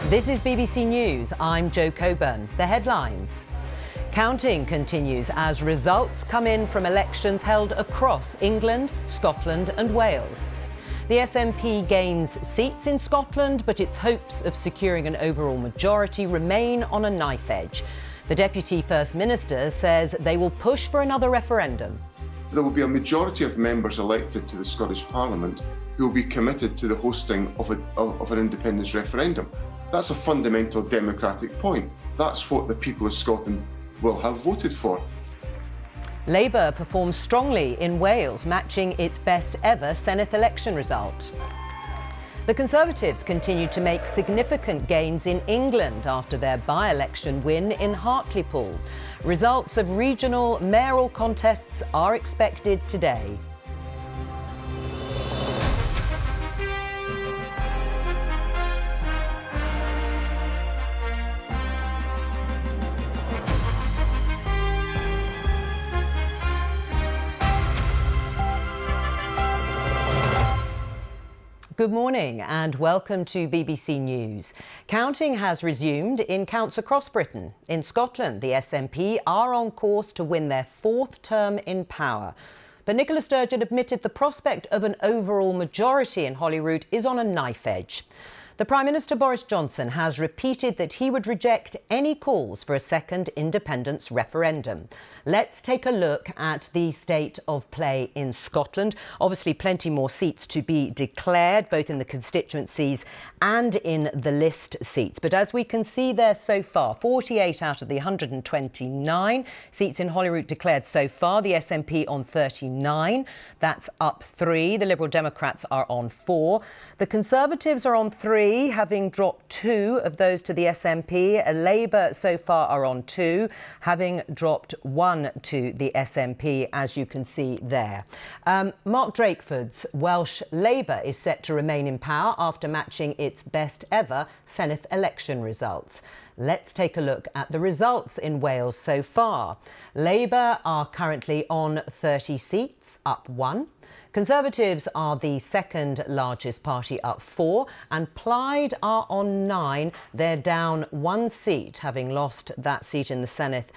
This is BBC News. I'm Jo Coburn. The headlines. Counting continues as results come in from elections held across England, Scotland and Wales. The SNP gains seats in Scotland, but its hopes of securing an overall majority remain on a knife edge. The Deputy First Minister says they will push for another referendum. There will be a majority of members elected to the Scottish Parliament who will be committed to the hosting of an independence referendum. That's a fundamental democratic point. That's what the people of Scotland will have voted for. Labour performs strongly in Wales, matching its best ever Senedd election result. The Conservatives continue to make significant gains in England after their by-election win in Hartlepool. Results of regional mayoral contests are expected today. Good morning and welcome to BBC News. Counting has resumed in counts across Britain. In Scotland, the SNP are on course to win their fourth term in power. But Nicola Sturgeon admitted the prospect of an overall majority in Holyrood is on a knife edge. The Prime Minister Boris Johnson has repeated that he would reject any calls for a second independence referendum. Let's take a look at the state of play in Scotland. Obviously, plenty more seats to be declared, both in the constituencies and in the list seats. But as we can see there so far, 48 out of the 129 seats in Holyrood declared so far. The SNP on 39. That's up 3. The Liberal Democrats are on 4. The Conservatives are on 3, having dropped 2 of those to the SNP. Labour so far are on 2, having dropped 1 to the SNP, as you can see there. Mark Drakeford's Welsh Labour is set to remain in power after matching its best ever Senedd election results. Let's take a look at the results in Wales so far. Labour are currently on 30 seats, up 1. Conservatives are the second largest party, up 4, and Plaid are on 9. They're down 1 seat, having lost that seat in the Senedd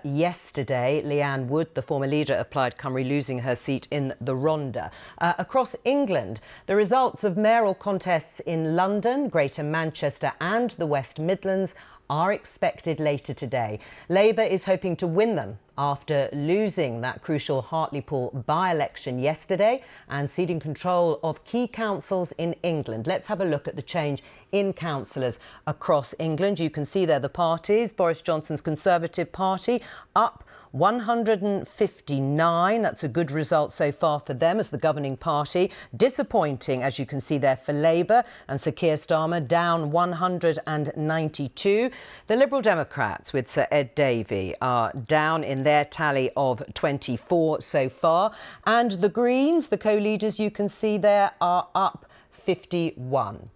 yesterday. Leanne Wood, the former leader of Plaid Cymru, losing her seat in the Rhondda. Across England, the results of mayoral contests in London, Greater Manchester and the West Midlands are expected later today. Labour is hoping to win them after losing that crucial Hartlepool by-election yesterday and ceding control of key councils in England. Let's have a look at the change in councillors across England. You can see there the parties. Boris Johnson's Conservative Party up 159. That's a good result so far for them as the governing party. Disappointing, as you can see there, for Labour and Sir Keir Starmer, down 192. The Liberal Democrats with Sir Ed Davey are down in their tally of 24 so far. And the Greens, the co-leaders you can see there, are up 51.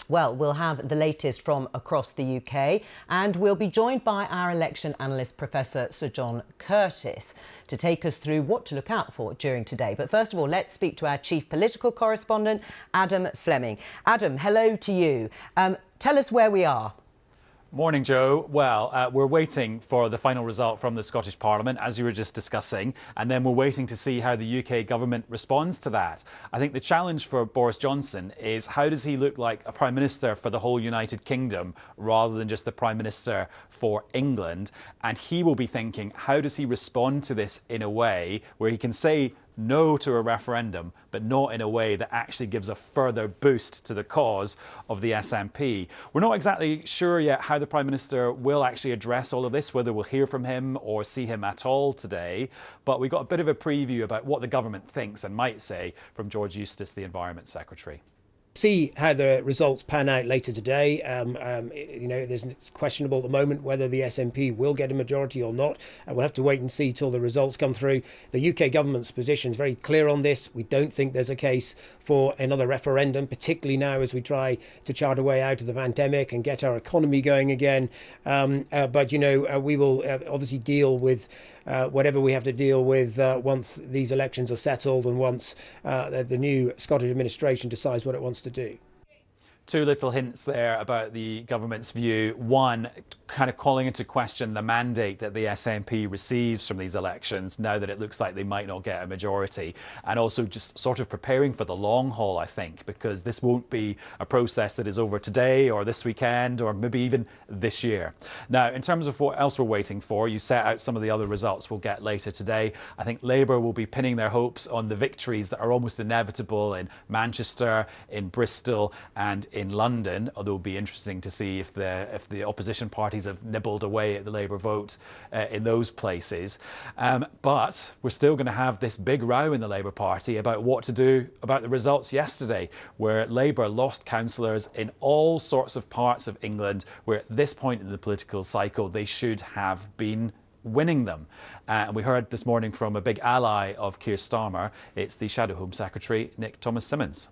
Well, we'll have the latest from across the UK and we'll be joined by our election analyst, Professor Sir John Curtis, to take us through what to look out for during today. But first of all, let's speak to our chief political correspondent, Adam Fleming. Adam, hello to you. Tell us where we are. Morning, Joe. Well, we're waiting for the final result from the Scottish Parliament, as you were just discussing, and then we're waiting to see how the UK government responds to that. I think the challenge for Boris Johnson is how does he look like a Prime Minister for the whole United Kingdom rather than just the Prime Minister for England? And he will be thinking, how does he respond to this in a way where he can say no to a referendum, but not in a way that actually gives a further boost to the cause of the SNP. We're not exactly sure yet how the Prime Minister will actually address all of this, whether we'll hear from him or see him at all today. But we got a bit of a preview about what the government thinks and might say from George Eustice, the Environment Secretary. See how the results pan out later today. It's questionable at the moment whether the SNP will get a majority or not. We'll have to wait and see till the results come through. The UK government's position is very clear on this. We don't think there's a case for another referendum, particularly now as we try to chart a way out of the pandemic and get our economy going again. We will obviously deal with whatever we have to deal with once these elections are settled and once the new Scottish administration decides what it wants to do. two little hints there about the government's view. One, kind of calling into question the mandate that the SNP receives from these elections now that it looks like they might not get a majority, and also just sort of preparing for the long haul, I think, because this won't be a process that is over today or this weekend or maybe even this year. Now, in terms of what else we're waiting for, you set out some of the other results we'll get later today. I think Labour will be pinning their hopes on the victories that are almost inevitable in Manchester, in Bristol and in London, although it'll be interesting to see if the opposition parties have nibbled away at the Labour vote in those places. But we're still going to have this big row in the Labour Party about what to do about the results yesterday, where Labour lost councillors in all sorts of parts of England where at this point in the political cycle they should have been winning them. And we heard this morning from a big ally of Keir Starmer. It's the Shadow Home Secretary, Nick Thomas-Symonds.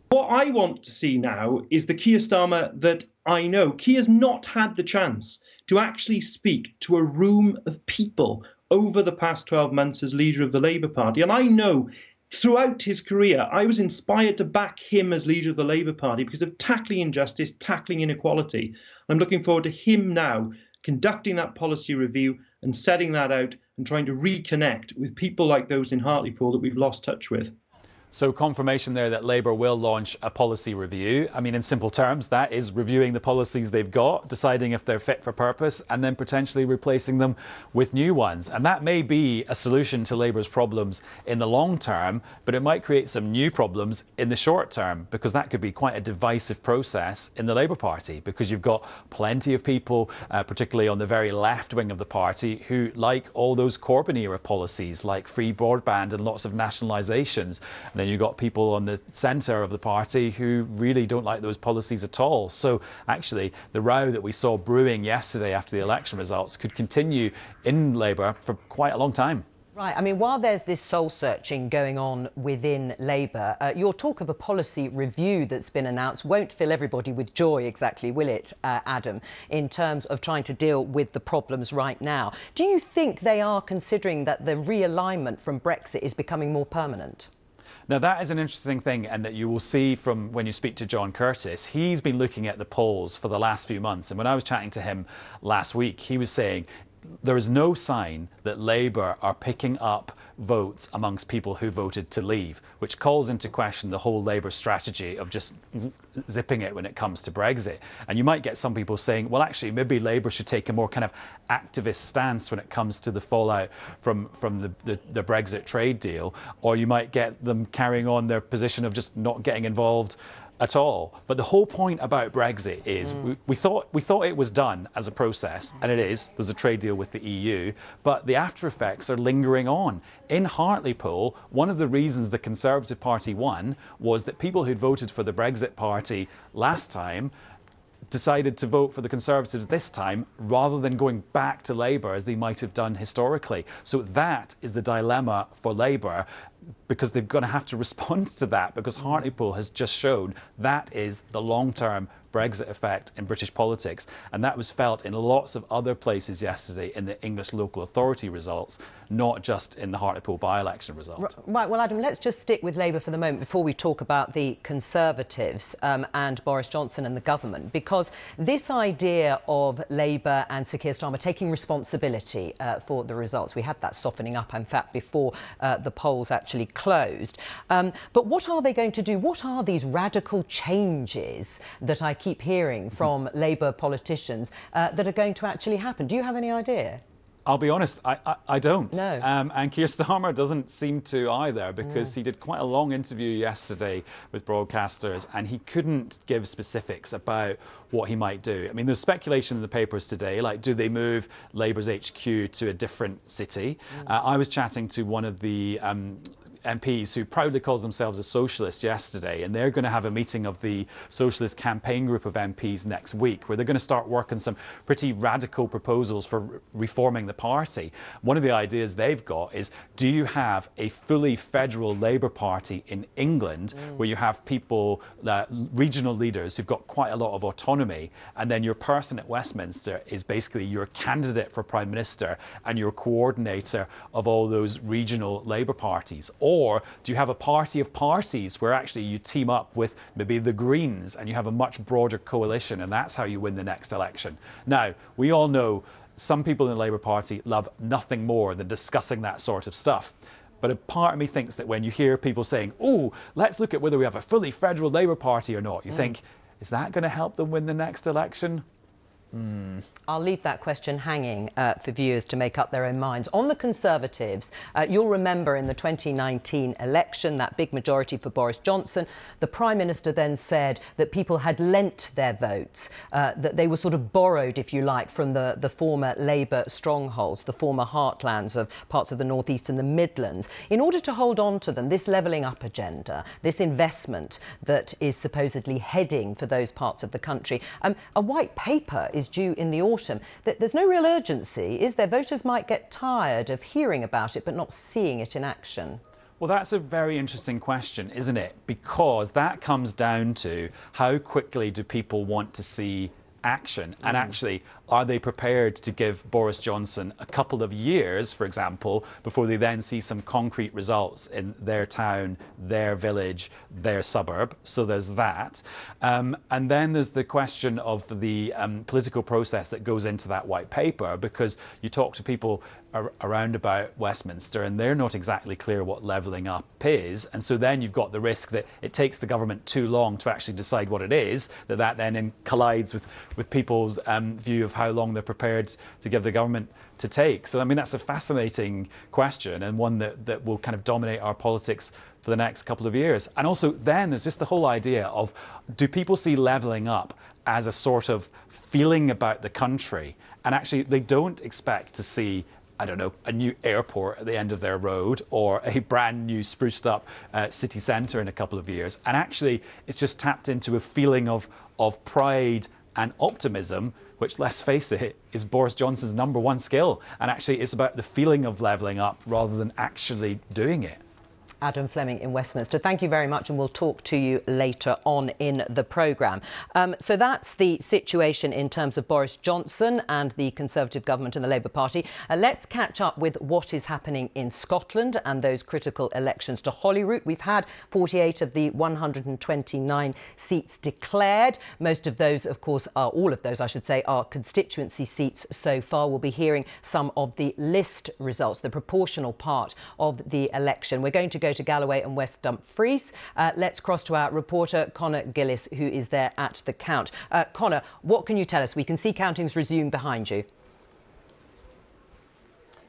What I want to see now is the Keir Starmer that I know. Keir's not had the chance to actually speak to a room of people over the past 12 months as leader of the Labour Party. And I know throughout his career, I was inspired to back him as leader of the Labour Party because of tackling injustice, tackling inequality. I'm looking forward to him now conducting that policy review and setting that out and trying to reconnect with people like those in Hartlepool that we've lost touch with. So confirmation there that Labour will launch a policy review. I mean, in simple terms, that is reviewing the policies they've got, deciding if they're fit for purpose, and then potentially replacing them with new ones. And that may be a solution to Labour's problems in the long term, but it might create some new problems in the short term, because that could be quite a divisive process in the Labour Party, because you've got plenty of people, particularly on the very left wing of the party, who like all those Corbyn-era policies, like free broadband and lots of nationalisations. Then you've got people on the centre of the party who really don't like those policies at all. So actually, the row that we saw brewing yesterday after the election results could continue in Labour for quite a long time. Right. I mean, while there's this soul-searching going on within Labour, your talk of a policy review that's been announced won't fill everybody with joy exactly, will it, Adam, in terms of trying to deal with the problems right now? Do you think they are considering that the realignment from Brexit is becoming more permanent? Now, that is an interesting thing, and that you will see from when you speak to John Curtis. He's been looking at the polls for the last few months, and when I was chatting to him last week, he was saying there is no sign that Labour are picking up votes amongst people who voted to leave, which calls into question the whole Labour strategy of just zipping it when it comes to Brexit. And you might get some people saying, well, actually, maybe Labour should take a more kind of activist stance when it comes to the fallout from the Brexit trade deal, or you might get them carrying on their position of just not getting involved at all. But the whole point about Brexit is we thought it was done as a process, and it is. There's a trade deal with the EU, but the after effects are lingering on. In Hartlepool, one of the reasons the Conservative Party won was that people who'd voted for the Brexit Party last time decided to vote for the Conservatives this time rather than going back to Labour as they might have done historically. So that is the dilemma for Labour, because they're going to have to respond to that, because Hartlepool has just shown that is the long-term Brexit effect in British politics, and that was felt in lots of other places yesterday in the English local authority results, not just in the Hartlepool by-election result. Right, well, Adam, let's just stick with Labour for the moment before we talk about the Conservatives and Boris Johnson and the government, because this idea of Labour and Sir Keir Starmer taking responsibility for the results, we had that softening up, in fact, before the polls actually closed. But what are they going to do? What are these radical changes that I keep hearing from Labour politicians that are going to actually happen? Do you have any idea? I'll be honest, I don't. No. And Keir Starmer doesn't seem to either, because he did quite a long interview yesterday with broadcasters and he couldn't give specifics about what he might do. I mean, there's speculation in the papers today, like, do they move Labour's HQ to a different city? I was chatting to one of the MPs who proudly calls themselves a socialist yesterday, and they're going to have a meeting of the Socialist Campaign Group of MPs next week, where they're going to start working some pretty radical proposals for reforming the party. One of the ideas they've got is, do you have a fully federal Labour Party in England where you have people, regional leaders who've got quite a lot of autonomy, and then your person at Westminster is basically your candidate for Prime Minister and your coordinator of all those regional Labour parties? Or do you have a party of parties where actually you team up with maybe the Greens and you have a much broader coalition, and that's how you win the next election? Now, we all know some people in the Labour Party love nothing more than discussing that sort of stuff. But a part of me thinks that when you hear people saying, oh, let's look at whether we have a fully federal Labour Party or not, you think, is that going to help them win the next election? I'll leave that question hanging for viewers to make up their own minds. On the Conservatives, you'll remember in the 2019 election, that big majority for Boris Johnson, the Prime Minister then said that people had lent their votes, that they were sort of borrowed, if you like, from the former Labour strongholds, the former heartlands of parts of the North East and the Midlands. In order to hold on to them, this levelling up agenda, this investment that is supposedly heading for those parts of the country, a white paper is due in the autumn. There's no real urgency, is there? Voters might get tired of hearing about it but not seeing it in action. Well, that's a very interesting question, isn't it? Because that comes down to how quickly do people want to see action, and actually, are they prepared to give Boris Johnson a couple of years, for example, before they then see some concrete results in their town, their village, their suburb? So there's that. And then there's the question of the political process that goes into that white paper, because you talk to people around about Westminster and they're not exactly clear what levelling up is. And so then you've got the risk that it takes the government too long to actually decide what it is, that then collides with people's view of how long they're prepared to give the government to take. So, I mean, that's a fascinating question, and one that will kind of dominate our politics for the next couple of years. And also then there's just the whole idea of, do people see levelling up as a sort of feeling about the country? And actually they don't expect to see, I don't know, a new airport at the end of their road or a brand new spruced up city centre in a couple of years. And actually it's just tapped into a feeling of pride and optimism, which, let's face it, is Boris Johnson's #1 skill. And actually it's about the feeling of levelling up rather than actually doing it. Adam Fleming in Westminster, thank you very much, and we'll talk to you later on in the programme. So that's the situation in terms of Boris Johnson and the Conservative government and the Labour Party. Let's catch up with what is happening in Scotland and those critical elections to Holyrood. We've had 48 of the 129 seats declared. Most of those, of course, all of those, I should say, are constituency seats so far. We'll be hearing some of the list results, the proportional part of the election. We're going to go to Galloway and West Dumfries. Let's cross to our reporter Connor Gillis, who is there at the count. Connor, what can you tell us? We can see countings resume behind you.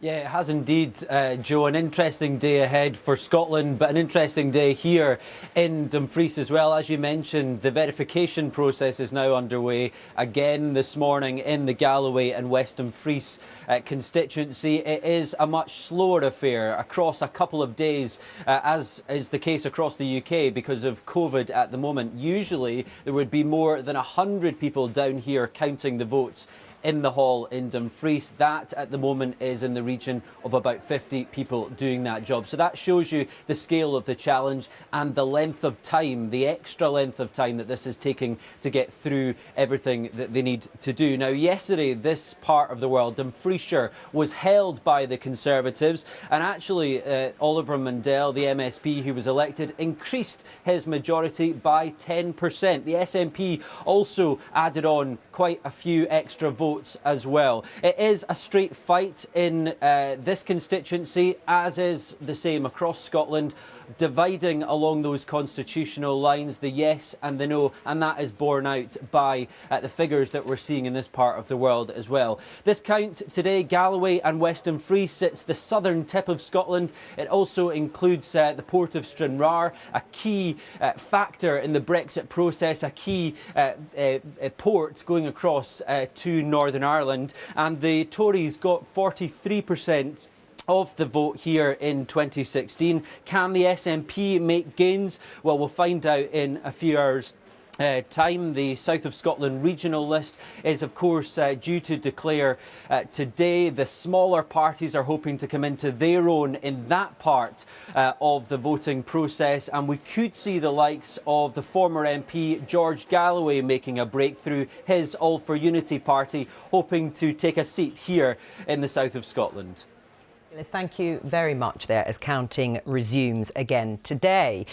Yeah, it has indeed, Joe. An interesting day ahead for Scotland, but an interesting day here in Dumfries as well. As you mentioned, the verification process is now underway again this morning in the Galloway and West Dumfries constituency. It is a much slower affair across a couple of days, as is the case across the UK because of COVID at the moment. Usually there would be more than 100 people down here counting the votes in the hall in Dumfries. That at the moment is in the region of about 50 people doing that job. So that shows you the scale of the challenge and the length of time, the extra length of time that this is taking to get through everything that they need to do. Now, yesterday, this part of the world, Dumfriesshire, was held by the Conservatives, and actually Oliver Mundell, the MSP who was elected, increased his majority by 10%. The SNP also added on quite a few extra votes as well. It is a straight fight in this constituency, as is the same across Scotland, dividing along those constitutional lines, the yes and the no, and that is borne out by the figures that we're seeing in this part of the world as well. This count today, Galloway and West Dumfries, sits the southern tip of Scotland. It also includes the port of Stranraer, a key factor in the Brexit process, a key port going across to Northern Ireland, and the Tories got 43% of the vote here in 2016. Can the SNP make gains? Well, we'll find out in a few hours' time. The South of Scotland regional list is, of course, due to declare today. The smaller parties are hoping to come into their own in that part of the voting process, and we could see the likes of the former MP George Galloway making a breakthrough, his All for Unity party hoping to take a seat here in the South of Scotland. Thank you very much there as counting resumes again today.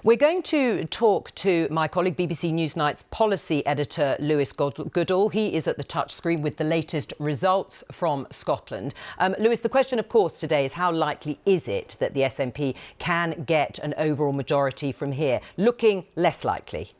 We're going to talk to my colleague BBC Newsnight's policy editor Lewis Goodall. He is at the touchscreen with the latest results from Scotland. Lewis, the question of course today is how likely is it that the SNP can get an overall majority from here? Looking less likely.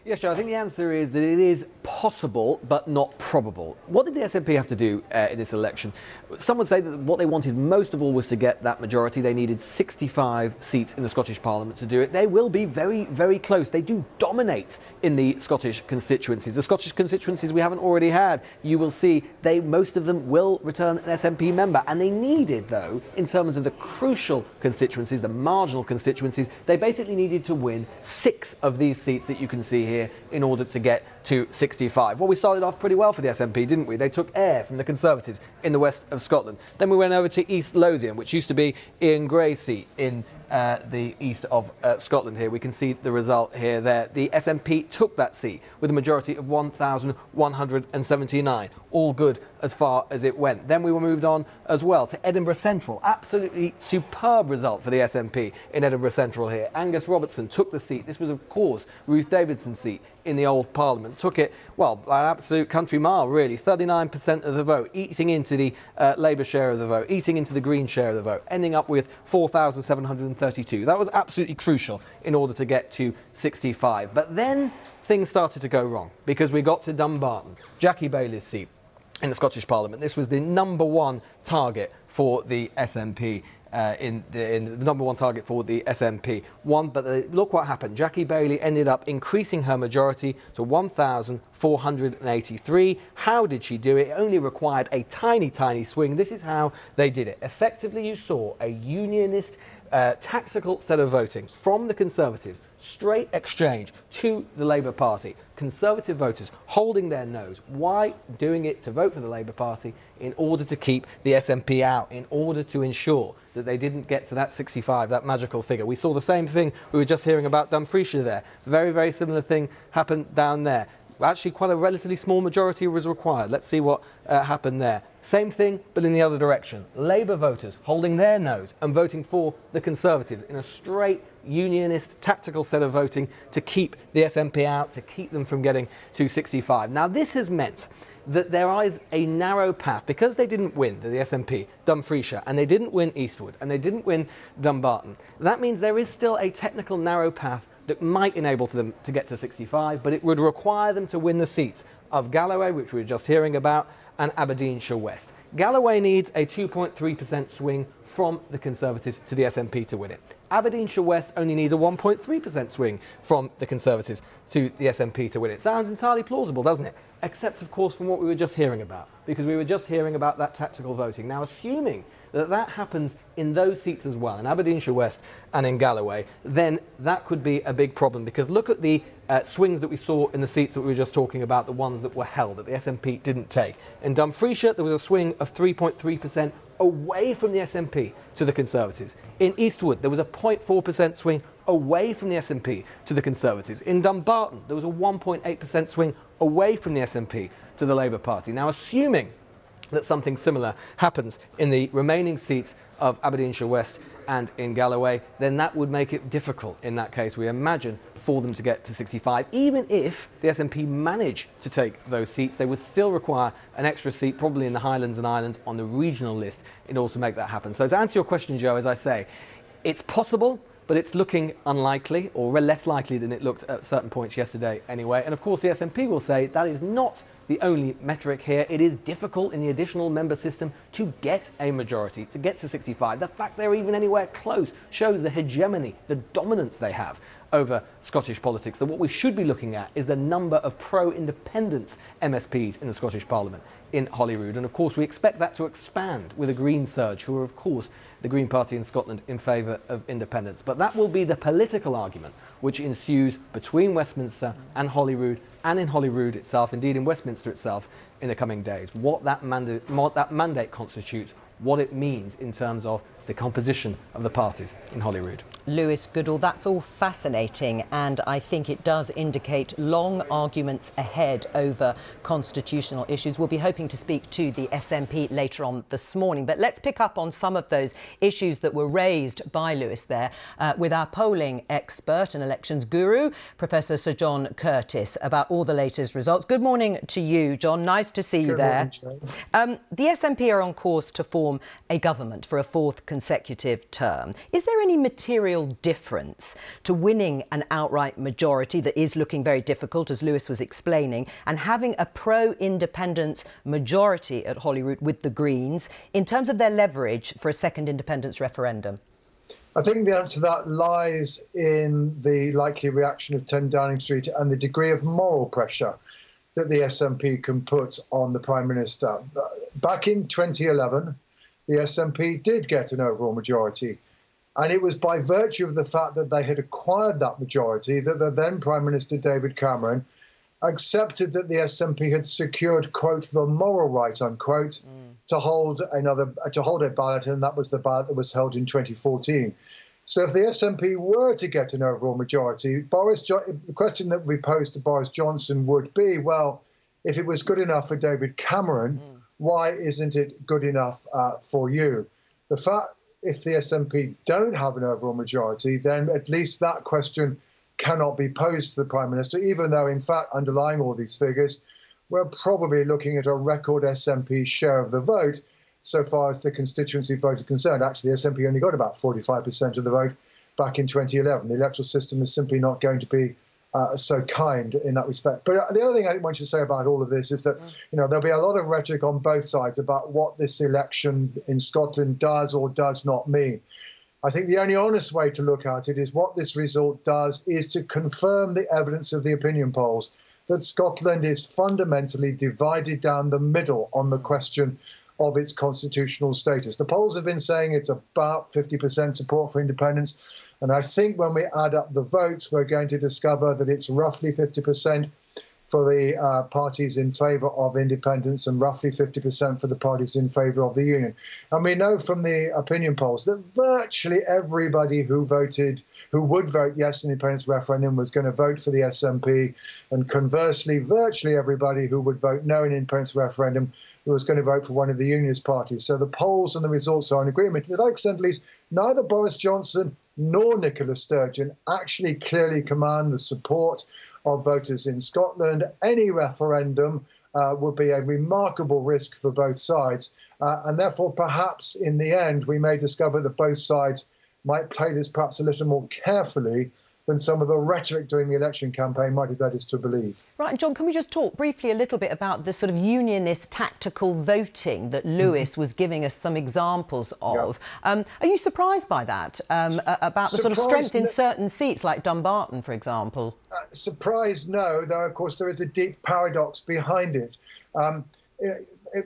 Yes, Joe, I think the answer is that it is possible but not probable. What did the SNP have to do in this election? Some would say that what they wanted most of all was to get that majority. They needed 65 seats in the Scottish Parliament to do it. They will be very, very close. They do dominate in the Scottish constituencies. The Scottish constituencies we haven't already had, you will see most of them will return an SNP member. And they needed, though, in terms of the crucial constituencies, the marginal constituencies, they basically needed to win 6 of these seats that you can see here in order to get to 65. Well, we started off pretty well for the SNP, didn't we? They took air from the Conservatives in the west of Scotland. Then we went over to East Lothian, which used to be Ian Gray's seat in the east of Scotland here. We can see the result here there. The SNP took that seat with a majority of 1,179. All good as far as it went. Then we were moved on as well to Edinburgh Central. Absolutely superb result for the SNP in Edinburgh Central here. Angus Robertson took the seat. This was, of course, Ruth Davidson's seat in the old Parliament. Took it, well, by an absolute country mile, really. 39% of the vote, eating into the Labour share of the vote, eating into the Green share of the vote, ending up with 4,732. That was absolutely crucial in order to get to 65. But then things started to go wrong because we got to Dumbarton, Jackie Bailey's seat in the Scottish Parliament. This was the number one target for the SNP. In the number one target for the SNP. But look what happened. Jackie Bailey ended up increasing her majority to 1,483. How did she do it? It only required a tiny, tiny swing. This is how they did it. Effectively, you saw a unionist tactical set of voting from the Conservatives, straight exchange to the Labour Party. Conservative voters holding their nose. Why? Doing it to vote for the Labour Party in order to keep the SNP out, in order to ensure that they didn't get to that 65, that magical figure. We saw the same thing we were just hearing about Dumfriesshire there. Very, very similar thing happened down there. Actually, quite a relatively small majority was required. Let's see what happened there. Same thing, but in the other direction. Labour voters holding their nose and voting for the Conservatives in a straight unionist tactical set of voting to keep the SNP out, to keep them from getting to 65. Now, this has meant that there is a narrow path, because they didn't win the SNP, Dumfriesshire, and they didn't win Eastwood, and they didn't win Dumbarton. That means there is still a technical narrow path that might enable them to get to 65, but it would require them to win the seats of Galloway, which we were just hearing about, and Aberdeenshire West. Galloway needs a 2.3% swing from the Conservatives to the SNP to win it. Aberdeenshire West only needs a 1.3% swing from the Conservatives to the SNP to win it. Sounds entirely plausible, doesn't it? Except, of course, from what we were just hearing about, because we were just hearing about that tactical voting. Now, assuming that that happens in those seats as well, in Aberdeenshire West and in Galloway, then that could be a big problem, because look at the swings that we saw in the seats that we were just talking about, the ones that were held, that the SNP didn't take. In Dumfriesshire, there was a swing of 3.3% away from the SNP to the Conservatives. In Eastwood, there was a 0.4% swing away from the SNP to the Conservatives. In Dumbarton, there was a 1.8% swing away from the SNP to the Labour Party. Now, assuming that something similar happens in the remaining seats of Aberdeenshire West and in Galloway, then that would make it difficult in that case, we imagine, for them to get to 65. Even if the SNP manage to take those seats, they would still require an extra seat, probably in the Highlands and Islands, on the regional list in order to make that happen. So to answer your question, Joe, as I say, it's possible, but it's looking unlikely, or less likely than it looked at certain points yesterday anyway. And of course, the SNP will say that is not the only metric here. It is difficult in the additional member system to get a majority, to get to 65. The fact they're even anywhere close shows the hegemony, the dominance they have over Scottish politics. That what we should be looking at is the number of pro-independence MSPs in the Scottish Parliament in Holyrood. And of course, we expect that to expand with a Green surge, who are of course the Green Party in Scotland in favour of independence. But that will be the political argument which ensues between Westminster and Holyrood, and in Holyrood itself, indeed in Westminster itself, in the coming days. What that mandate constitutes, what it means in terms of the composition of the parties in Holyrood. Lewis Goodall, that's all fascinating, and I think it does indicate long arguments ahead over constitutional issues. We'll be hoping to speak to the SNP later on this morning, but let's pick up on some of those issues that were raised by Lewis there with our polling expert and elections guru, Professor Sir John Curtis, about all the latest results. Good morning to you, John. Nice to see you there. The SNP are on course to form a government for a fourth consecutive term. Is there any material difference to winning an outright majority that is looking very difficult, as Lewis was explaining, and having a pro-independence majority at Holyrood with the Greens in terms of their leverage for a second independence referendum? I think the answer to that lies in the likely reaction of 10 Downing Street and the degree of moral pressure that the SNP can put on the Prime Minister. Back in 2011, the SNP did get an overall majority. And it was by virtue of the fact that they had acquired that majority that the then Prime Minister David Cameron accepted that the SNP had secured, quote, the moral right, unquote, to hold a ballot, and that was the ballot that was held in 2014. So if the SNP were to get an overall majority, the question that we posed to Boris Johnson would be, well, if it was good enough for David Cameron, why isn't it good enough for you? The fact, if the SNP don't have an overall majority, then at least that question cannot be posed to the Prime Minister, even though, in fact, underlying all these figures, we're probably looking at a record SNP share of the vote so far as the constituency vote is concerned. Actually, the SNP only got about 45% of the vote back in 2011. The electoral system is simply not going to be so kind in that respect. But the other thing I want to say about all of this is that, there'll be a lot of rhetoric on both sides about what this election in Scotland does or does not mean. I think the only honest way to look at it is what this result does is to confirm the evidence of the opinion polls that Scotland is fundamentally divided down the middle on the question of its constitutional status. The polls have been saying it's about 50% support for independence. And I think when we add up the votes, we're going to discover that it's roughly 50% for the parties in favour of independence and roughly 50% for the parties in favour of the union. And we know from the opinion polls that virtually everybody who would vote yes in the independence referendum was going to vote for the SNP. And conversely, virtually everybody who would vote no in the independence referendum was going to vote for one of the unionist parties. So the polls and the results are in agreement. To that extent, at least, neither Boris Johnson nor Nicola Sturgeon actually clearly command the support of voters in Scotland. Any referendum would be a remarkable risk for both sides. And therefore, perhaps in the end, we may discover that both sides might play this perhaps a little more carefully than some of the rhetoric during the election campaign might have led us to believe. Right, and John, can we just talk briefly a little bit about the sort of unionist tactical voting that Lewis was giving us some examples of? Yeah. Are you surprised by that, about the sort of strength in certain seats, like Dumbarton, for example? Surprised, no. Though, of course, there is a deep paradox behind it.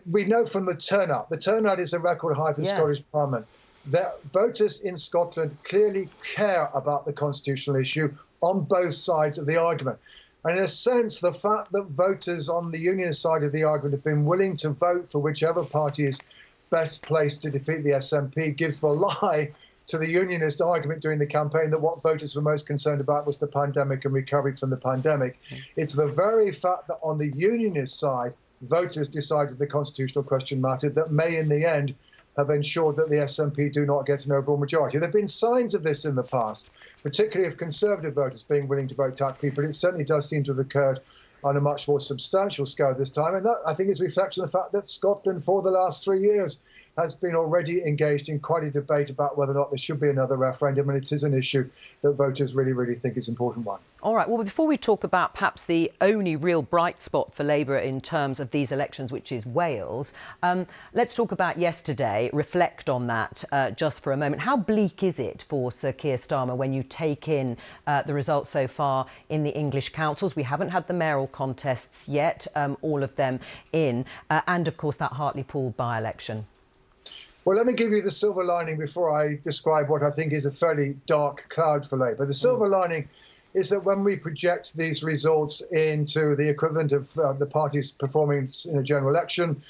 We know from the turnout. The turnout is a record high for the Scottish Parliament. That voters in Scotland clearly care about the constitutional issue on both sides of the argument. And in a sense, the fact that voters on the unionist side of the argument have been willing to vote for whichever party is best placed to defeat the SNP gives the lie to the unionist argument during the campaign that what voters were most concerned about was the pandemic and recovery from the pandemic. It's the very fact that on the unionist side, voters decided the constitutional question mattered that may in the end have ensured that the SNP do not get an overall majority. There have been signs of this in the past, particularly of Conservative voters being willing to vote tactically, but it certainly does seem to have occurred on a much more substantial scale this time. And that, I think, is a reflection of the fact that Scotland, for the last 3 years, has been already engaged in quite a debate about whether or not there should be another referendum, and it is an issue that voters really, really think is an important one. All right, well, before we talk about perhaps the only real bright spot for Labour in terms of these elections, which is Wales, let's talk about yesterday, reflect on that just for a moment. How bleak is it for Sir Keir Starmer when you take in the results so far in the English councils? We haven't had the mayoral contests yet, all of them in, and of course that Hartlepool by-election. Well, let me give you the silver lining before I describe what I think is a fairly dark cloud for Labour. The silver lining is that when we project these results into the equivalent of the parties' performance in a general election,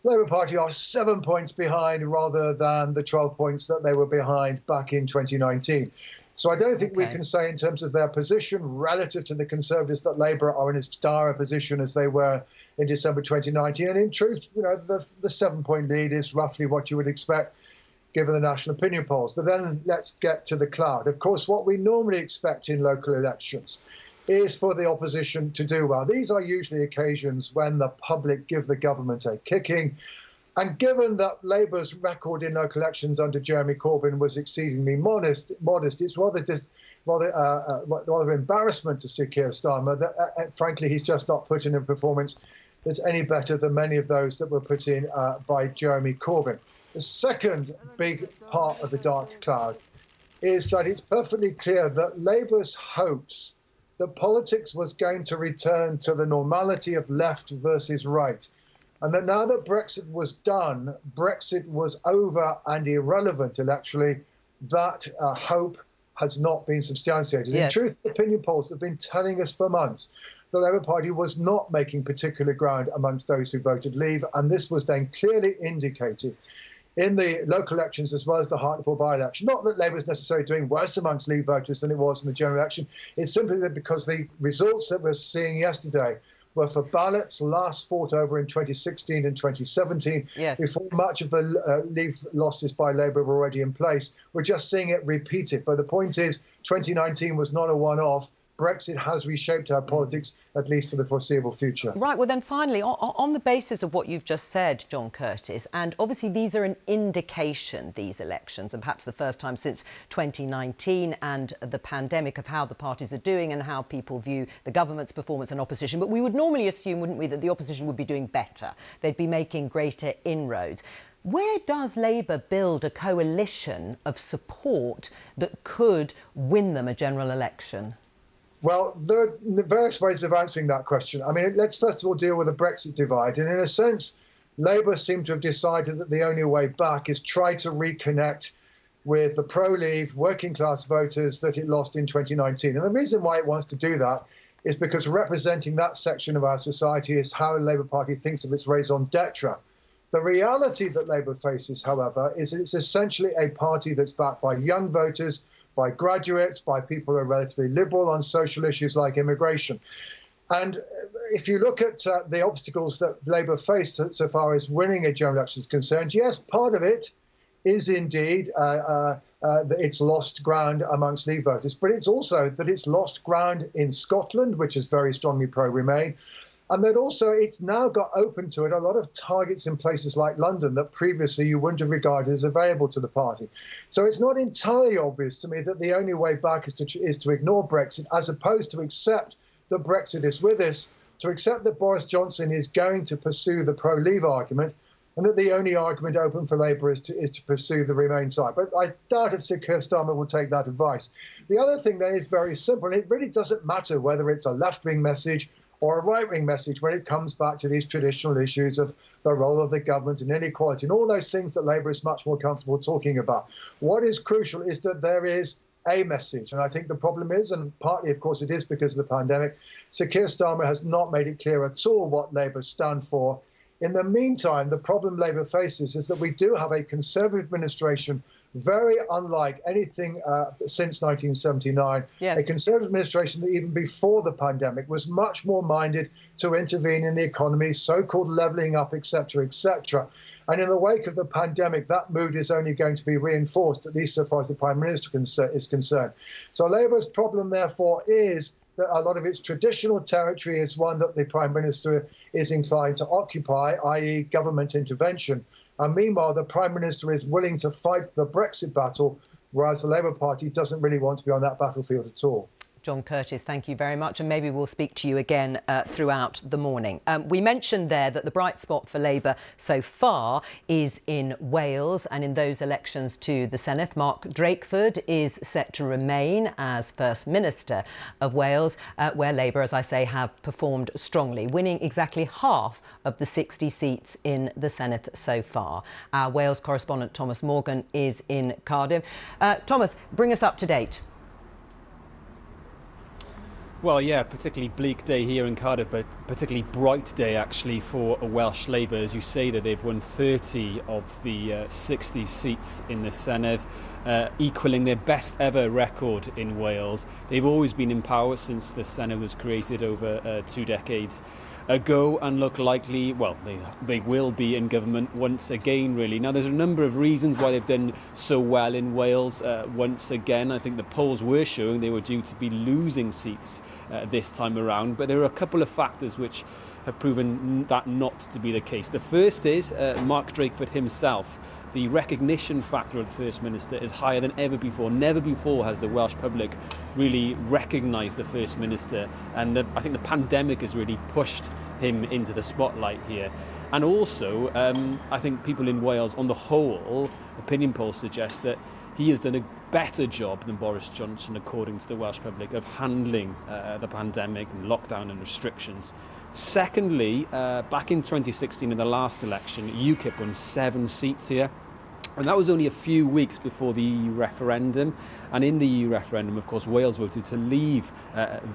Labour Party are 7 points behind rather than the 12 points that they were behind back in 2019. So I don't think we can say in terms of their position relative to the Conservatives that Labour are in as dire a position as they were in December 2019. And in truth, you know, the 7-point lead is roughly what you would expect given the national opinion polls. But then let's get to the cloud. Of course, what we normally expect in local elections is for the opposition to do well. These are usually occasions when the public give the government a kicking. And given that Labour's record in local elections under Jeremy Corbyn was exceedingly modest, it's rather embarrassment to see Keir Starmer that, frankly, he's just not put in a performance that's any better than many of those that were put in by Jeremy Corbyn. The second big part of the dark cloud is that it's perfectly clear that Labour's hopes that politics was going to return to the normality of left versus right, and that now that Brexit was done, Brexit was over and irrelevant electorally, that hope has not been substantiated. Yes. In truth, opinion polls have been telling us for months the Labour Party was not making particular ground amongst those who voted Leave, and this was then clearly indicated in the local elections as well as the Hartlepool by-election. Not that Labour is necessarily doing worse amongst Leave voters than it was in the general election. It's simply that because the results that we're seeing yesterday were for ballots last fought over in 2016 and 2017, yes, before much of the Leave losses by Labour were already in place. We're just seeing it repeated. But the point is, 2019 was not a one-off. Brexit has reshaped our politics, at least for the foreseeable future. Right, well then finally, on the basis of what you've just said, John Curtis, and obviously these are an indication, these elections, and perhaps the first time since 2019 and the pandemic, of how the parties are doing and how people view the government's performance and opposition. But we would normally assume, wouldn't we, that the opposition would be doing better. They'd be making greater inroads. Where does Labour build a coalition of support that could win them a general election? Well, there are various ways of answering that question. I mean, let's first of all deal with the Brexit divide. And in a sense, Labour seem to have decided that the only way back is try to reconnect with the pro-Leave working class voters that it lost in 2019. And the reason why it wants to do that is because representing that section of our society is how the Labour Party thinks of its raison d'etre. The reality that Labour faces, however, is that it's essentially a party that's backed by young voters, by graduates, by people who are relatively liberal on social issues like immigration. And if you look at the obstacles that Labour faced so far as winning a general election is concerned, yes, part of it is indeed that it's lost ground amongst Leave voters, but it's also that it's lost ground in Scotland, which is very strongly pro-Remain, and that also it's now got open to it a lot of targets in places like London that previously you wouldn't have regarded as available to the party. So it's not entirely obvious to me that the only way back is to ignore Brexit, as opposed to accept that Brexit is with us, to accept that Boris Johnson is going to pursue the pro-Leave argument, and that the only argument open for Labour is to pursue the Remain side. But I doubt if Sir Keir Starmer will take that advice. The other thing then is very simple, and it really doesn't matter whether it's a left-wing message or a right-wing message when it comes back to these traditional issues of the role of the government and inequality and all those things that Labour is much more comfortable talking about. What is crucial is that there is a message. And I think the problem is, and partly, of course, it is because of the pandemic, Sir Keir Starmer has not made it clear at all what Labour stand for. In the meantime, the problem Labour faces is that we do have a Conservative administration very unlike anything since 1979, yes, a Conservative administration that even before the pandemic was much more minded to intervene in the economy, so-called levelling up, etc., etc. And in the wake of the pandemic, that mood is only going to be reinforced, at least so far as the Prime Minister is concerned. So Labour's problem, therefore, is that a lot of its traditional territory is one that the Prime Minister is inclined to occupy, i.e. government intervention. And meanwhile, the Prime Minister is willing to fight the Brexit battle, whereas the Labour Party doesn't really want to be on that battlefield at all. John Curtis, thank you very much, and maybe we'll speak to you again throughout the morning. We mentioned there that the bright spot for Labour so far is in Wales, and in those elections to the Senedd, Mark Drakeford is set to remain as First Minister of Wales, where Labour, as I say, have performed strongly, winning exactly half of the 60 seats in the Senedd so far. Our Wales correspondent Thomas Morgan is in Cardiff. Thomas, bring us up to date. Well, yeah, particularly bleak day here in Cardiff, but particularly bright day actually for Welsh Labour. As you say, that they've won 30 of the 60 seats in the Senedd, equalling their best ever record in Wales. They've always been in power since the Senedd was created over 2 decades ago, and look likely, well, they will be in government once again, really. Now, there's a number of reasons why they've done so well in Wales once again. I think the polls were showing they were due to be losing seats this time around, but there are a couple of factors which have proven that not to be the case. The first is Mark Drakeford himself. The recognition factor of the First Minister is higher than ever before. Never before has the Welsh public really recognised the First Minister, and I think the pandemic has really pushed him into the spotlight here. And also, I think people in Wales, on the whole, opinion polls suggest that he has done a better job than Boris Johnson, according to the Welsh public, of handling the pandemic and lockdown and restrictions. Secondly, back in 2016 in the last election, UKIP won 7 seats here. And that was only a few weeks before the EU referendum. And in the EU referendum, of course, Wales voted to leave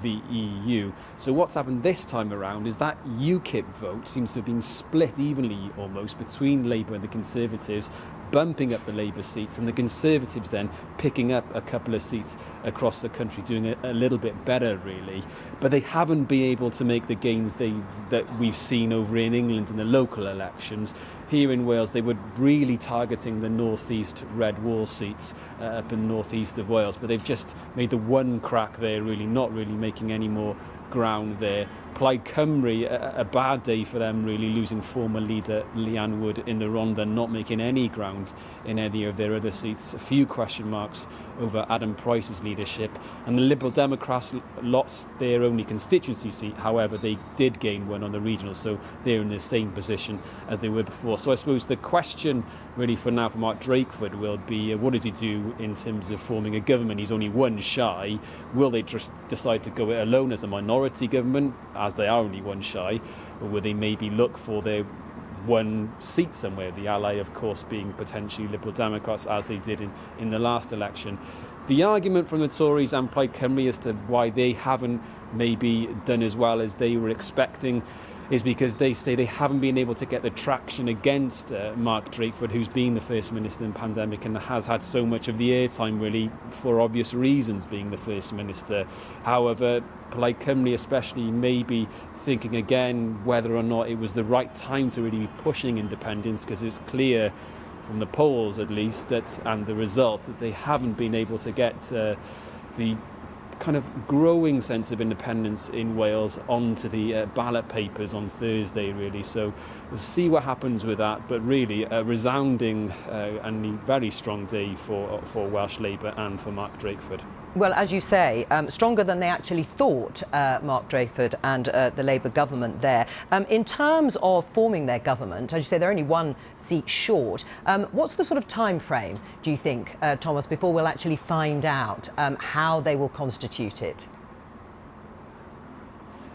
the EU. So what's happened this time around is that UKIP vote seems to have been split evenly almost between Labour and the Conservatives, bumping up the Labour seats, and the Conservatives then picking up a couple of seats across the country, doing a little bit better, really. But they haven't been able to make the gains that we've seen over in England in the local elections. Here in Wales, they were really targeting the northeast red wall seats up in northeast of Wales, but they've just made the one crack there, really, not really making any more ground there. Plaid Cymru, a bad day for them, really, losing former leader Leanne Wood in the Rhondda, not making any ground in any of their other seats. A few question marks over Adam Price's leadership. And the Liberal Democrats lost their only constituency seat. However, they did gain one on the regional, so they're in the same position as they were before. So I suppose the question really for now for Mark Drakeford will be, what does he do in terms of forming a government? He's only one shy. Will they just decide to go it alone as a minority government, as they are only one shy, or will they maybe look for their one seat somewhere, the ally of course being potentially Liberal Democrats, as they did in the last election? The argument from the Tories and Plaid Cymru as to why they haven't maybe done as well as they were expecting is because they say they haven't been able to get the traction against Mark Drakeford, who's been the First Minister in the pandemic and has had so much of the airtime, really, for obvious reasons, being the First Minister. However, Plaid Cymru especially may be thinking again whether or not it was the right time to really be pushing independence, because it's clear from the polls at least that, and the result, that they haven't been able to get the kind of growing sense of independence in Wales onto the ballot papers on Thursday, really. So we'll see what happens with that, but really a resounding and very strong day for Welsh Labour and for Mark Drakeford. Well, as you say, stronger than they actually thought, Mark Drakeford and the Labour government there. In terms of forming their government, as you say, they're only one seat short. What's the sort of time frame, do you think, Thomas, before we'll actually find out how they will constitute it?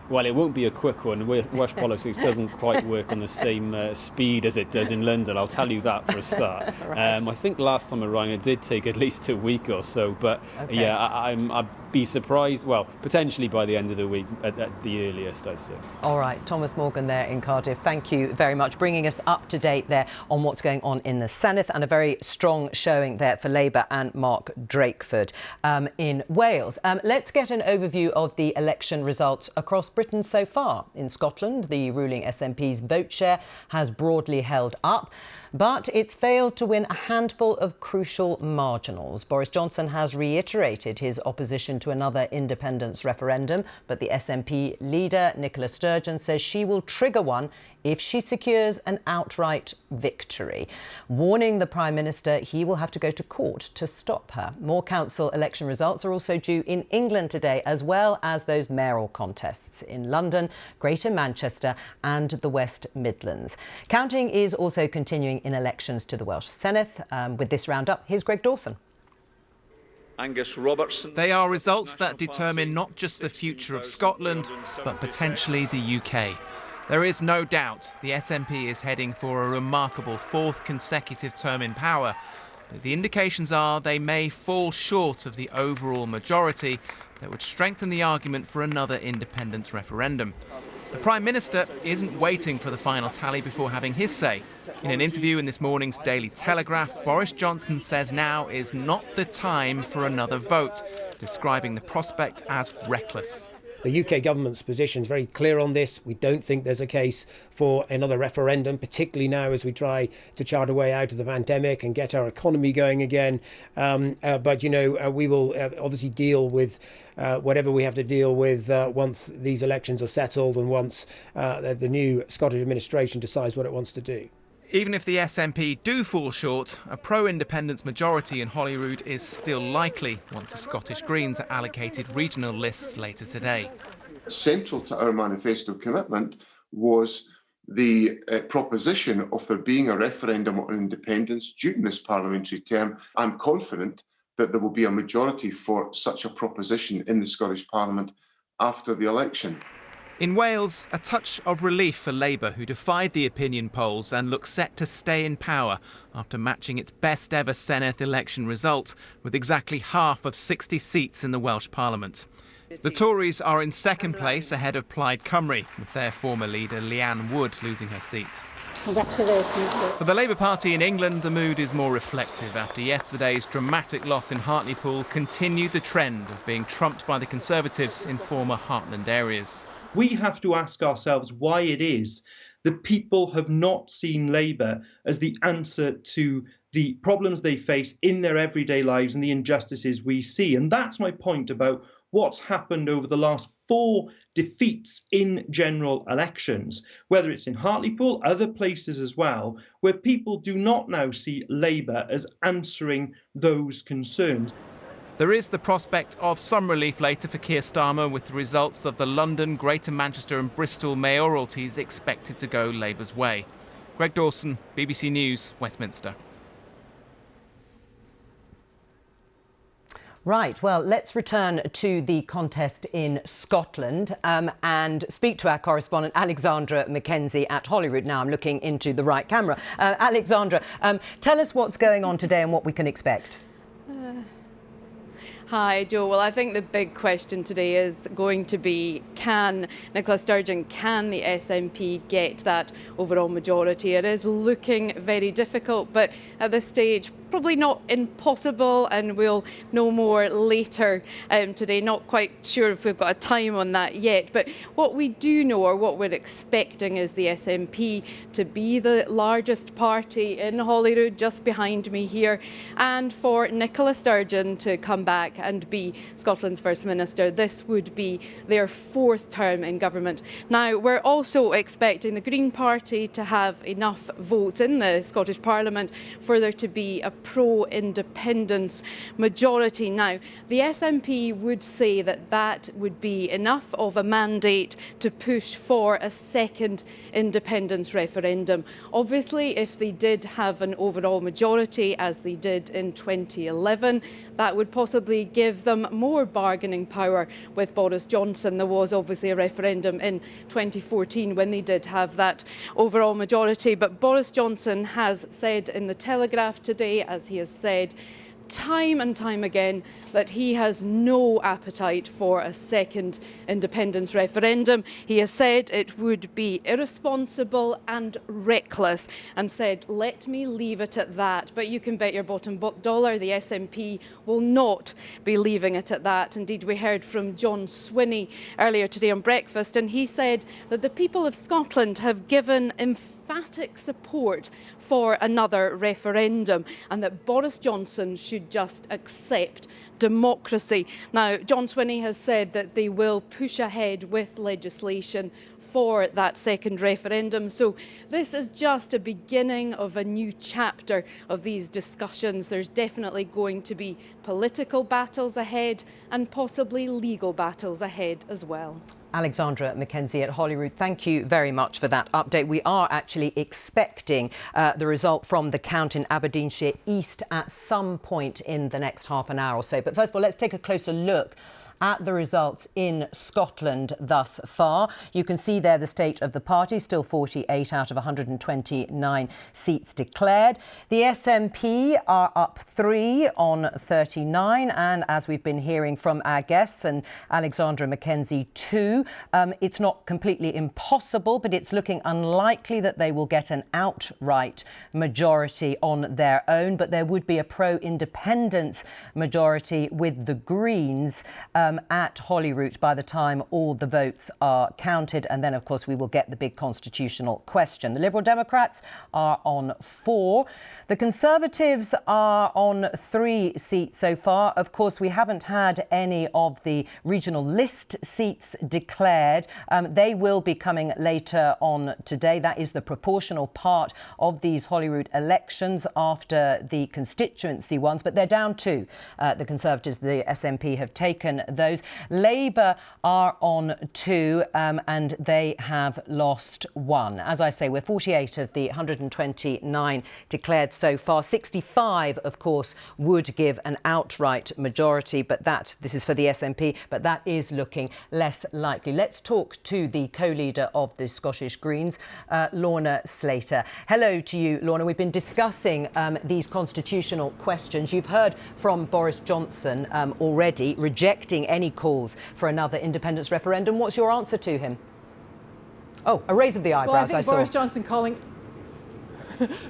Well, it won't be a quick one. Welsh politics doesn't quite work on the same speed as it does in London, I'll tell you that for a start. Right. I think last time around it did take at least a week or so, but okay. Yeah, I'd be surprised, well, potentially by the end of the week at the earliest, I'd say. All right, Thomas Morgan there in Cardiff, thank you very much, bringing us up to date there on what's going on in the Senedd, and a very strong showing there for Labour and Mark Drakeford in Wales. Let's get an overview of the election results across Britain so far. In Scotland, the ruling SNP's vote share has broadly held up, but it's failed to win a handful of crucial marginals. Boris Johnson has reiterated his opposition to another independence referendum, but the SNP leader, Nicola Sturgeon, says she will trigger one if she secures an outright victory, warning the Prime Minister he will have to go to court to stop her. More council election results are also due in England today, as well as those mayoral contests in London, Greater Manchester and the West Midlands. Counting is also continuing in elections to the Welsh Senedd. With this roundup, here's Greg Dawson. Angus Robertson. They are results that determine not just the future of Scotland, but potentially the UK. There is no doubt the SNP is heading for a remarkable 4th consecutive term in power, but the indications are they may fall short of the overall majority that would strengthen the argument for another independence referendum. The Prime Minister isn't waiting for the final tally before having his say. In an interview in this morning's Daily Telegraph, Boris Johnson says now is not the time for another vote, describing the prospect as reckless. The UK government's position is very clear on this. We don't think there's a case for another referendum, particularly now as we try to chart a way out of the pandemic and get our economy going again. But, you know, we will obviously deal with whatever we have to deal with once these elections are settled and once the new Scottish administration decides what it wants to do. Even if the SNP do fall short, a pro-independence majority in Holyrood is still likely once the Scottish Greens are allocated regional lists later today. Central to our manifesto commitment was the proposition of there being a referendum on independence during this parliamentary term. I'm confident that there will be a majority for such a proposition in the Scottish Parliament after the election. In Wales, a touch of relief for Labour, who defied the opinion polls and look set to stay in power after matching its best ever Senedd election result with exactly half of 60 seats in the Welsh Parliament. The Tories are in second place ahead of Plaid Cymru, with their former leader Leanne Wood losing her seat. Congratulations. For the Labour Party in England, the mood is more reflective after yesterday's dramatic loss in Hartlepool continued the trend of being trumped by the Conservatives in former heartland areas. We have to ask ourselves why it is that people have not seen Labour as the answer to the problems they face in their everyday lives and the injustices we see. And that's my point about what's happened over the last 4 defeats in general elections, whether it's in Hartlepool, other places as well, where people do not now see Labour as answering those concerns. There is the prospect of some relief later for Keir Starmer, with the results of the London, Greater Manchester and Bristol mayoralties expected to go Labour's way. Greg Dawson, BBC News, Westminster. Right, well, let's return to the contest in Scotland and speak to our correspondent Alexandra Mackenzie at Holyrood. Now I'm looking into the right camera. Alexandra, tell us what's going on today and what we can expect. Hi, Joe. Well, I think the big question today is going to be, can Nicola Sturgeon, can the SNP get that overall majority? It is looking very difficult, but at this stage, probably not impossible, and we'll know more later today. Not quite sure if we've got a time on that yet, but what we do know, or what we're expecting, is the SNP to be the largest party in Holyrood, just behind me here, and for Nicola Sturgeon to come back and be Scotland's First Minister. This would be their 4th term in government. Now, we're also expecting the Green Party to have enough votes in the Scottish Parliament for there to be a pro-independence majority. Now, the SNP would say that that would be enough of a mandate to push for a second independence referendum. Obviously, if they did have an overall majority, as they did in 2011, that would possibly give them more bargaining power with Boris Johnson. There was obviously a referendum in 2014 when they did have that overall majority, but Boris Johnson has said in the Telegraph today, as he has said time and time again, that he has no appetite for a second independence referendum. He has said it would be irresponsible and reckless, and said, let me leave it at that. But you can bet your bottom dollar the SNP will not be leaving it at that. Indeed, we heard from John Swinney earlier today on Breakfast, and he said that the people of Scotland have given emphatic support for another referendum, and that Boris Johnson should just accept democracy. Now, John Swinney has said that they will push ahead with legislation for that second referendum. So this is just a beginning of a new chapter of these discussions. There's definitely going to be political battles ahead and possibly legal battles ahead as well. Alexandra Mackenzie at Holyrood, thank you very much for that update. We are actually expecting the result from the count in Aberdeenshire East at some point in the next half an hour or so. But first of all, let's take a closer look at the results in Scotland thus far. You can see there the state of the party, still 48 out of 129 seats declared. The SNP are up 3 on 39, and as we've been hearing from our guests and Alexandra Mackenzie too, it's not completely impossible, but it's looking unlikely that they will get an outright majority on their own. But there would be a pro-independence majority with the Greens at Holyrood by the time all the votes are counted. And then, of course, we will get the big constitutional question. The Liberal Democrats are on 4. The Conservatives are on 3 seats so far. Of course, we haven't had any of the regional list seats declared. They will be coming later on today. That is the proportional part of these Holyrood elections after the constituency ones, but they're down 2. The Conservatives, the SNP, have taken those. Labour are on 2 and they have lost 1. As I say, we're 48 of the 129 declared so far. 65, of course, would give an outright majority, but this is for the SNP, but that is looking less likely. Let's talk to the co-leader of the Scottish Greens, Lorna Slater. Hello to you, Lorna. We've been discussing these constitutional questions. You've heard from Boris Johnson already rejecting any calls for another independence referendum. What's your answer to him? Oh, a raise of the eyebrows. Well, I think Boris Johnson calling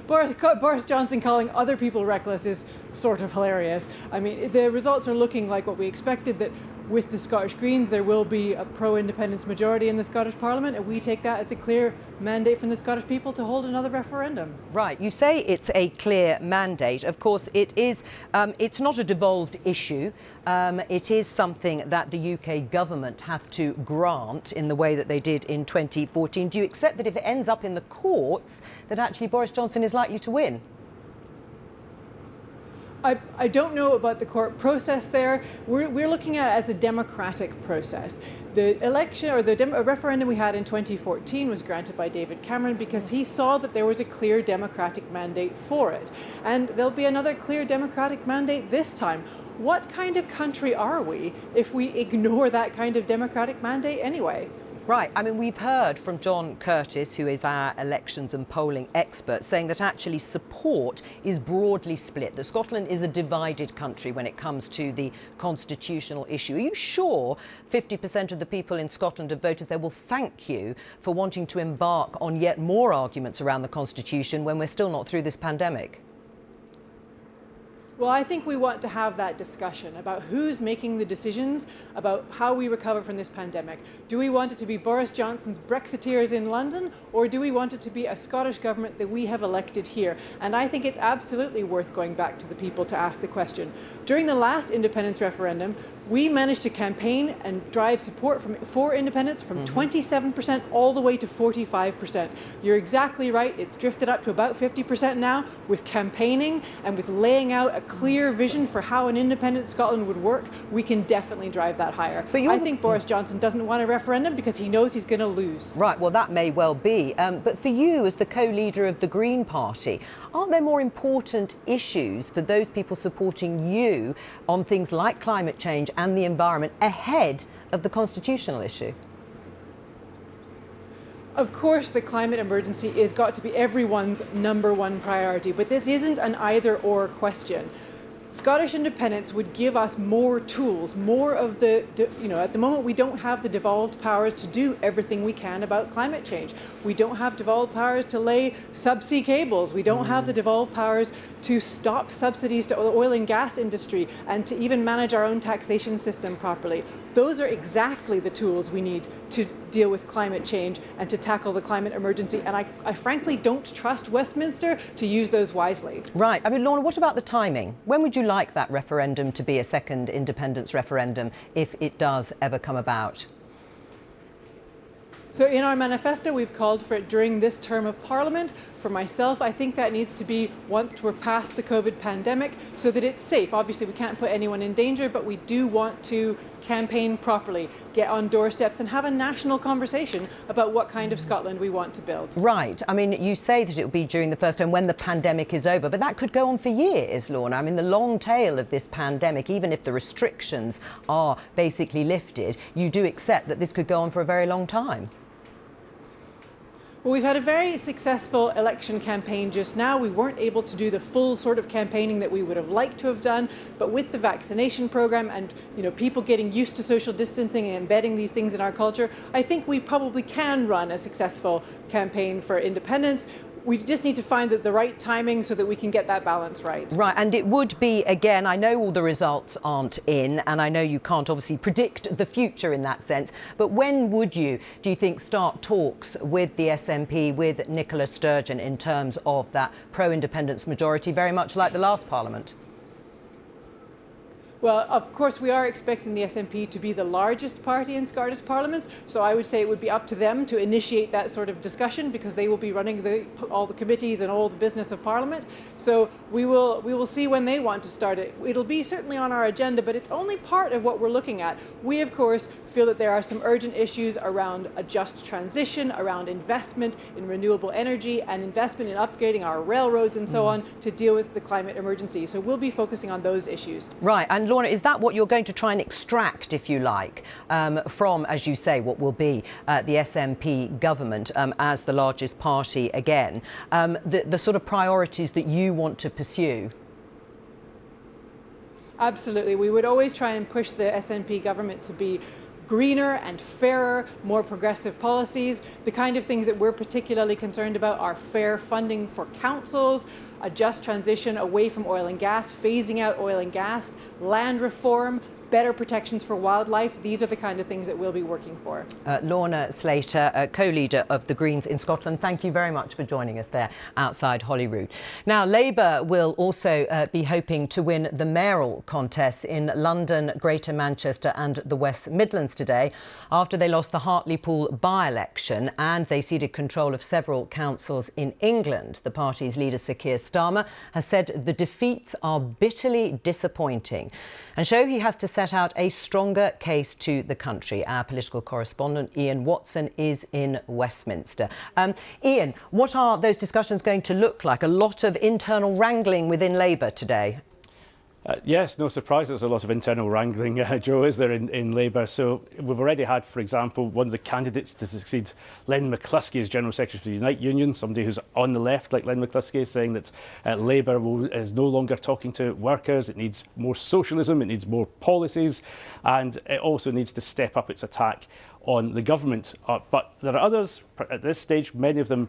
Boris Johnson calling other people reckless is sort of hilarious. I mean, the results are looking like what we expected, that with the Scottish Greens there will be a pro-independence majority in the Scottish Parliament, and we take that as a clear mandate from the Scottish people to hold another referendum. Right, you say it's a clear mandate. Of course, it is. It's not a devolved issue. It is something that the UK government have to grant in the way that they did in 2014. Do you accept that if it ends up in the courts, that actually Boris Johnson is likely to win? I don't know about the court process there. We're looking at it as a democratic process. The election, or the referendum we had in 2014 was granted by David Cameron because he saw that there was a clear democratic mandate for it. And there'll be another clear democratic mandate this time. What kind of country are we if we ignore that kind of democratic mandate anyway? Right. I mean, we've heard from John Curtis, who is our elections and polling expert, saying that actually support is broadly split, that Scotland is a divided country when it comes to the constitutional issue. Are you sure 50% of the people in Scotland have voted? They will thank you for wanting to embark on yet more arguments around the Constitution when we're still not through this pandemic. Well, I think we want to have that discussion about who's making the decisions about how we recover from this pandemic. Do we want it to be Boris Johnson's Brexiteers in London, or do we want it to be a Scottish government that we have elected here? And I think it's absolutely worth going back to the people to ask the question. During the last independence referendum, we managed to campaign and drive support for independence from 27% all the way to 45%. You're exactly right. It's drifted up to about 50% now. With campaigning and with laying out a clear vision for how an independent Scotland would work, we can definitely drive that higher. But I think Boris Johnson doesn't want a referendum because he knows he's going to lose. Right, well, that may well be. But for you, as the co-leader of the Green Party, aren't there more important issues for those people supporting you on things like climate change and the environment ahead of the constitutional issue? Of course, the climate emergency has got to be everyone's #1 priority, but this isn't an either-or question. Scottish independence would give us more tools, more of the, at the moment we don't have the devolved powers to do everything we can about climate change. We don't have devolved powers to lay subsea cables. We don't have the devolved powers to stop subsidies to the oil and gas industry and to even manage our own taxation system properly. Those are exactly the tools we need to deal with climate change and to tackle the climate emergency. And I frankly don't trust Westminster to use those wisely. Right. I mean, Lorna, what about the timing? When would you like that referendum to be a second independence referendum if it does ever come about? So in our manifesto, we've called for it during this term of Parliament. For myself, I think that needs to be once we're past the COVID pandemic so that it's safe. Obviously, we can't put anyone in danger, but we do want to campaign properly, get on doorsteps and have a national conversation about what kind of Scotland we want to build. Right. I mean, you say that it will be during the first term when the pandemic is over, but that could go on for years, Lorna. I mean, the long tail of this pandemic, even if the restrictions are basically lifted, you do accept that this could go on for a very long time. Well, we've had a very successful election campaign just now. We weren't able to do the full sort of campaigning that we would have liked to have done, but with the vaccination program and people getting used to social distancing and embedding these things in our culture, I think we probably can run a successful campaign for independence. We just need to find the right timing so that we can get that balance right. Right, and it would be, again, I know all the results aren't in, and I know you can't obviously predict the future in that sense, but when would you, do you think, start talks with the SNP, with Nicola Sturgeon, in terms of that pro-independence majority, very much like the last Parliament? Well, of course, we are expecting the SNP to be the largest party in Scottish Parliament, so I would say it would be up to them to initiate that sort of discussion because they will be running all the committees and all the business of Parliament. So we will see when they want to start it. It'll be certainly on our agenda, but it's only part of what we're looking at. We, of course, feel that there are some urgent issues around a just transition, around investment in renewable energy and investment in upgrading our railroads and so on to deal with the climate emergency. So we'll be focusing on those issues. Right, and Lorna, is that what you're going to try and extract, if you like, from, as you say, what will be the SNP government as the largest party again, the sort of priorities that you want to pursue? Absolutely. We would always try and push the SNP government to be greener and fairer, more progressive policies. The kind of things that we're particularly concerned about are fair funding for councils, a just transition away from oil and gas, phasing out oil and gas, land reform, better protections for wildlife. These are the kind of things that we'll be working for. Lorna Slater, co-leader of the Greens in Scotland, thank you very much for joining us there outside Holyrood. Now, Labour will also be hoping to win the mayoral contests in London, Greater Manchester and the West Midlands today after they lost the Hartlepool by-election and they ceded control of several councils in England. The party's leader, Sir Keir Starmer, has said the defeats are bitterly disappointing and show he has to set out a stronger case to the country. Our political correspondent, Ian Watson, is in Westminster. Ian, what are those discussions going to look like? A lot of internal wrangling within Labour today. Yes, no surprise there's a lot of internal wrangling, Joe, is there, in Labour. So we've already had, for example, one of the candidates to succeed Len McCluskey as General Secretary for the Unite Union, somebody who's on the left like Len McCluskey, saying that Labour is no longer talking to workers, it needs more socialism, it needs more policies, and it also needs to step up its attack on the government. But there are others at this stage, many of them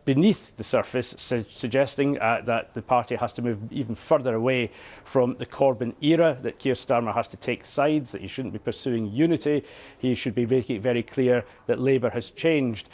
beneath the surface, suggesting that the party has to move even further away from the Corbyn era, that Keir Starmer has to take sides, that he shouldn't be pursuing unity. He should be making it very clear that Labour has changed.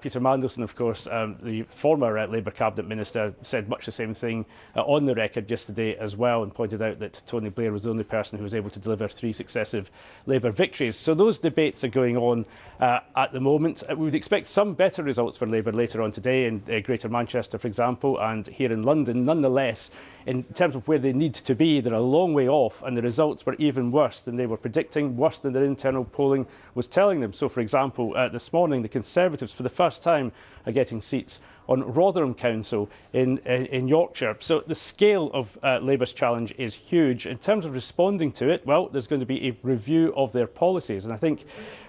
Peter Mandelson, of course, the former Labour Cabinet Minister, said much the same thing on the record yesterday as well, and pointed out that Tony Blair was the only person who was able to deliver 3 successive Labour victories. So those debates are going on at the moment. We would expect some better results for Labour later on today in Greater Manchester, for example, and here in London. Nonetheless, in terms of where they need to be, they're a long way off, and the results were even worse than they were predicting, worse than their internal polling was telling them. So, for example, this morning, the Conservatives, for the first time, are getting seats on Rotherham Council in Yorkshire. So the scale of Labour's challenge is huge. In terms of responding to it, well, there's going to be a review of their policies. And I think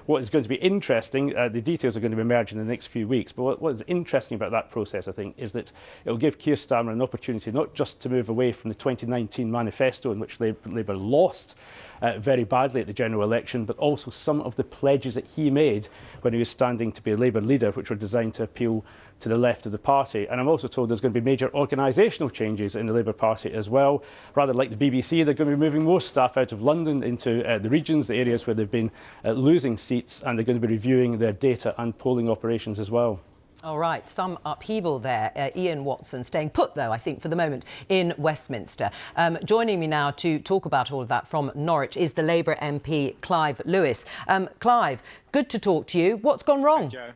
what is going to be interesting, the details are going to emerge in the next few weeks, but what is interesting about that process, I think, is that it will give Keir Starmer an opportunity not just to move away from the 2019 manifesto in which Labour lost very badly at the general election, but also some of the pledges that he made when he was standing to be a Labour leader, which were designed to appeal to the left of the party. And I'm also told there's going to be major organisational changes in the Labour Party as well. Rather like the BBC, they're going to be moving more staff out of London into the regions, the areas where they've been losing seats, and they're going to be reviewing their data and polling operations as well. All right, some upheaval there. Ian Watson staying put, though, I think, for the moment, in Westminster. Joining me now to talk about all of that from Norwich is the Labour MP, Clive Lewis. Clive, good to talk to you. What's gone wrong? Hi, Joe.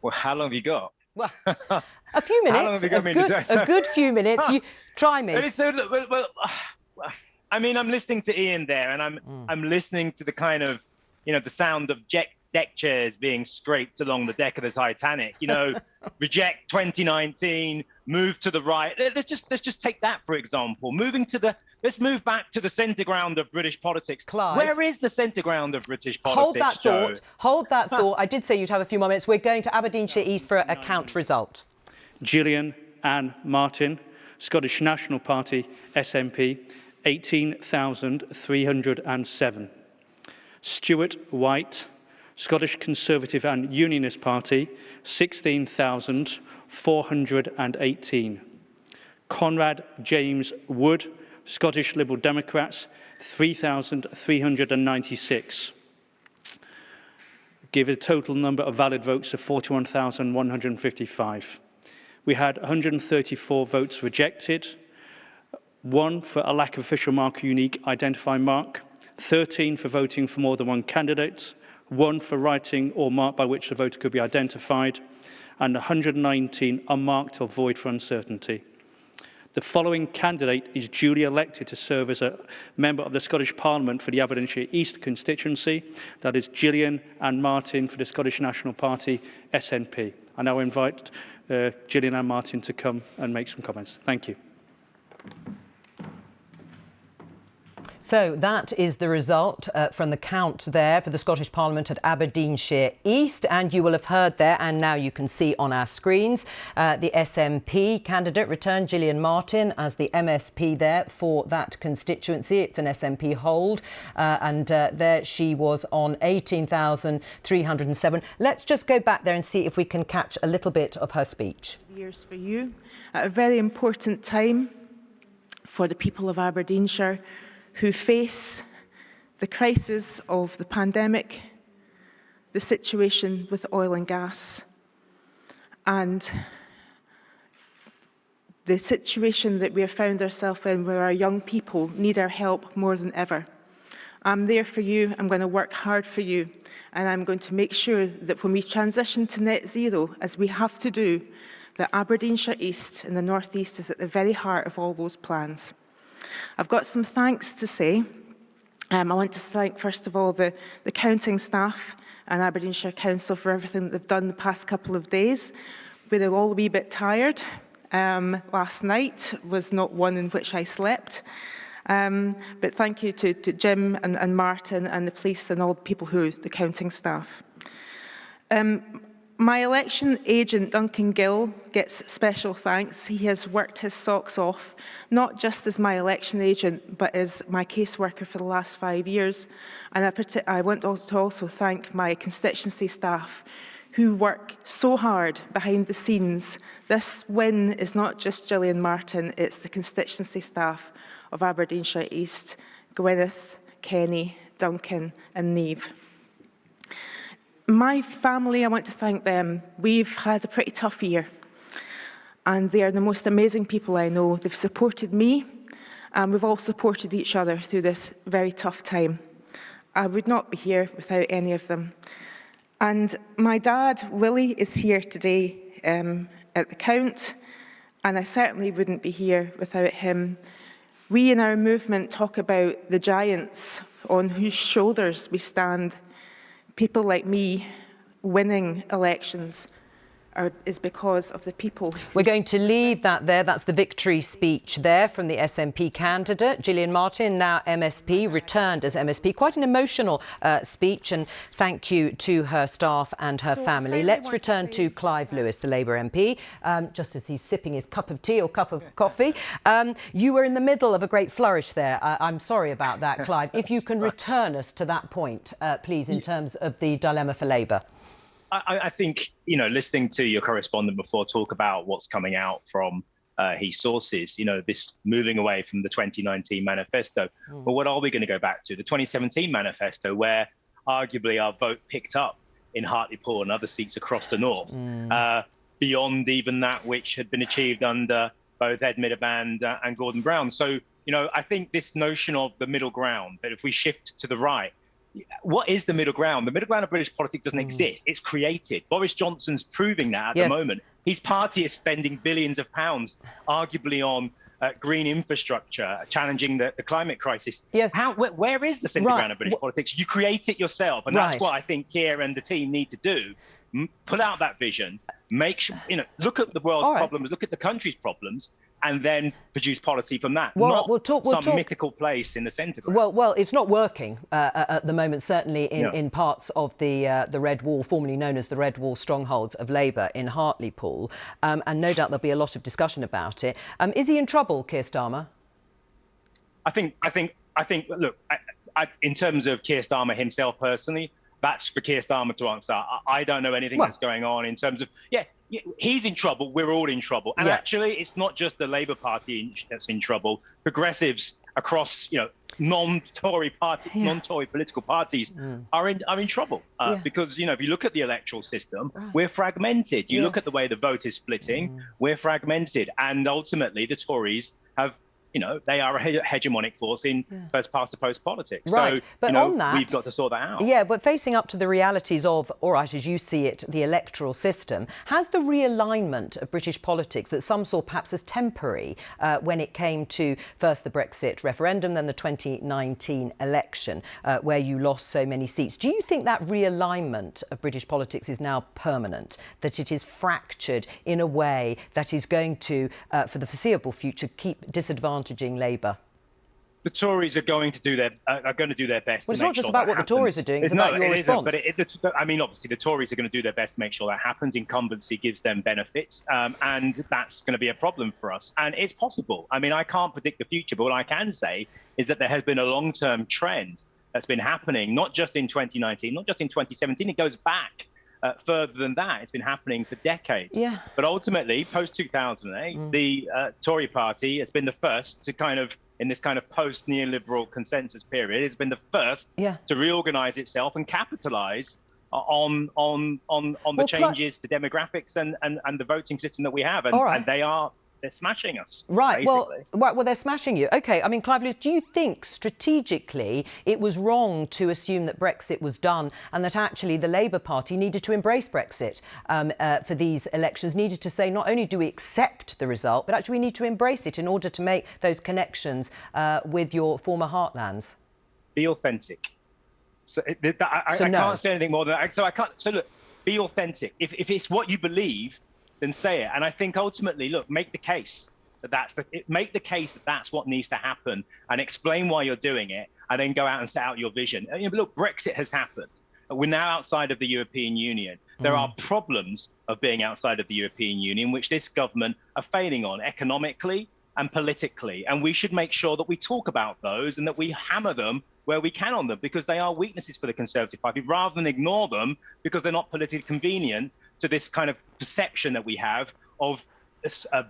Well, how long have you got? Well, a few minutes. How long have you got me to do? A good few minutes. You try me. Well, I mean, I'm listening to Ian there, and I'm listening to the kind of, the sound of deck chairs being scraped along the deck of the Titanic. Reject 2019, move to the right. Let's just take that for example. Let's move back to the centre ground of British politics. Clive. Where is the centre ground of British politics? Hold that thought. I did say you'd have a few more minutes. We're going to Aberdeenshire East for a count result. Gillian Ann Martin, Scottish National Party, SNP, 18,307. Stuart White, Scottish Conservative and Unionist Party, 16,418. Conrad James Wood, Scottish Liberal Democrats, 3,396. Give a total number of valid votes of 41,155. We had 134 votes rejected, 1 for a lack of official mark or unique identifying mark, 13 for voting for more than one candidate, 1 for writing or mark by which the voter could be identified, and 119 unmarked or void for uncertainty. The following candidate is duly elected to serve as a member of the Scottish Parliament for the Aberdeenshire East constituency. That is Gillian Ann Martin for the Scottish National Party, SNP. I now invite Gillian Ann Martin to come and make some comments. Thank you. So that is the result from the count there for the Scottish Parliament at Aberdeenshire East. And you will have heard there, and now you can see on our screens, the SNP candidate returned, Gillian Martin, as the MSP there for that constituency. It's an SNP hold. And there she was on 18,307. Let's just go back there and see if we can catch a little bit of her speech. Years for you, at a very important time for the people of Aberdeenshire, who face the crisis of the pandemic, the situation with oil and gas, and the situation that we have found ourselves in where our young people need our help more than ever. I'm there for you, I'm going to work hard for you, and I'm going to make sure that when we transition to net zero, as we have to do, that Aberdeenshire East and the North East is at the very heart of all those plans. I've got some thanks to say. I want to thank, first of all, the counting staff and Aberdeenshire Council for everything that they've done the past couple of days. We were all a wee bit tired. Last night was not one in which I slept. But thank you to Jim and Martin and the police and all the people who are the counting staff. My election agent, Duncan Gill, gets special thanks. He has worked his socks off, not just as my election agent, but as my caseworker for the last 5 years. And I want to also thank my constituency staff who work so hard behind the scenes. This win is not just Gillian Martin, it's the constituency staff of Aberdeenshire East, Gwyneth, Kenny, Duncan and Niamh. My family, I want to thank them. We've had a pretty tough year, and they are the most amazing people I know. They've supported me, and we've all supported each other through this very tough time. I would not be here without any of them. And my dad, Willie, is here today at the count, and I certainly wouldn't be here without him. We in our movement talk about the giants on whose shoulders we stand. People like me winning elections is because of the people. We're going to leave that there. That's the victory speech there from the SNP candidate. Gillian Martin, now MSP, returned as MSP. Quite an emotional speech, and thank you to her staff and her family. Let's return to Clive Lewis, the Labour MP, just as he's sipping his cup of tea or cup of coffee. You were in the middle of a great flourish there. I'm sorry about that, Clive. If you can return us to that point, please, in terms of the dilemma for Labour. I think, listening to your correspondent before talk about what's coming out from his sources, this moving away from the 2019 manifesto. But what are we going to go back to? The 2017 manifesto, where arguably our vote picked up in Hartlepool and other seats across the north, beyond even that which had been achieved under both Ed Miliband and Gordon Brown. So, I think this notion of the middle ground, that if we shift to the right, what is the middle ground? The middle ground of British politics doesn't exist. It's created. Boris Johnson's proving that at the moment. His party is spending billions of pounds, arguably on green infrastructure, challenging the climate crisis. Yeah. Where is the centre ground of British politics? You create it yourself, and that's what I think Keir and the team need to do. Put out that vision, make sure, look at the world's problems, look at the country's problems, and then produce policy from that. Not some mythical place in the centre. Well, it's not working at the moment, certainly in parts of the Red Wall, formerly known as the Red Wall strongholds of Labour in Hartlepool, and no doubt there'll be a lot of discussion about it. Is he in trouble, Keir Starmer? I think. Look, in terms of Keir Starmer himself personally, that's for Keir Starmer to answer. I don't know anything that's going on in terms of, he's in trouble. We're all in trouble. And actually, it's not just the Labour Party that's in trouble. Progressives across, non-Tory political parties are in trouble because, if you look at the electoral system, we're fragmented. You look at the way the vote is splitting, we're fragmented. And ultimately, the Tories have, they are a hegemonic force in first-past-the-post politics. Right, so, but on that, we've got to sort that out. Yeah, but facing up to the realities of, all right, as you see it, the electoral system, has the realignment of British politics that some saw perhaps as temporary when it came to first the Brexit referendum, then the 2019 election, where you lost so many seats. Do you think that realignment of British politics is now permanent, that it is fractured in a way that is going to, for the foreseeable future, keep disadvantaging Labour? The Tories are going to do their best. Well, it's not just about what the Tories are doing; it's about your response. But I mean, obviously, the Tories are going to do their best to make sure that happens. Incumbency gives them benefits, and that's going to be a problem for us. And it's possible. I mean, I can't predict the future, but what I can say is that there has been a long-term trend that's been happening, not just in 2019, not just in 2017. It goes back further than that. It's been happening for decades. Yeah. But ultimately, post-2008, the Tory party has been the first to kind of, in this kind of post-neoliberal consensus period, has been the first to reorganise itself and capitalise on the changes to demographics and the voting system that we have. And they're smashing us. Right. Basically. Well, they're smashing you. OK, I mean, Clive Lewis, do you think strategically it was wrong to assume that Brexit was done and that actually the Labour Party needed to embrace Brexit for these elections, needed to say not only do we accept the result, but actually we need to embrace it in order to make those connections with your former heartlands? Be authentic. So I can't say anything more than that. So look, be authentic. If it's what you believe, then say it. And I think ultimately, look, make the case that that's what needs to happen, and explain why you're doing it, and then go out and set out your vision. Look, Brexit has happened. We're now outside of the European Union. There are problems of being outside of the European Union, which this government are failing on economically and politically. And we should make sure that we talk about those and that we hammer them where we can on them, because they are weaknesses for the Conservative Party, rather than ignore them because they're not politically convenient to this kind of perception that we have of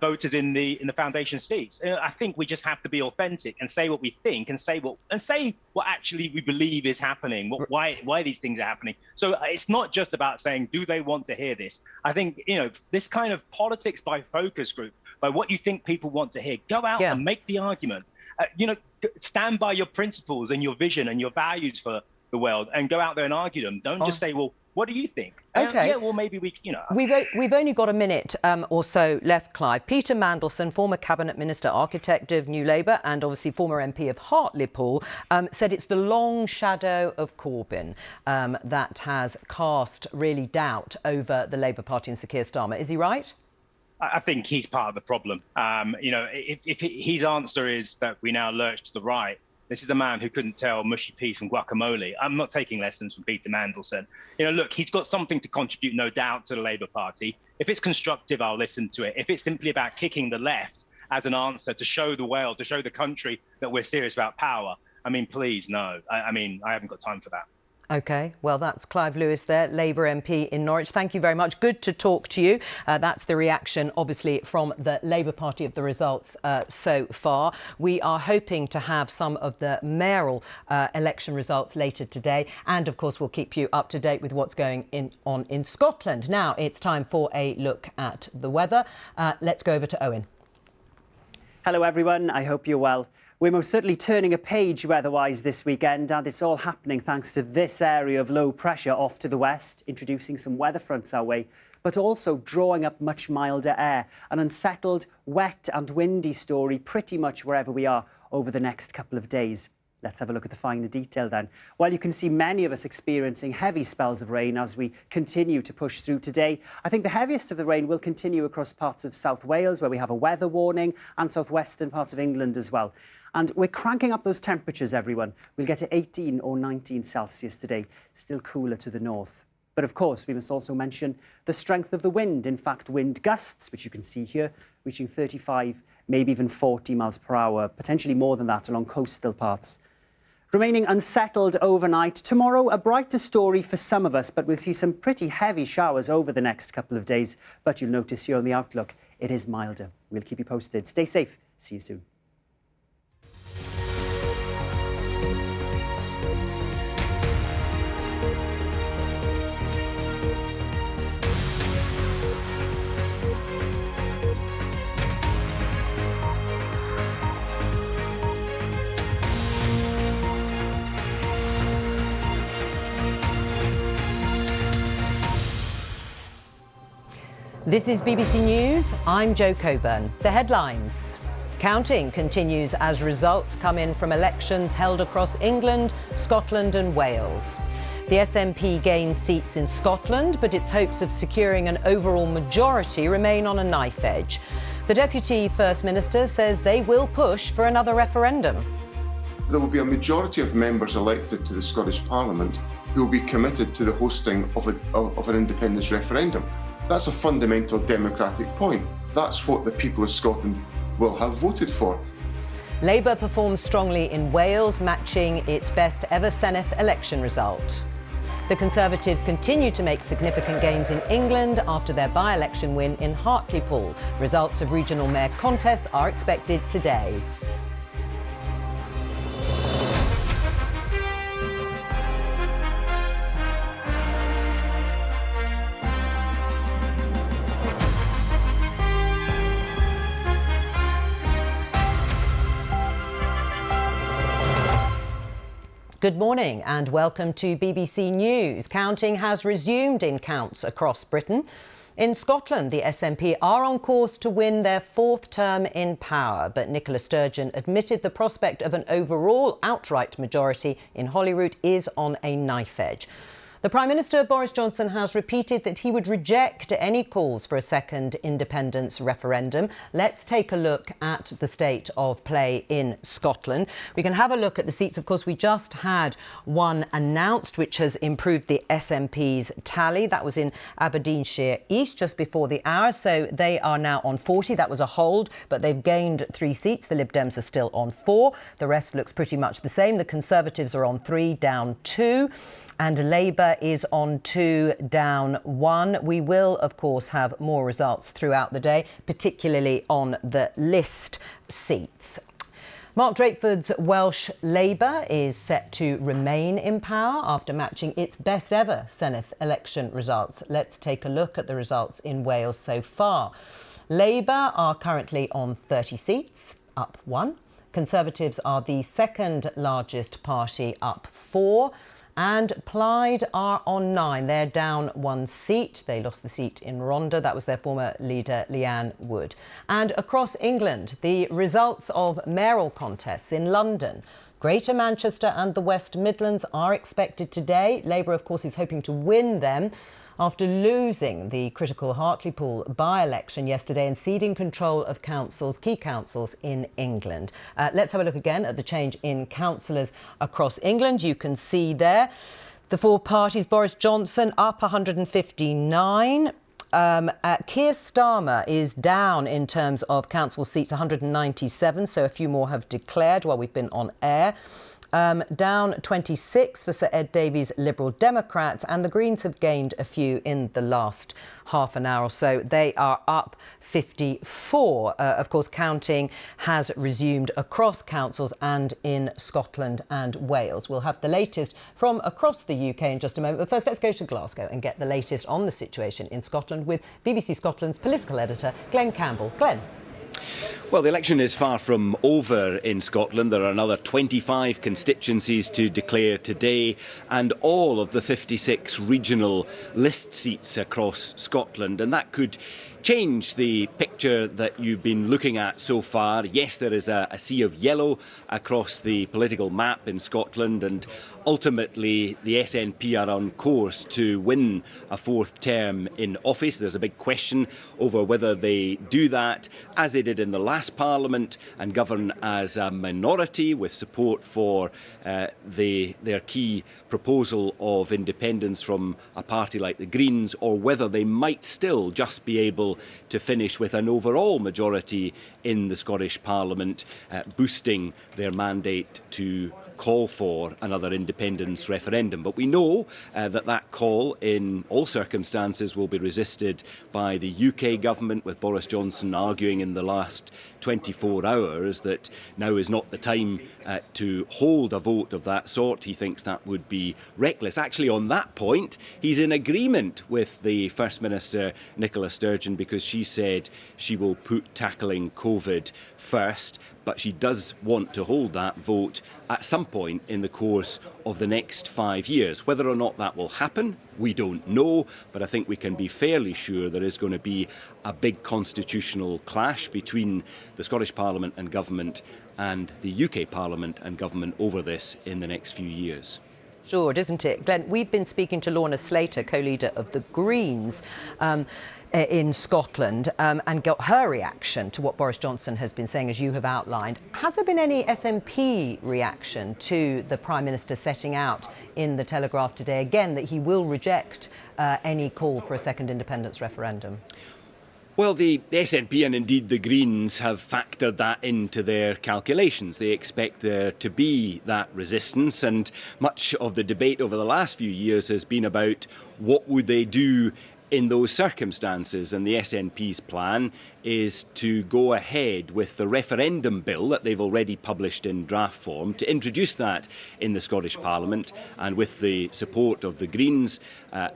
voters in the foundation seats. I think we just have to be authentic and say what we think, and say what actually we believe is happening, why these things are happening. So it's not just about saying, do they want to hear this? I think this kind of politics by focus group, by what you think people want to hear, go out and make the argument. Stand by your principles and your vision and your values for the world, and go out there and argue them. Don't just say, well, what do you think? OK. Yeah, well, maybe we, We've only got a minute or so left, Clive. Peter Mandelson, former Cabinet Minister, architect of New Labour and obviously former MP of Hartlepool, said it's the long shadow of Corbyn that has cast really doubt over the Labour Party and Sir Keir Starmer. Is he right? I think he's part of the problem. If his answer is that we now lurch to the right, this is a man who couldn't tell mushy peas from guacamole. I'm not taking lessons from Peter Mandelson. Look, he's got something to contribute, no doubt, to the Labour Party. If it's constructive, I'll listen to it. If it's simply about kicking the left as an answer to show the world, to show the country that we're serious about power, I mean, please, no. I haven't got time for that. OK, well, that's Clive Lewis there, Labour MP in Norwich. Thank you very much. Good to talk to you. That's the reaction, obviously, from the Labour Party of the results so far. We are hoping to have some of the mayoral election results later today. And, of course, we'll keep you up to date with what's going on in Scotland. Now, it's time for a look at the weather. Let's go over to Owen. Hello, everyone. I hope you're well. We're most certainly turning a page weather-wise this weekend, and it's all happening thanks to this area of low pressure off to the west, introducing some weather fronts our way but also drawing up much milder air. An unsettled, wet and windy story pretty much wherever we are over the next couple of days. Let's have a look at the finer detail then. Well, you can see many of us experiencing heavy spells of rain as we continue to push through today. I think the heaviest of the rain will continue across parts of South Wales, where we have a weather warning, and southwestern parts of England as well. And we're cranking up those temperatures, everyone. We'll get to 18 or 19 Celsius today, still cooler to the north. But of course, we must also mention the strength of the wind. In fact, wind gusts, which you can see here, reaching 35, maybe even 40 miles per hour, potentially more than that along coastal parts. Remaining unsettled overnight. Tomorrow, a brighter story for some of us, but we'll see some pretty heavy showers over the next couple of days. But you'll notice here on the outlook, it is milder. We'll keep you posted. Stay safe. See you soon. This is BBC News. I'm Jo Coburn. The headlines. Counting continues as results come in from elections held across England, Scotland and Wales. The SNP gains seats in Scotland, but its hopes of securing an overall majority remain on a knife edge. The Deputy First Minister says they will push for another referendum. There will be a majority of members elected to the Scottish Parliament who will be committed to the hosting of an independence referendum. That's a fundamental democratic point. That's what the people of Scotland will have voted for. Labour performs strongly in Wales, matching its best ever Senedd election result. The Conservatives continue to make significant gains in England after their by-election win in Hartlepool. Results of regional mayor contests are expected today. Good morning and welcome to BBC News. Counting has resumed in counts across Britain. In Scotland, the SNP are on course to win their fourth term in power, but Nicola Sturgeon admitted the prospect of an overall outright majority in Holyrood is on a knife edge. The Prime Minister, Boris Johnson, has repeated that he would reject any calls for a second independence referendum. Let's take a look at the state of play in Scotland. We can have a look at the seats. Of course, we just had one announced, which has improved the SNP's tally. That was in Aberdeenshire East just before the hour. So they are now on 40. That was a hold, but they've gained 3 seats. The Lib Dems are still on 4. The rest looks pretty much the same. The Conservatives are on 3, down 2. And Labour is on 2, down 1. We will, of course, have more results throughout the day, particularly on the list seats. Mark Drakeford's Welsh Labour is set to remain in power after matching its best ever Senedd election results. Let's take a look at the results in Wales so far. Labour are currently on 30 seats, up 1. Conservatives are the second largest party, up 4. And Plaid are on 9. They're down 1 seat. They lost the seat in Rhondda. That was their former leader, Leanne Wood. And across England, the results of mayoral contests in London, Greater Manchester and the West Midlands are expected today. Labour, of course, is hoping to win them after losing the critical Hartlepool by-election yesterday and ceding control of key councils in England. Let's have a look again at the change in councillors across England. You can see there the 4 parties. Boris Johnson up 159. Keir Starmer is down in terms of council seats, 197, so a few more have declared while we've been on air. Down 26 for Sir Ed Davies' Liberal Democrats, and the Greens have gained a few in the last half an hour or so. They are up 54. Of course, counting has resumed across councils and in Scotland and Wales. We'll have the latest from across the UK in just a moment. But first, let's go to Glasgow and get the latest on the situation in Scotland with BBC Scotland's political editor, Glenn Campbell. Glenn. Well, the election is far from over in Scotland. There are another 25 constituencies to declare today, and all of the 56 regional list seats across Scotland, and that could change the picture that you've been looking at so far. Yes, there is a sea of yellow across the political map in Scotland, and ultimately the SNP are on course to win a fourth term in office. There's a big question over whether they do that as they did in the last Parliament and govern as a minority with support for their key proposal of independence from a party like the Greens, or whether they might still just be able to finish with an overall majority in the Scottish Parliament, boosting their mandate to call for another independence referendum. But we know that call in all circumstances will be resisted by the UK government, with Boris Johnson arguing in the last 24 hours that now is not the time to hold a vote of that sort. He thinks that would be reckless. Actually, on that point, he's in agreement with the First Minister, Nicola Sturgeon, because she said she will put tackling COVID first, but she does want to hold that vote at some point in the course of the next 5 years. Whether or not that will happen, we don't know, but I think we can be fairly sure there is going to be a big constitutional clash between the Scottish Parliament and government and the UK Parliament and government over this in the next few years. Sure, isn't it? Glenn, we've been speaking to Lorna Slater, co-leader of the Greens in Scotland, and got her reaction to what Boris Johnson has been saying, as you have outlined. Has there been any SNP reaction to the Prime Minister setting out in the Telegraph today, again, that he will reject any call for a second independence referendum? Well, the SNP and indeed the Greens have factored that into their calculations. They expect there to be that resistance, and much of the debate over the last few years has been about what would they do in those circumstances, and the SNP's plan is to go ahead with the referendum bill that they've already published in draft form, to introduce that in the Scottish Parliament, and with the support of the Greens,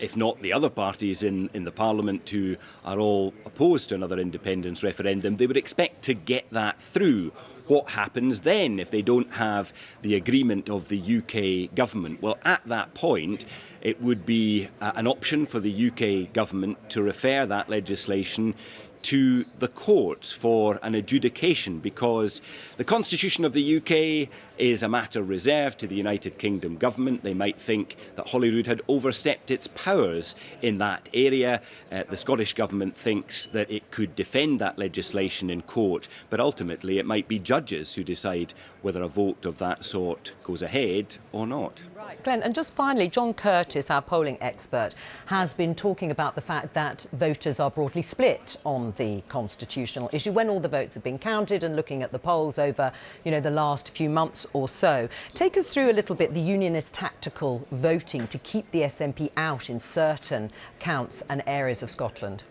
if not the other parties in the Parliament who are all opposed to another independence referendum, they would expect to get that through. What happens then if they don't have the agreement of the UK government? Well, at that point, it would be an option for the UK government to refer that legislation to the courts for an adjudication, because the Constitution of the UK is a matter reserved to the United Kingdom government. They might think that Holyrood had overstepped its powers in that area. The Scottish government thinks that it could defend that legislation in court, but ultimately it might be judges who decide whether a vote of that sort goes ahead or not. Right, Glenn, and just finally, John Curtis, our polling expert, has been talking about the fact that voters are broadly split on the constitutional issue when all the votes have been counted, and looking at the polls over, the last few months or so. Take us through a little bit the unionist tactical voting to keep the SNP out in certain counts and areas of Scotland.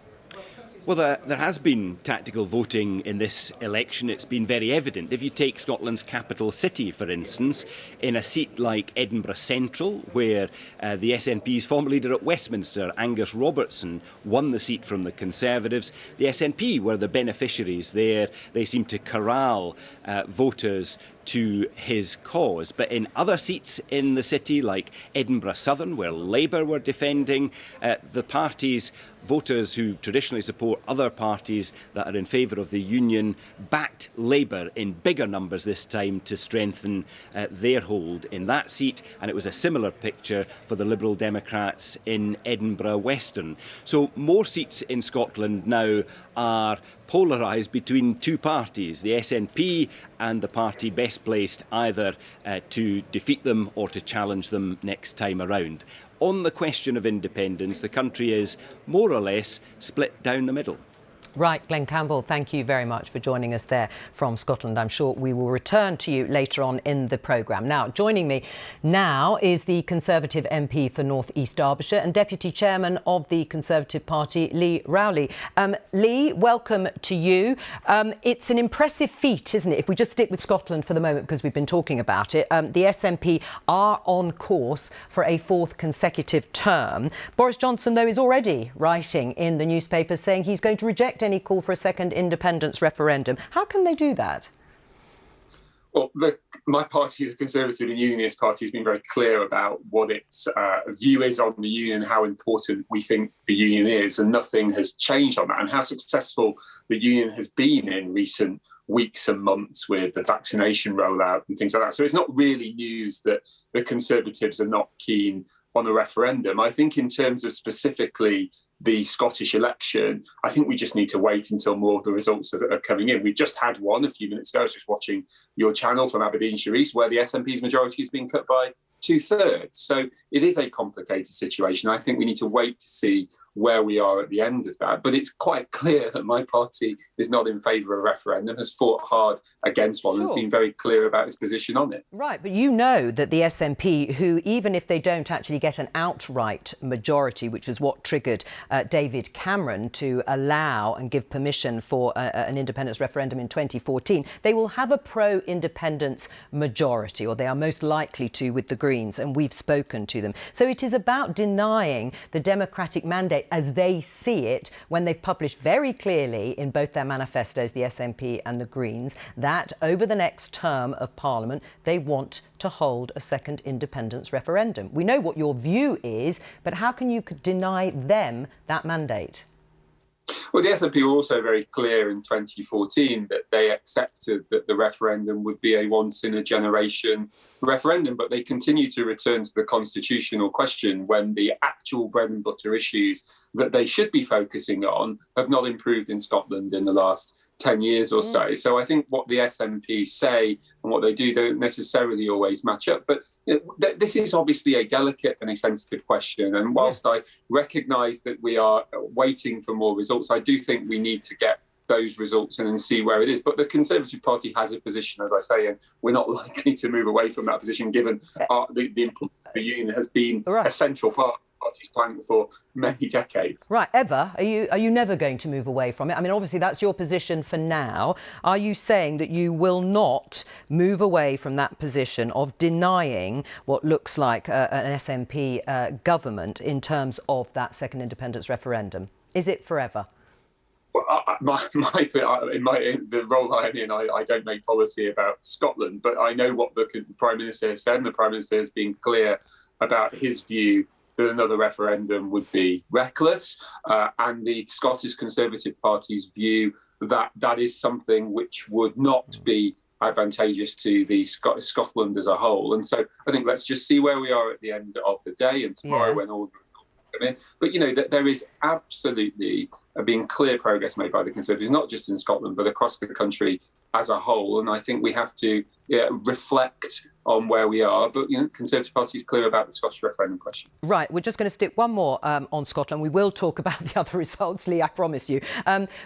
Well, there has been tactical voting in this election. It's been very evident. If you take Scotland's capital city, for instance, in a seat like Edinburgh Central, where the SNP's former leader at Westminster, Angus Robertson, won the seat from the Conservatives, the SNP were the beneficiaries there. They seemed to corral voters to his cause. But in other seats in the city, like Edinburgh Southern, where Labour were defending, the party's voters who traditionally support other parties that are in favour of the union backed Labour in bigger numbers this time to strengthen their hold in that seat, and it was a similar picture for the Liberal Democrats in Edinburgh Western. So more seats in Scotland now are polarised between two parties, the SNP and the party best placed either to defeat them or to challenge them next time around. On the question of independence, the country is more or less split down the middle. Right, Glenn Campbell, thank you very much for joining us there from Scotland. I'm sure we will return to you later on in the programme. Now, joining me now is the Conservative MP for North East Derbyshire and Deputy Chairman of the Conservative Party, Lee Rowley. Lee, welcome to you. It's an impressive feat, isn't it? If we just stick with Scotland for the moment, because we've been talking about it, the SNP are on course for a fourth consecutive term. Boris Johnson, though, is already writing in the newspapers saying he's going to reject any call for a second independence referendum. How can they do that? Well, my party, the Conservative and Unionist Party, has been very clear about what its view is on the union, how important we think the union is, and nothing has changed on that, and how successful the union has been in recent weeks and months with the vaccination rollout and things like that. So it's not really news that the Conservatives are not keen on a referendum. I think in terms of specifically the Scottish election, I think we just need to wait until more of the results are coming in. We've just had one a few minutes ago. I was just watching your channel from Aberdeenshire East, where the SNP's majority has been cut by 2/3. So it is a complicated situation. I think we need to wait to see where we are at the end of that. But it's quite clear that my party is not in favour of a referendum, has fought hard against one, and has been very clear about its position on it. Right, but you know that the SNP, who, even if they don't actually get an outright majority, which is what triggered David Cameron to allow and give permission for an independence referendum in 2014, they will have a pro-independence majority, or they are most likely to with the Greens, and we've spoken to them. So it is about denying the democratic mandate as they see it, when they've published very clearly in both their manifestos, the SNP and the Greens, that over the next term of Parliament, they want to hold a second independence referendum. We know what your view is, but how can you deny them that mandate? Well, the SNP were also very clear in 2014 that they accepted that the referendum would be a once-in-a-generation referendum, but they continue to return to the constitutional question when the actual bread and butter issues that they should be focusing on have not improved in Scotland in the last 10 years or so. So I think what the SNP say and what they do don't necessarily always match up. But this is obviously a delicate and a sensitive question. And whilst I recognise that we are waiting for more results, I do think we need to get those results and see where it is. But the Conservative Party has a position, as I say, and we're not likely to move away from that position, given the importance of the union has been a central part party's plan for many decades. Right, ever? Are you never going to move away from it? I mean, obviously that's your position for now. Are you saying that you will not move away from that position of denying what looks like an SNP government in terms of that second independence referendum? Is it forever? Well, in the role I'm in, I don't make policy about Scotland, but I know what the Prime Minister has said, and the Prime Minister has been clear about his view that another referendum would be reckless, and the Scottish Conservative Party's view that that is something which would not be advantageous to the Scotland as a whole. And so I think let's just see where we are at the end of the day, and tomorrow when all the results come in. But, you know, that there is absolutely being clear progress made by the Conservatives, not just in Scotland, but across the country as a whole. And I think we have to reflect on where we are. But, you know, Conservative Party is clear about the Scottish referendum question. Right. We're just going to stick one more on Scotland. We will talk about the other results, Lee, I promise you.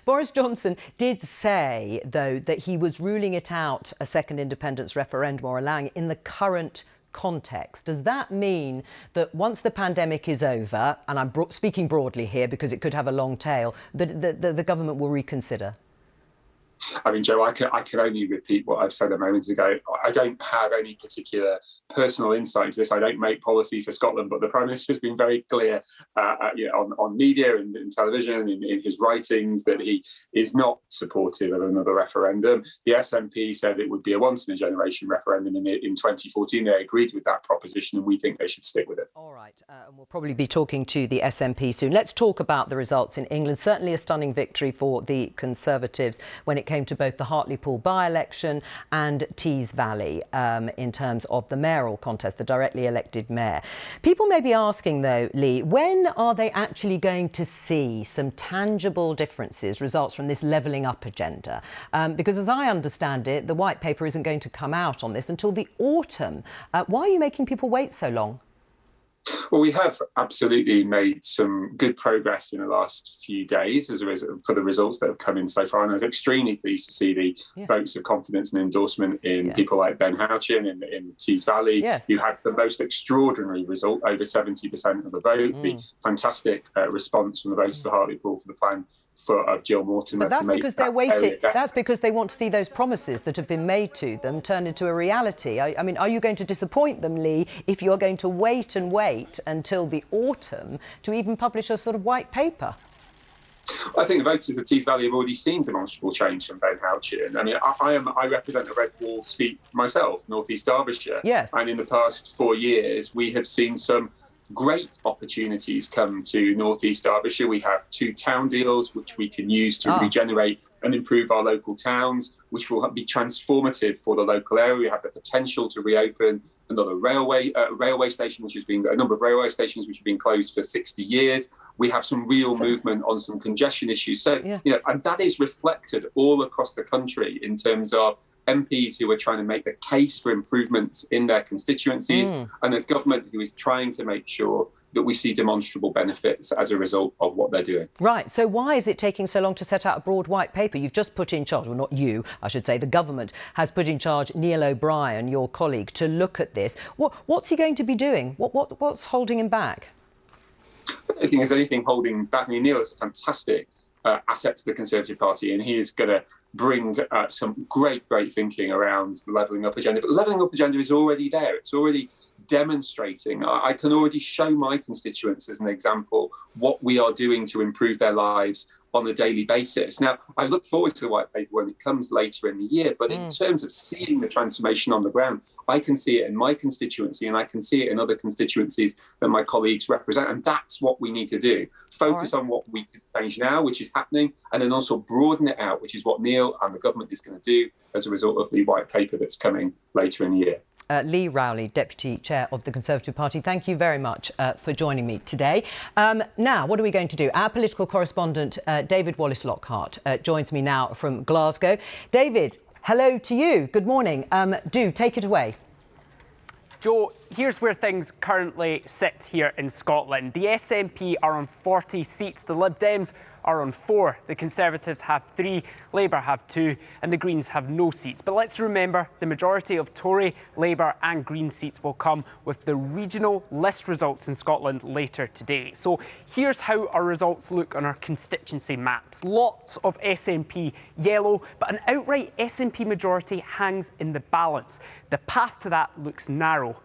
Boris Johnson did say, though, that he was ruling it out, a second independence referendum, or allowing it in the current context. Does that mean that once the pandemic is over, and I'm speaking broadly here because it could have a long tail, that the government will reconsider? I mean, Joe, I can only repeat what I've said a moment ago. I don't have any particular personal insight into this. I don't make policy for Scotland, but the Prime Minister has been very clear on media and in television, in his writings, that he is not supportive of another referendum. The SNP said it would be a once-in-a-generation referendum in 2014. They agreed with that proposition, and we think they should stick with it. All right, and we'll probably be talking to the SNP soon. Let's talk about the results in England. Certainly a stunning victory for the Conservatives when it came to both the Hartlepool by-election and Tees Valley in terms of the mayoral contest, the directly elected mayor. People may be asking, though, Lee, when are they actually going to see some tangible differences, results from this levelling up agenda? Because as I understand it, the white paper isn't going to come out on this until the autumn. Why are you making people wait so long? Well, we have absolutely made some good progress in the last few days as a result for the results that have come in so far. And I was extremely pleased to see the votes of confidence and endorsement in people like Ben Houchin in Tees Valley. You had the most extraordinary result, over 70% of the vote, the fantastic response from the voters of Hartlepool for the plan of Jill Mortimer. But that's because they're waiting. That's because they want to see those promises that have been made to them turn into a reality. I mean, are you going to disappoint them, Lee, if you're going to wait and wait until the autumn to even publish a sort of white paper? I think the voters of Tees Valley have already seen demonstrable change from Ben Houchin. I mean, I represent a red wall seat myself, North East Derbyshire. Yes. And in the past 4 years, we have seen some great opportunities come to North East Derbyshire. We have 2 town deals, which we can use to regenerate and improve our local towns, which will be transformative for the local area. We have the potential to reopen another railway station, which has been a number of railway stations which have been closed for 60 years. We have some real movement on some congestion issues. So, and that is reflected all across the country in terms of MPs who are trying to make the case for improvements in their constituencies and a government who is trying to make sure that we see demonstrable benefits as a result of what they're doing. Right. So why is it taking so long to set out a broad white paper? You've just put in charge, well, not you, I should say, the government has put in charge Neil O'Brien, your colleague, to look at this. What's he going to be doing? What's holding him back? I don't think there's anything holding back. I mean, Neil is a fantastic asset to the Conservative Party, and he is going to bring some great thinking around the levelling up agenda. But the levelling up agenda is already there. It's already demonstrating. I can already show my constituents as an example what we are doing to improve their lives on a daily basis. Now, I look forward to the white paper when it comes later in the year, but in terms of seeing the transformation on the ground, I can see it in my constituency and I can see it in other constituencies that my colleagues represent. And that's what we need to do. Focus on what we can change now, which is happening, and then also broaden it out, which is what Neil and the government is going to do as a result of the white paper that's coming later in the year. Lee Rowley, Deputy Chair of the Conservative Party, thank you very much for joining me today. Now, what are we going to do? Our political correspondent, David Wallace-Lockhart, joins me now from Glasgow. David, hello to you. Good morning. Do take it away. Joe, here's where things currently sit here in Scotland. The SNP are on 40 seats. The Lib Dems are on 4. The Conservatives have 3, Labour have 2, and the Greens have no seats. But let's remember, the majority of Tory, Labour and Green seats will come with the regional list results in Scotland later today. So here's how our results look on our constituency maps. Lots of SNP yellow, but an outright SNP majority hangs in the balance. The path to that looks narrow,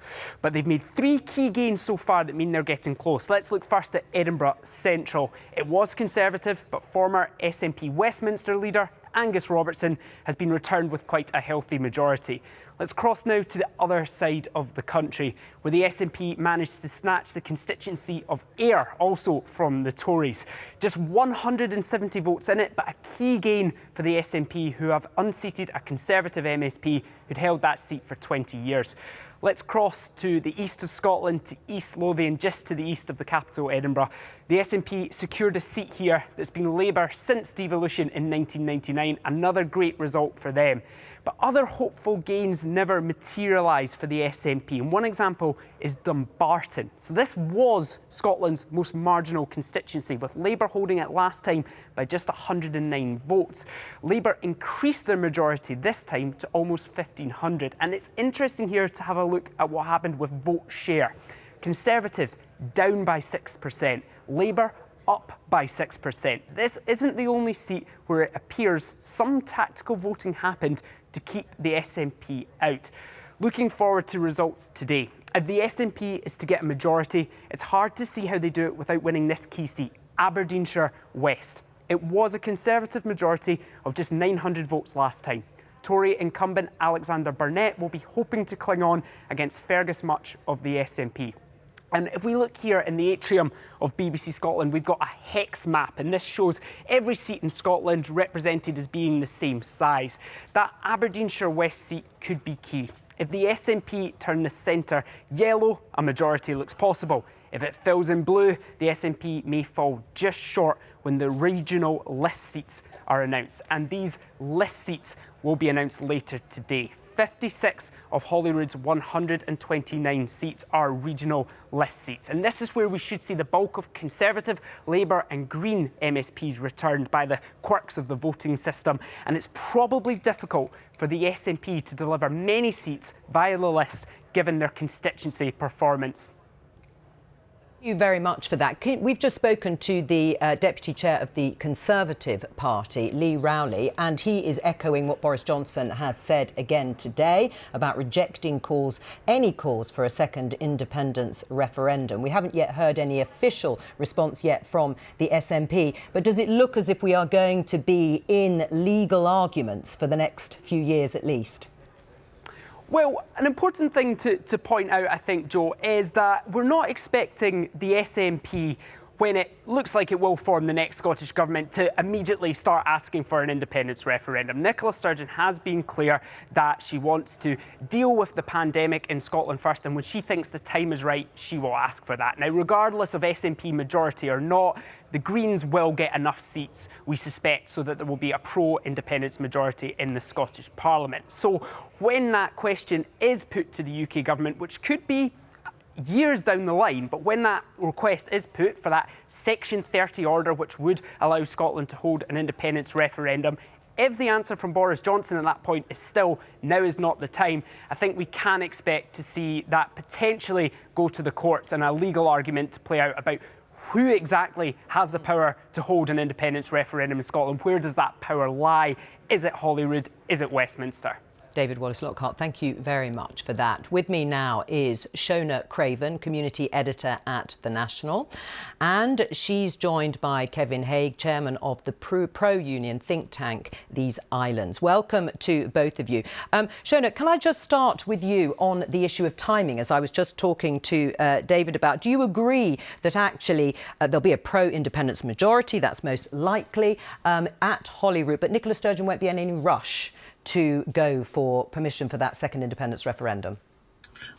but they've made 3 key gains so far that mean they're getting close. Let's look first at Edinburgh Central. It was Conservative, but former SNP Westminster leader Angus Robertson has been returned with quite a healthy majority. Let's cross now to the other side of the country, where the SNP managed to snatch the constituency of Ayr, also from the Tories. Just 170 votes in it, but a key gain for the SNP, who have unseated a Conservative MSP who'd held that seat for 20 years. Let's cross to the east of Scotland, to East Lothian, just to the east of the capital, Edinburgh. The SNP secured a seat here that's been Labour since devolution in 1999. Another great result for them. But other hopeful gains never materialised for the SNP. And one example is Dumbarton. So this was Scotland's most marginal constituency, with Labour holding it last time by just 109 votes. Labour increased their majority this time to almost 1,500. And it's interesting here to have a look at what happened with vote share. Conservatives down by 6%. Labour up by 6%. This isn't the only seat where it appears some tactical voting happened to keep the SNP out. Looking forward to results today. If the SNP is to get a majority, it's hard to see how they do it without winning this key seat, Aberdeenshire West. It was a Conservative majority of just 900 votes last time. Tory incumbent Alexander Burnett will be hoping to cling on against Fergus Much of the SNP. And if we look here in the atrium of BBC Scotland, we've got a hex map, and this shows every seat in Scotland represented as being the same size. That Aberdeenshire West seat could be key. If the SNP turn the centre yellow, a majority looks possible. If it fills in blue, the SNP may fall just short when the regional list seats are announced. And these list seats will be announced later today. 56 of Holyrood's 129 seats are regional list seats. And this is where we should see the bulk of Conservative, Labour and Green MSPs returned by the quirks of the voting system. And it's probably difficult for the SNP to deliver many seats via the list, given their constituency performance. Thank you very much for that. We've just spoken to the Deputy Chair of the Conservative Party, Lee Rowley, and he is echoing what Boris Johnson has said again today about rejecting any calls for a second independence referendum. We haven't yet heard any official response yet from the SNP, but does it look as if we are going to be in legal arguments for the next few years at least? Well, an important thing to point out, I think, Joe, is that we're not expecting the SNP, when it looks like it will form the next Scottish Government, to immediately start asking for an independence referendum. Nicola Sturgeon has been clear that she wants to deal with the pandemic in Scotland first, and when she thinks the time is right, she will ask for that. Now, regardless of SNP majority or not, the Greens will get enough seats, we suspect, so that there will be a pro-independence majority in the Scottish Parliament. So when that question is put to the UK Government, which could be years down the line, but when that request is put for that Section 30 order, which would allow Scotland to hold an independence referendum, if the answer from Boris Johnson at that point is still now is not the time, I think we can expect to see that potentially go to the courts and a legal argument to play out about who exactly has the power to hold an independence referendum in Scotland. Where does that power lie? Is it Holyrood? Is it Westminster? David Wallace-Lockhart, thank you very much for that. With me now is Shona Craven, community editor at The National, and she's joined by Kevin Haigh, chairman of the pro-union think tank These Islands. Welcome to both of you. Shona, can I just start with you on the issue of timing, as I was just talking to David about. Do you agree that actually there'll be a pro-independence majority, that's most likely, at Holyrood, but Nicola Sturgeon won't be in any rush to go for permission for that second independence referendum?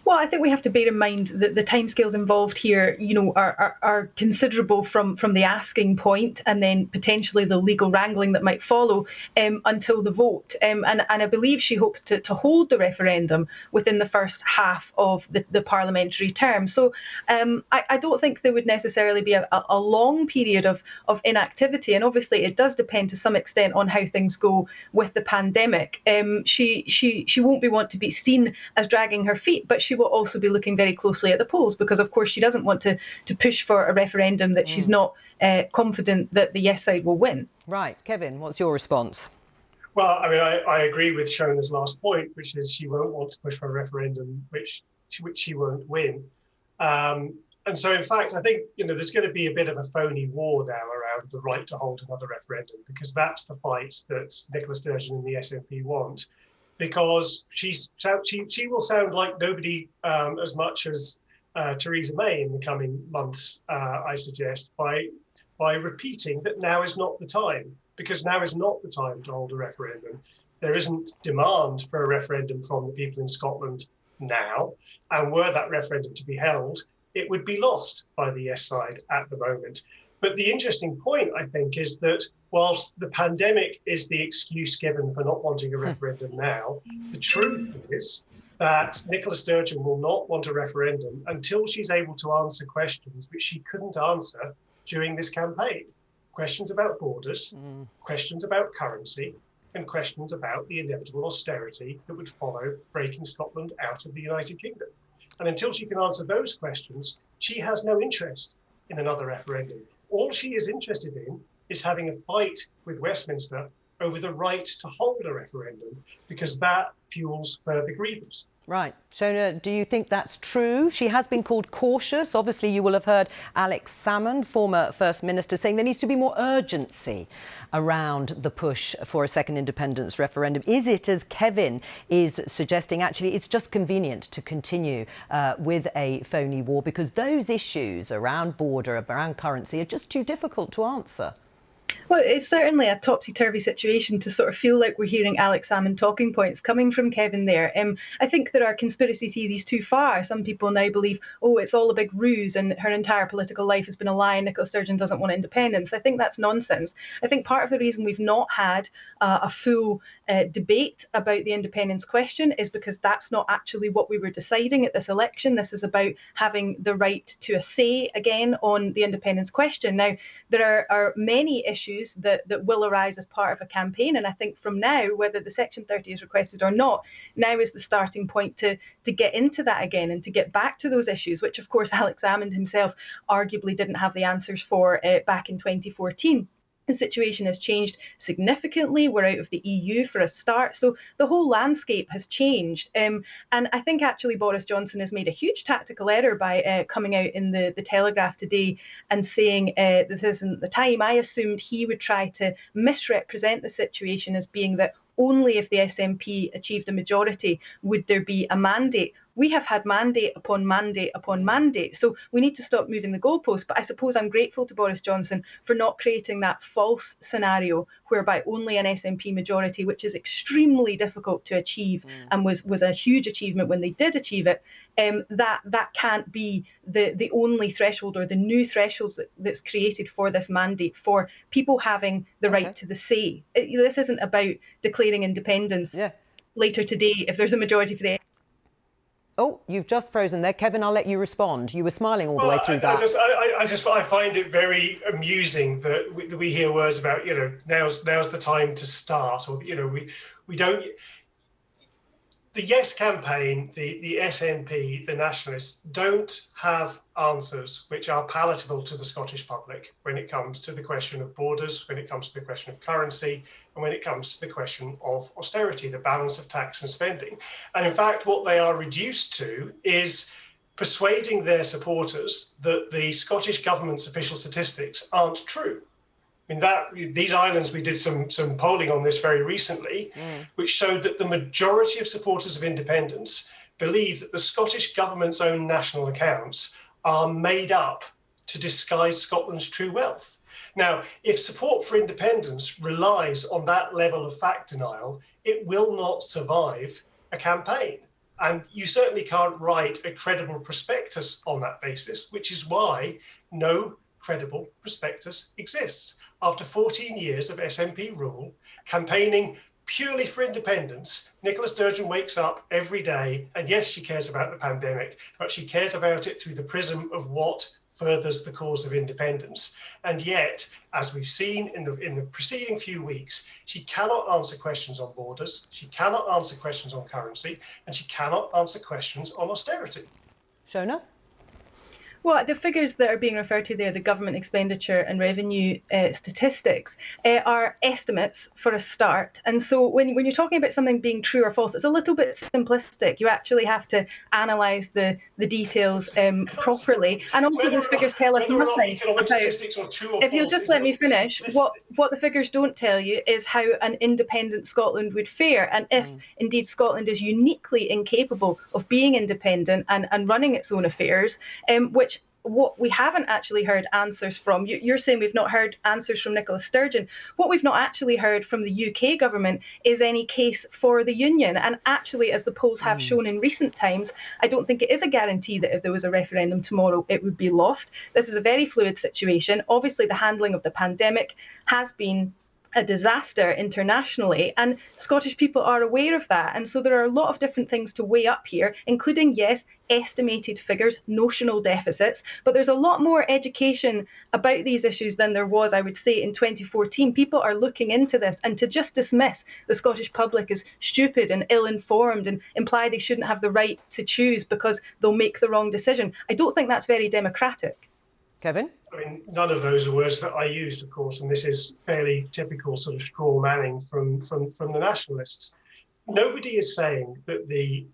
Well, I think we have to bear in mind that the timescales involved here, are considerable from the asking point and then potentially the legal wrangling that might follow until the vote. And I believe she hopes to hold the referendum within the first half of the parliamentary term. So I don't think there would necessarily be a long period of inactivity. And obviously it does depend to some extent on how things go with the pandemic. She won't want to be seen as dragging her feet, but she will also be looking very closely at the polls, because of course she doesn't want to push for a referendum that she's not confident that the yes side will win. Right. Kevin, what's your response? Well, I mean, I agree with Shona's last point, which is she won't want to push for a referendum which she won't win. And so, in fact, I think, there's going to be a bit of a phony war now around the right to hold another referendum, because that's the fight that Nicola Sturgeon and the SNP want. Because she will sound like nobody as much as Theresa May in the coming months, I suggest, by repeating that now is not the time, because now is not the time to hold a referendum. There isn't demand for a referendum from the people in Scotland now, and were that referendum to be held, it would be lost by the yes side at the moment. But the interesting point, I think, is that whilst the pandemic is the excuse given for not wanting a referendum now, the truth is that Nicola Sturgeon will not want a referendum until she's able to answer questions which she couldn't answer during this campaign. Questions about borders, questions about currency, and questions about the inevitable austerity that would follow breaking Scotland out of the United Kingdom. And until she can answer those questions, she has no interest in another referendum. All she is interested in is having a fight with Westminster over the right to hold a referendum, because that fuels further grievance. Right. Shona, do you think that's true? She has been called cautious. Obviously, you will have heard Alex Salmond, former First Minister, saying there needs to be more urgency around the push for a second independence referendum. Is it, as Kevin is suggesting, actually it's just convenient to continue with a phony war, because those issues around border, around currency are just too difficult to answer? Well, it's certainly a topsy-turvy situation to sort of feel like we're hearing Alex Salmond talking points coming from Kevin there. I think there are conspiracy theories too far. Some people now believe, it's all a big ruse and her entire political life has been a lie and Nicola Sturgeon doesn't want independence. I think that's nonsense. I think part of the reason we've not had a full debate about the independence question is because that's not actually what we were deciding at this election. This is about having the right to a say again on the independence question. Now, there are many issues issues that will arise as part of a campaign. And I think from now, whether the Section 30 is requested or not, now is the starting point to get into that again and to get back to those issues, which of course Alex Salmond himself arguably didn't have the answers for back in 2014. The situation has changed significantly. We're out of the EU for a start. So the whole landscape has changed. And I think actually Boris Johnson has made a huge tactical error by coming out in the Telegraph today and saying this isn't the time. I assumed he would try to misrepresent the situation as being that only if the SNP achieved a majority would there be a mandate. We have had mandate upon mandate upon mandate. So we need to stop moving the goalposts. But I suppose I'm grateful to Boris Johnson for not creating that false scenario whereby only an SNP majority, which is extremely difficult to achieve and was a huge achievement when they did achieve it, that can't be the only threshold or the new thresholds that's created for this mandate, for people having the right to the say. This isn't about declaring independence later today if there's a majority for the... Oh, you've just frozen there. Kevin, I'll let you respond. You were smiling all the way through that. I find it very amusing that we hear words about, now's the time to start, or, we don't... The Yes campaign, the SNP, the Nationalists, don't have answers which are palatable to the Scottish public when it comes to the question of borders, when it comes to the question of currency, and when it comes to the question of austerity, the balance of tax and spending. And in fact, what they are reduced to is persuading their supporters that the Scottish government's official statistics aren't true. I mean, these islands, we did some polling on this very recently, which showed that the majority of supporters of independence believe that the Scottish government's own national accounts are made up to disguise Scotland's true wealth. Now, if support for independence relies on that level of fact denial, it will not survive a campaign. And you certainly can't write a credible prospectus on that basis, which is why no credible prospectus exists. After 14 years of SNP rule, campaigning purely for independence, Nicola Sturgeon wakes up every day, and yes, she cares about the pandemic, but she cares about it through the prism of what furthers the cause of independence. And yet, as we've seen in the preceding few weeks, she cannot answer questions on borders, she cannot answer questions on currency, and she cannot answer questions on austerity. Shona? Well, the figures that are being referred to there, the government expenditure and revenue statistics, are estimates for a start. And so when you're talking about something being true or false, it's a little bit simplistic. You actually have to analyse the details properly. And also those figures tell us nothing about... If you'll just let me finish, what the figures don't tell you is how an independent Scotland would fare. And if indeed Scotland is uniquely incapable of being independent and running its own affairs, which what we haven't actually heard answers from. You're saying we've not heard answers from Nicola Sturgeon. What we've not actually heard from the UK government is any case for the union. And actually, as the polls have shown in recent times, I don't think it is a guarantee that if there was a referendum tomorrow, it would be lost. This is a very fluid situation. Obviously, the handling of the pandemic has been a disaster internationally, and Scottish people are aware of that. And so there are a lot of different things to weigh up here, including, yes, estimated figures, notional deficits, but there's a lot more education about these issues than there was, I would say, in 2014. People are looking into this, and to just dismiss the Scottish public as stupid and ill-informed and imply they shouldn't have the right to choose because they'll make the wrong decision, I don't think that's very democratic. Kevin? I mean, none of those are words that I used, of course, and this is fairly typical sort of straw manning from the nationalists. Nobody is saying that the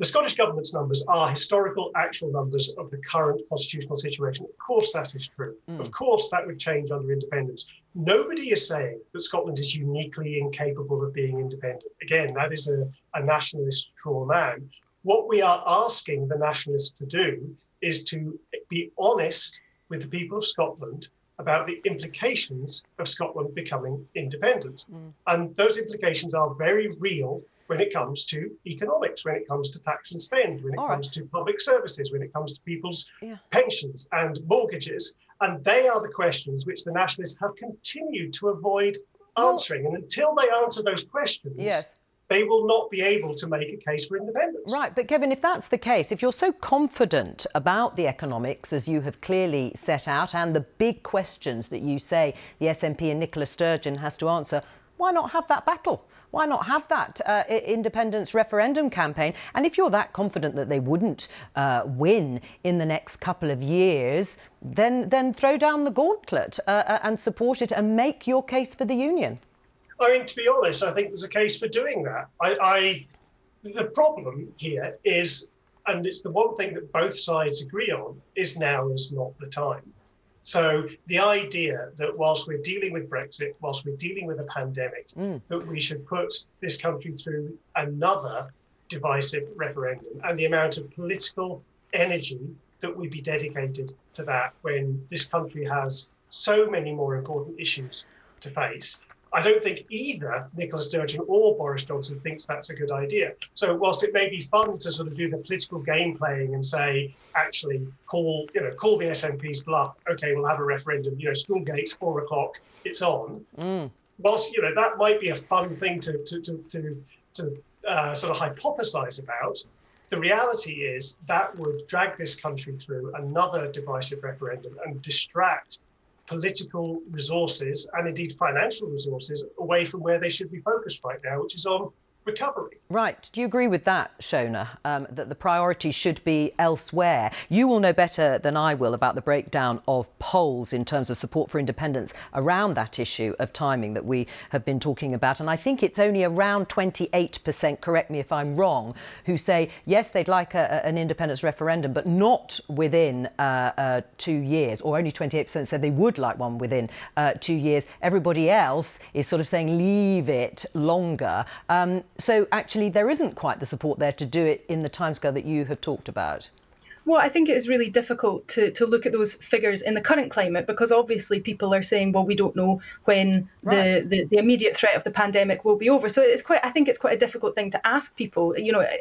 Scottish government's numbers are historical, actual numbers of the current constitutional situation. Of course, that is true. Of course, that would change under independence. Nobody is saying that Scotland is uniquely incapable of being independent. Again, that is a nationalist straw man. What we are asking the nationalists to do is to be honest with the people of Scotland about the implications of Scotland becoming independent. And those implications are very real when it comes to economics, when it comes to tax and spend, when it comes to public services, when it comes to people's pensions and mortgages. And they are the questions which the nationalists have continued to avoid answering. And until they answer those questions, they will not be able to make a case for independence. Right, but Kevin, if that's the case, if you're so confident about the economics, as you have clearly set out, and the big questions that you say the SNP and Nicola Sturgeon has to answer, why not have that battle? Why not have that independence referendum campaign? And if you're that confident that they wouldn't win in the next couple of years, then throw down the gauntlet and support it and make your case for the union. I mean, to be honest, I think there's a case for doing that. The problem here is, and it's the one thing that both sides agree on, is now is not the time. So the idea that whilst we're dealing with Brexit, whilst we're dealing with a pandemic, that we should put this country through another divisive referendum, and the amount of political energy that would be dedicated to that when this country has so many more important issues to face, I don't think either Nicola Sturgeon or Boris Johnson thinks that's a good idea. So whilst it may be fun to sort of do the political game playing and say, actually call the SNP's bluff, okay, we'll have a referendum, school gates, 4 o'clock, it's on. Whilst, that might be a fun thing to sort of hypothesize about, the reality is that would drag this country through another divisive referendum and distract political resources and indeed financial resources away from where they should be focused right now, which is on recovery. Right. Do you agree with that, Shona, that the priority should be elsewhere? You will know better than I will about the breakdown of polls in terms of support for independence around that issue of timing that we have been talking about. And I think it's only around 28%, correct me if I'm wrong, who say, yes, they'd like an independence referendum, but not within 2 years, or only 28% said they would like one within 2 years. Everybody else is sort of saying leave it longer. So actually, there isn't quite the support there to do it in the timescale that you have talked about. Well, I think it is really difficult to look at those figures in the current climate, because obviously people are saying, well, we don't know when the immediate threat of the pandemic will be over. So I think it's quite a difficult thing to ask people,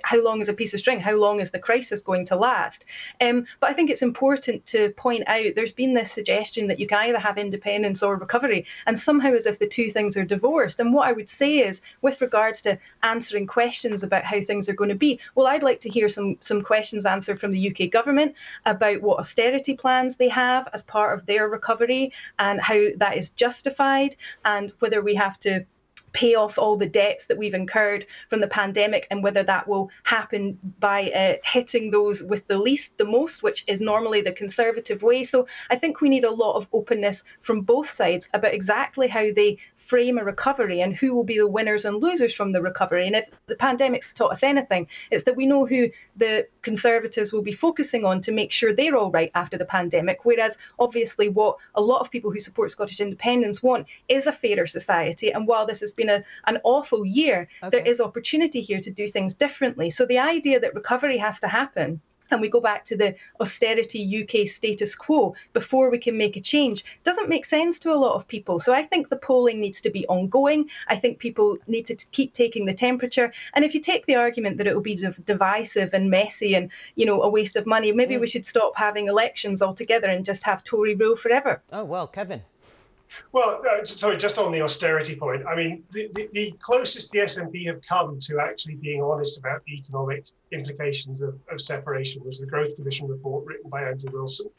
how long is a piece of string? How long is the crisis going to last? But I think it's important to point out there's been this suggestion that you can either have independence or recovery, and somehow as if the two things are divorced. And what I would say is, with regards to answering questions about how things are going to be, well, I'd like to hear some questions answered from the UK government about what austerity plans they have as part of their recovery and how that is justified, and whether we have to pay off all the debts that we've incurred from the pandemic, and whether that will happen by hitting those with the least the most, which is normally the Conservative way. So I think we need a lot of openness from both sides about exactly how they frame a recovery and who will be the winners and losers from the recovery. And if the pandemic's taught us anything, it's that we know who the Conservatives will be focusing on to make sure they're all right after the pandemic, whereas obviously what a lot of people who support Scottish independence want is a fairer society. And while this has been an awful year, there is opportunity here to do things differently. So the idea that recovery has to happen, and we go back to the austerity UK status quo before we can make a change, doesn't make sense to a lot of people. So I think the polling needs to be ongoing. I think people need to keep taking the temperature. And if you take the argument that it will be divisive and messy and, a waste of money, maybe we should stop having elections altogether and just have Tory rule forever. Oh, well, Kevin. Well, sorry, just on the austerity point, I mean, the closest the SNP have come to actually being honest about the economic implications of separation was the Growth Commission report written by Andrew Wilson.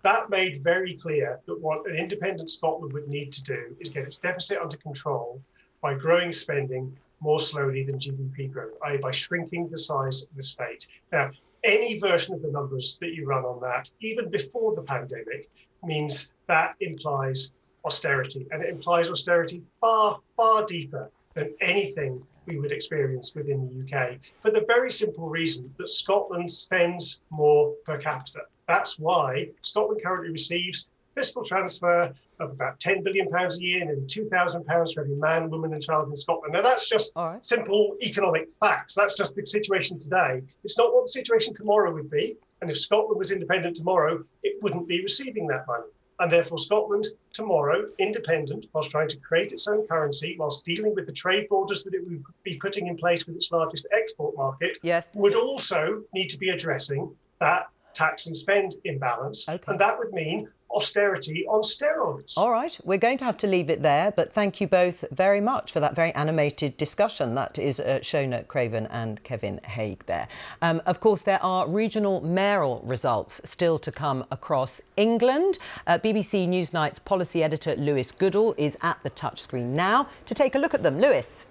That made very clear that what an independent Scotland would need to do is get its deficit under control by growing spending more slowly than GDP growth, i.e. by shrinking the size of the state. Now, any version of the numbers that you run on that, even before the pandemic, means that implies austerity, and it implies austerity far, far deeper than anything we would experience within the UK, for the very simple reason that Scotland spends more per capita. That's why Scotland currently receives fiscal transfer of about £10 billion a year, and £2,000 for every man, woman and child in Scotland. Now that's just simple economic facts. That's just the situation today. It's not what the situation tomorrow would be. And if Scotland was independent tomorrow, it wouldn't be receiving that money. And therefore, Scotland tomorrow, independent, whilst trying to create its own currency, whilst dealing with the trade borders that it would be putting in place with its largest export market, would also need to be addressing that tax and spend imbalance. And that would mean austerity on steroids. All right, we're going to have to leave it there, but thank you both very much for that very animated discussion. That is Shona Craven and Kevin Haigh there. Of course, there are regional mayoral results still to come across England. BBC Newsnight's policy editor Lewis Goodall is at the touchscreen now to take a look at them. Lewis.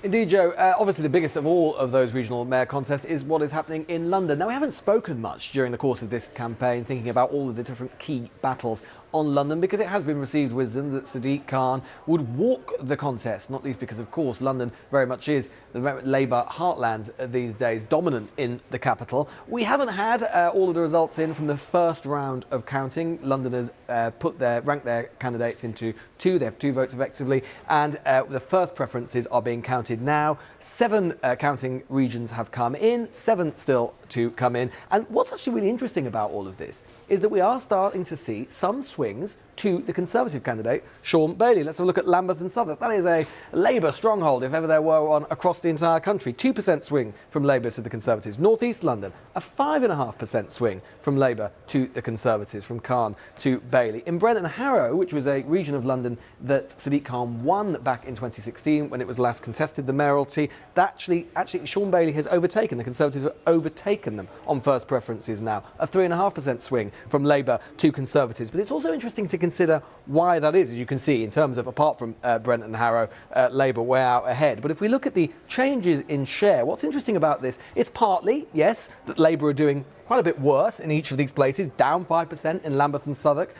Indeed, Joe. Obviously, the biggest of all of those regional mayor contests is what is happening in London. Now, we haven't spoken much during the course of this campaign, thinking about all of the different key battles on London, because it has been received wisdom that Sadiq Khan would walk the contest, not least because, of course, London very much is the Labour heartland these days, dominant in the capital. We haven't had all of the results in from the first round of counting. Londoners ranked their candidates into two. They have 2 votes effectively, and the first preferences are being counted now. 7 counting regions have come in, 7 still to come in. And what's actually really interesting about all of this is that we are starting to see some swings to the Conservative candidate, Sean Bailey. Let's have a look at Lambeth and Southwark. That is a Labour stronghold, if ever there were one, across the entire country. 2% swing from Labour to the Conservatives. North East London, a 5.5% swing from Labour to the Conservatives, from Khan to Bailey. In Brent and Harrow, which was a region of London that Sadiq Khan won back in 2016 when it was last contested, the mayoralty, that actually Sean Bailey has overtaken. The Conservatives have overtaken them on first preferences now. A 3.5% swing from Labour to Conservatives. But it's also interesting to consider why that is, as you can see, in terms of, apart from Brent and Harrow, Labour way out ahead. But if we look at the changes in share, what's interesting about this, it's partly, yes, that Labour are doing quite a bit worse in each of these places, down 5% in Lambeth and Southwark,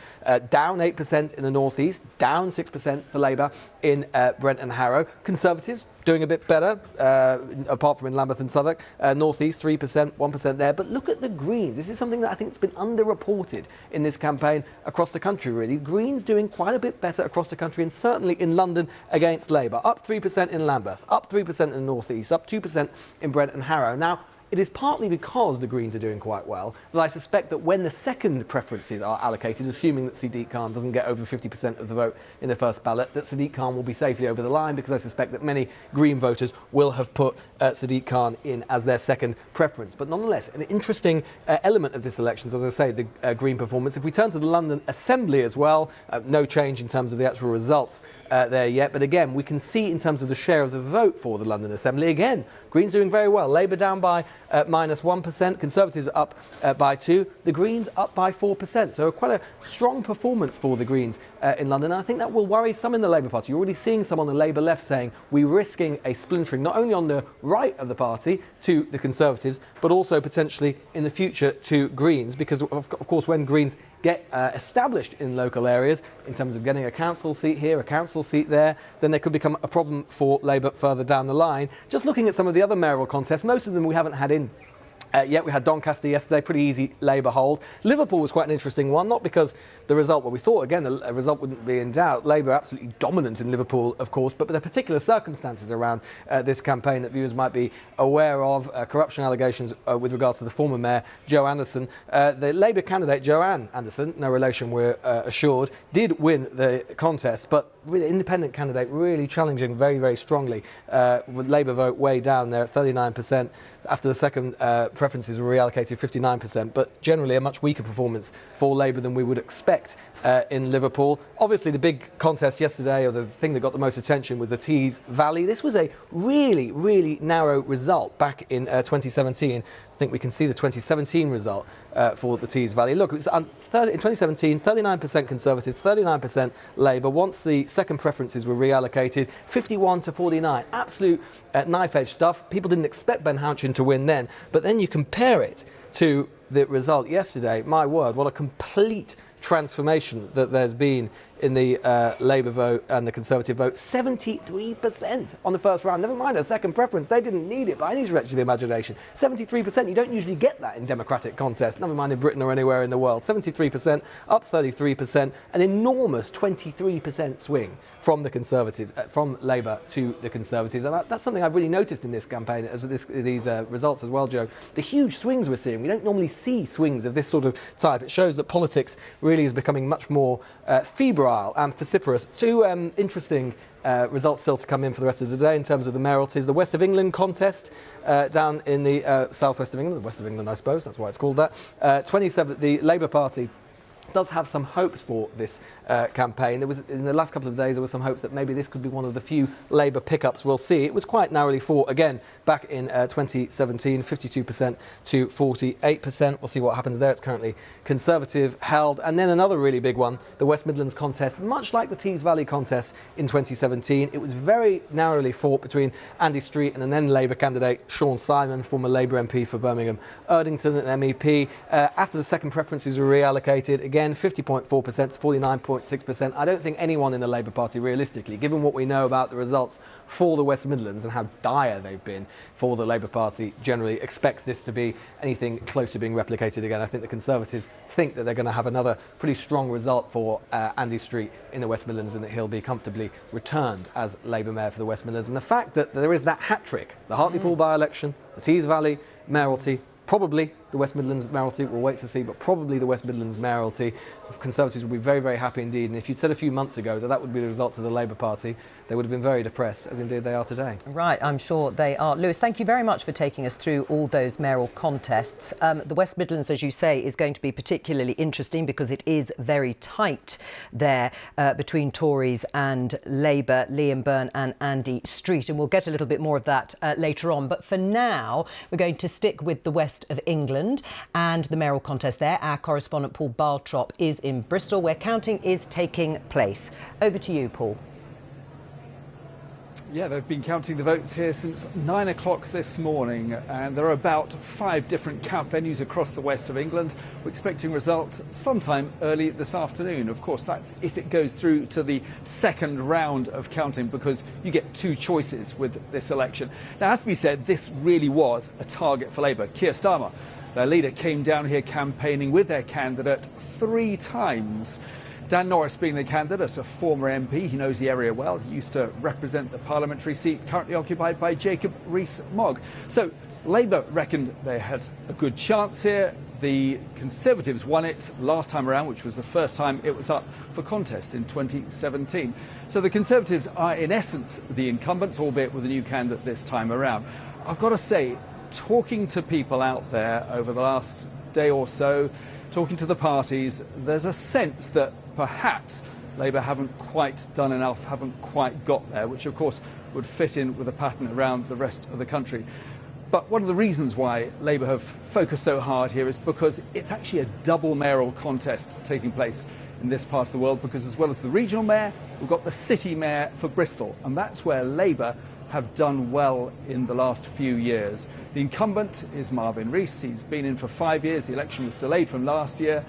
down 8% in the North East, down 6% for Labour in Brent and Harrow. Conservatives doing a bit better, apart from in Lambeth and Southwark. North East 3%, 1% there. But look at the Greens. This is something that I think has been underreported in this campaign across the country, really. Greens doing quite a bit better across the country, and certainly in London against Labour. Up 3% in Lambeth, up 3% in the North East, up 2% in Brent and Harrow. Now, it is partly because the Greens are doing quite well that I suspect that when the second preferences are allocated, assuming that Sadiq Khan doesn't get over 50% of the vote in the first ballot, that Sadiq Khan will be safely over the line, because I suspect that many Green voters will have put Sadiq Khan in as their second preference. But nonetheless, an interesting element of this election is, as I say, the Green performance. If we turn to the London Assembly as well, no change in terms of the actual results there yet. But again, we can see in terms of the share of the vote for the London Assembly, again, Greens doing very well. Labour down by -1%, Conservatives up by 2%, the Greens up by 4%. So quite a strong performance for the Greens in London. And I think that will worry some in the Labour Party. You're already seeing some on the Labour left saying we're risking a splintering, not only on the right of the party to the Conservatives, but also potentially in the future to Greens, because of course when Greens get established in local areas in terms of getting a council seat here, a council seat there, then there could become a problem for Labour further down the line. Just looking at some of the other mayoral contests, most of them we haven't had in yet. We had Doncaster yesterday, pretty easy Labour hold. Liverpool was quite an interesting one, not because the result, well, we thought, again, a result wouldn't be in doubt. Labour absolutely dominant in Liverpool, of course, but there are particular circumstances around this campaign that viewers might be aware of. Corruption allegations with regards to the former mayor, Joe Anderson. The Labour candidate, Joanne Anderson, no relation, we're assured, did win the contest, but the independent candidate really challenging very, very strongly. With Labour vote way down there at 39%. After the second preferences were reallocated, 59%, but generally a much weaker performance for Labour than we would expect in Liverpool. Obviously, the big contest yesterday, or the thing that got the most attention, was the Tees Valley. This was a really, really narrow result back in 2017. I think we can see the 2017 result for the Tees Valley. Look, it was in 2017, 39% Conservative, 39% Labour. Once the second preferences were reallocated, 51 to 49. Absolute knife-edge stuff. People didn't expect Ben Houchin to win then. But then you compare it to the result yesterday. My word, what a complete transformation that there's been in the Labour vote and the Conservative vote. 73% on the first round. Never mind a second preference. They didn't need it by any stretch of the imagination. 73%. You don't usually get that in democratic contests, never mind in Britain or anywhere in the world. 73%, up 33%, an enormous 23% swing from the Conservatives, from Labour to the Conservatives. And that's something I've really noticed in this campaign, as these results as well, Joe. The huge swings we're seeing. We don't normally see swings of this sort of type. It shows that politics really is becoming much more febrile and vociferous. Two interesting results still to come in for the rest of the day in terms of the mayoralties. The West of England contest down in the southwest of England, the West of England, I suppose, that's why it's called that. The Labour Party does have some hopes for this campaign. There was, in the last couple of days, there were some hopes that maybe this could be one of the few Labour pickups we'll see. It was quite narrowly fought again back in 2017, 52% to 48%. We'll see what happens there. It's currently Conservative held. And then another really big one, the West Midlands contest, much like the Tees Valley contest in 2017. It was very narrowly fought between Andy Street and the then Labour candidate Sean Simon, former Labour MP for Birmingham Erdington, an MEP. After the second preferences were reallocated, again 50.4% to 49.6%. I don't think anyone in the Labour Party, realistically, given what we know about the results for the West Midlands and how dire they've been for the Labour Party generally, expects this to be anything close to being replicated again. I think the Conservatives think that they're going to have another pretty strong result for Andy Street in the West Midlands and that he'll be comfortably returned as Labour Mayor for the West Midlands. And the fact that there is that hat-trick, the Hartlepool by-election, the Tees Valley mayoralty, probably the West Midlands mayoralty, we'll wait to see, but probably the West Midlands mayoralty, Conservatives will be very, very happy indeed. And if you'd said a few months ago that that would be the result of the Labour Party, they would have been very depressed, as indeed they are today. Right, I'm sure they are. Lewis, thank you very much for taking us through all those mayoral contests. The West Midlands, as you say, is going to be particularly interesting because it is very tight there between Tories and Labour, Liam Byrne and Andy Street. And we'll get a little bit more of that later on. But for now, we're going to stick with the west of England and the mayoral contest there. Our correspondent Paul Bartrop is in Bristol, where counting is taking place. Over to you, Paul. Yeah, they've been counting the votes here since 9 o'clock this morning, and there are about 5 different count venues across the west of England. We're expecting results sometime early this afternoon. Of course, that's if it goes through to the second round of counting, because you get 2 choices with this election. Now, it has to be said, this really was a target for Labour. Keir Starmer, their leader, came down here campaigning with their candidate 3 times. Dan Norris being the candidate, a former MP, he knows the area well. He used to represent the parliamentary seat currently occupied by Jacob Rees-Mogg. So Labour reckoned they had a good chance here. The Conservatives won it last time around, which was the first time it was up for contest in 2017. So the Conservatives are in essence the incumbents, albeit with a new candidate this time around. I've got to say, talking to people out there over the last day or so, talking to the parties, there's a sense that perhaps Labour haven't quite done enough, haven't quite got there, which of course would fit in with a pattern around the rest of the country. But one of the reasons why Labour have focused so hard here is because it's actually a double mayoral contest taking place in this part of the world, because as well as the regional mayor, we've got the city mayor for Bristol, and that's where Labour have done well in the last few years. The incumbent is Marvin Rees. He's been in for 5 years. The election was delayed from last year,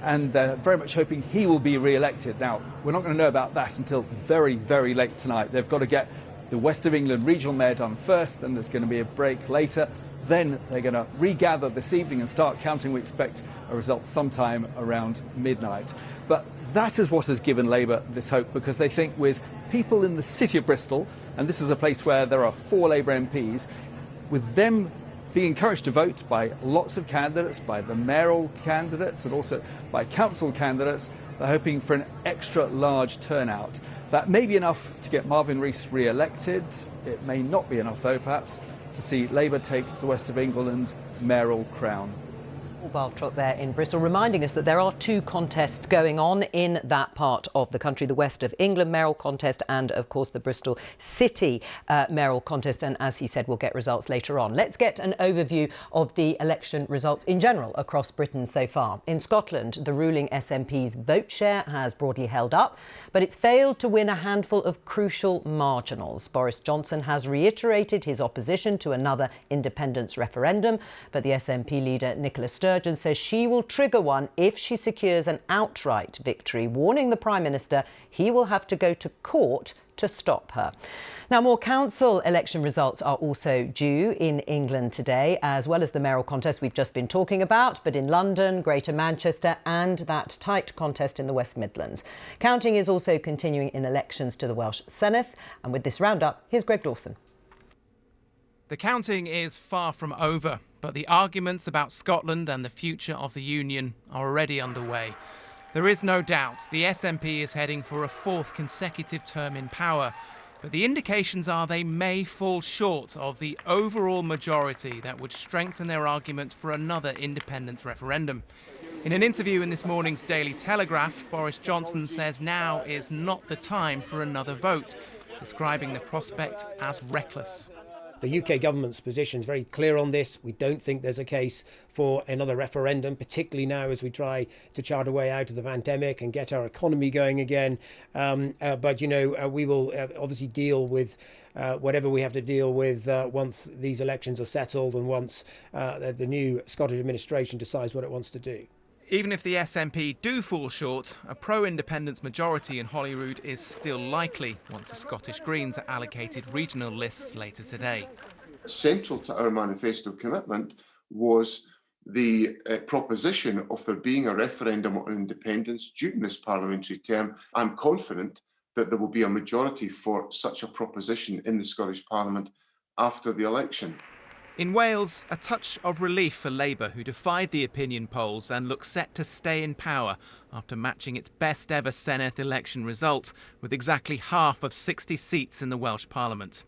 and they're very much hoping he will be re-elected. Now, we're not going to know about that until very, very late tonight. They've got to get the West of England regional mayor done first, then there's going to be a break later. Then they're going to regather this evening and start counting. We expect a result sometime around midnight. But that is what has given Labour this hope, because they think with people in the city of Bristol, and this is a place where there are 4 Labour MPs, with them being encouraged to vote by lots of candidates, by the mayoral candidates and also by council candidates, they're hoping for an extra large turnout. That may be enough to get Marvin Rees re-elected. It may not be enough, though, perhaps, to see Labour take the West of England mayoral crown. Paul Bartrop there in Bristol, reminding us that there are 2 contests going on in that part of the country, the West of England mayoral contest and, of course, the Bristol City mayoral contest. And as he said, we'll get results later on. Let's get an overview of the election results in general across Britain so far. In Scotland, the ruling SNP's vote share has broadly held up, but it's failed to win a handful of crucial marginals. Boris Johnson has reiterated his opposition to another independence referendum, but the SNP leader Nicola Sturgeon says she will trigger one if she secures an outright victory, warning the Prime Minister he will have to go to court to stop her. Now, more council election results are also due in England today, as well as the mayoral contest we've just been talking about, but in London, Greater Manchester and that tight contest in the West Midlands. Counting is also continuing in elections to the Welsh Senedd, and with this roundup, here's Greg Dawson. The counting is far from over, but the arguments about Scotland and the future of the Union are already underway. There is no doubt the SNP is heading for a 4th consecutive term in power, but the indications are they may fall short of the overall majority that would strengthen their argument for another independence referendum. In an interview in this morning's Daily Telegraph, Boris Johnson says now is not the time for another vote, describing the prospect as reckless. The UK government's position is very clear on this. We don't think there's a case for another referendum, particularly now as we try to chart a way out of the pandemic and get our economy going again. But, you know, we will obviously deal with whatever we have to deal with once these elections are settled and once the new Scottish administration decides what it wants to do. Even if the SNP do fall short, a pro-independence majority in Holyrood is still likely once the Scottish Greens are allocated regional lists later today. Central to our manifesto commitment was the proposition of there being a referendum on independence during this parliamentary term. I'm confident that there will be a majority for such a proposition in the Scottish Parliament after the election. In Wales, a touch of relief for Labour, who defied the opinion polls and looks set to stay in power after matching its best ever Senedd election result with exactly half of 60 seats in the Welsh Parliament.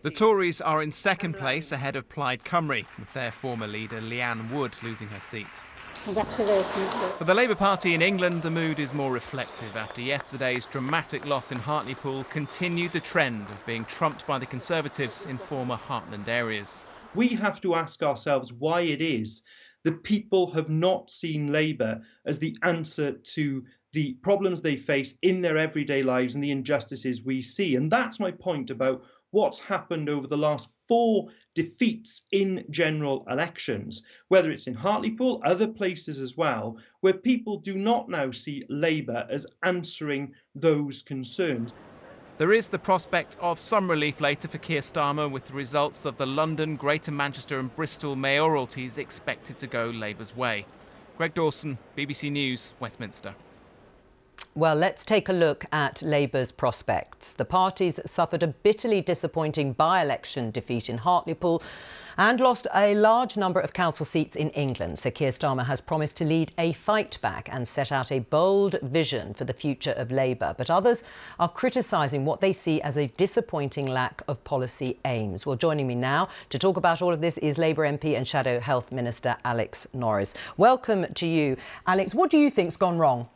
The Tories are in second place ahead of Plaid Cymru, with their former leader Leanne Wood losing her seat. Congratulations. For the Labour Party in England, the mood is more reflective after yesterday's dramatic loss in Hartlepool continued the trend of being trumped by the Conservatives in former heartland areas. We have to ask ourselves why it is that people have not seen Labour as the answer to the problems they face in their everyday lives and the injustices we see. And that's my point about what's happened over the last 4 defeats in general elections, whether it's in Hartlepool, other places as well, where people do not now see Labour as answering those concerns. There is the prospect of some relief later for Keir Starmer, with the results of the London, Greater Manchester and Bristol mayoralties expected to go Labour's way. Greg Dawson, BBC News, Westminster. Well, let's take a look at Labour's prospects. The party's suffered a bitterly disappointing by-election defeat in Hartlepool and lost a large number of council seats in England. Sir Keir Starmer has promised to lead a fight back and set out a bold vision for the future of Labour. But others are criticising what they see as a disappointing lack of policy aims. Well, joining me now to talk about all of this is Labour MP and Shadow Health Minister Alex Norris. Welcome to you. Alex, what do you think's gone wrong?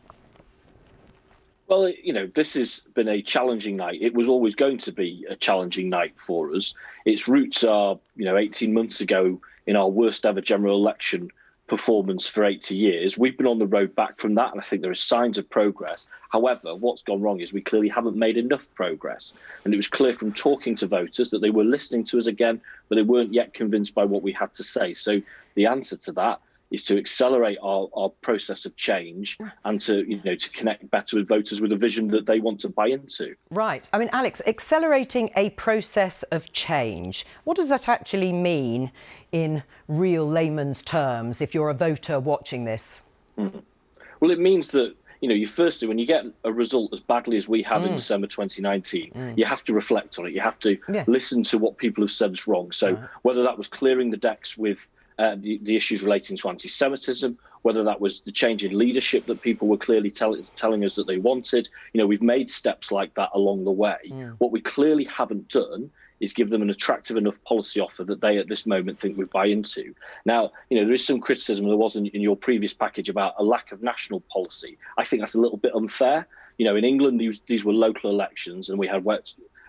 Well, you know, this has been a challenging night. It was always going to be a challenging night for us. Its roots are, 18 months ago in our worst ever general election performance for 80 years. We've been on the road back from that, and I think there are signs of progress. However, what's gone wrong is we clearly haven't made enough progress. And it was clear from talking to voters that they were listening to us again, but they weren't yet convinced by what we had to say. So the answer to that is to accelerate our process of change and to connect better with voters with a vision that they want to buy into. Right. I mean, Alex, accelerating a process of change, what does that actually mean in real layman's terms if you're a voter watching this? Mm-hmm. Well, it means that, you firstly, when you get a result as badly as we have in December 2019, you have to reflect on it. You have to listen to what people have said is wrong. So whether that was clearing the decks with the issues relating to anti-Semitism, whether that was the change in leadership that people were clearly telling us that they wanted. We've made steps like that along the way. What we clearly haven't done is give them an attractive enough policy offer that they at this moment think we buy into. Now, there is some criticism there was in your previous package about a lack of national policy. I think that's a little bit unfair. In England, these were local elections, and we had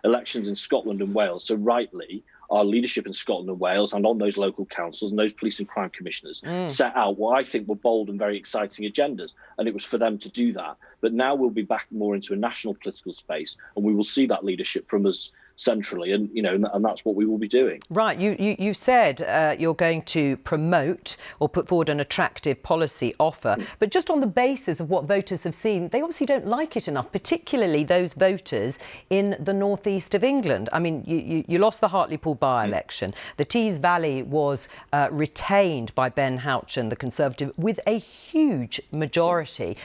elections in Scotland and Wales. So rightly, our leadership in Scotland and Wales and on those local councils and those police and crime commissioners set out what I think were bold and very exciting agendas. And it was for them to do that. But now we'll be back more into a national political space, and we will see that leadership from us centrally, and and that's what we will be doing. Right. You said you're going to promote or put forward an attractive policy offer, but just on the basis of what voters have seen, they obviously don't like it enough, particularly those voters in the northeast of England. I mean, you lost the Hartlepool by-election. The Tees Valley was retained by Ben Houchen, the Conservative, with a huge majority.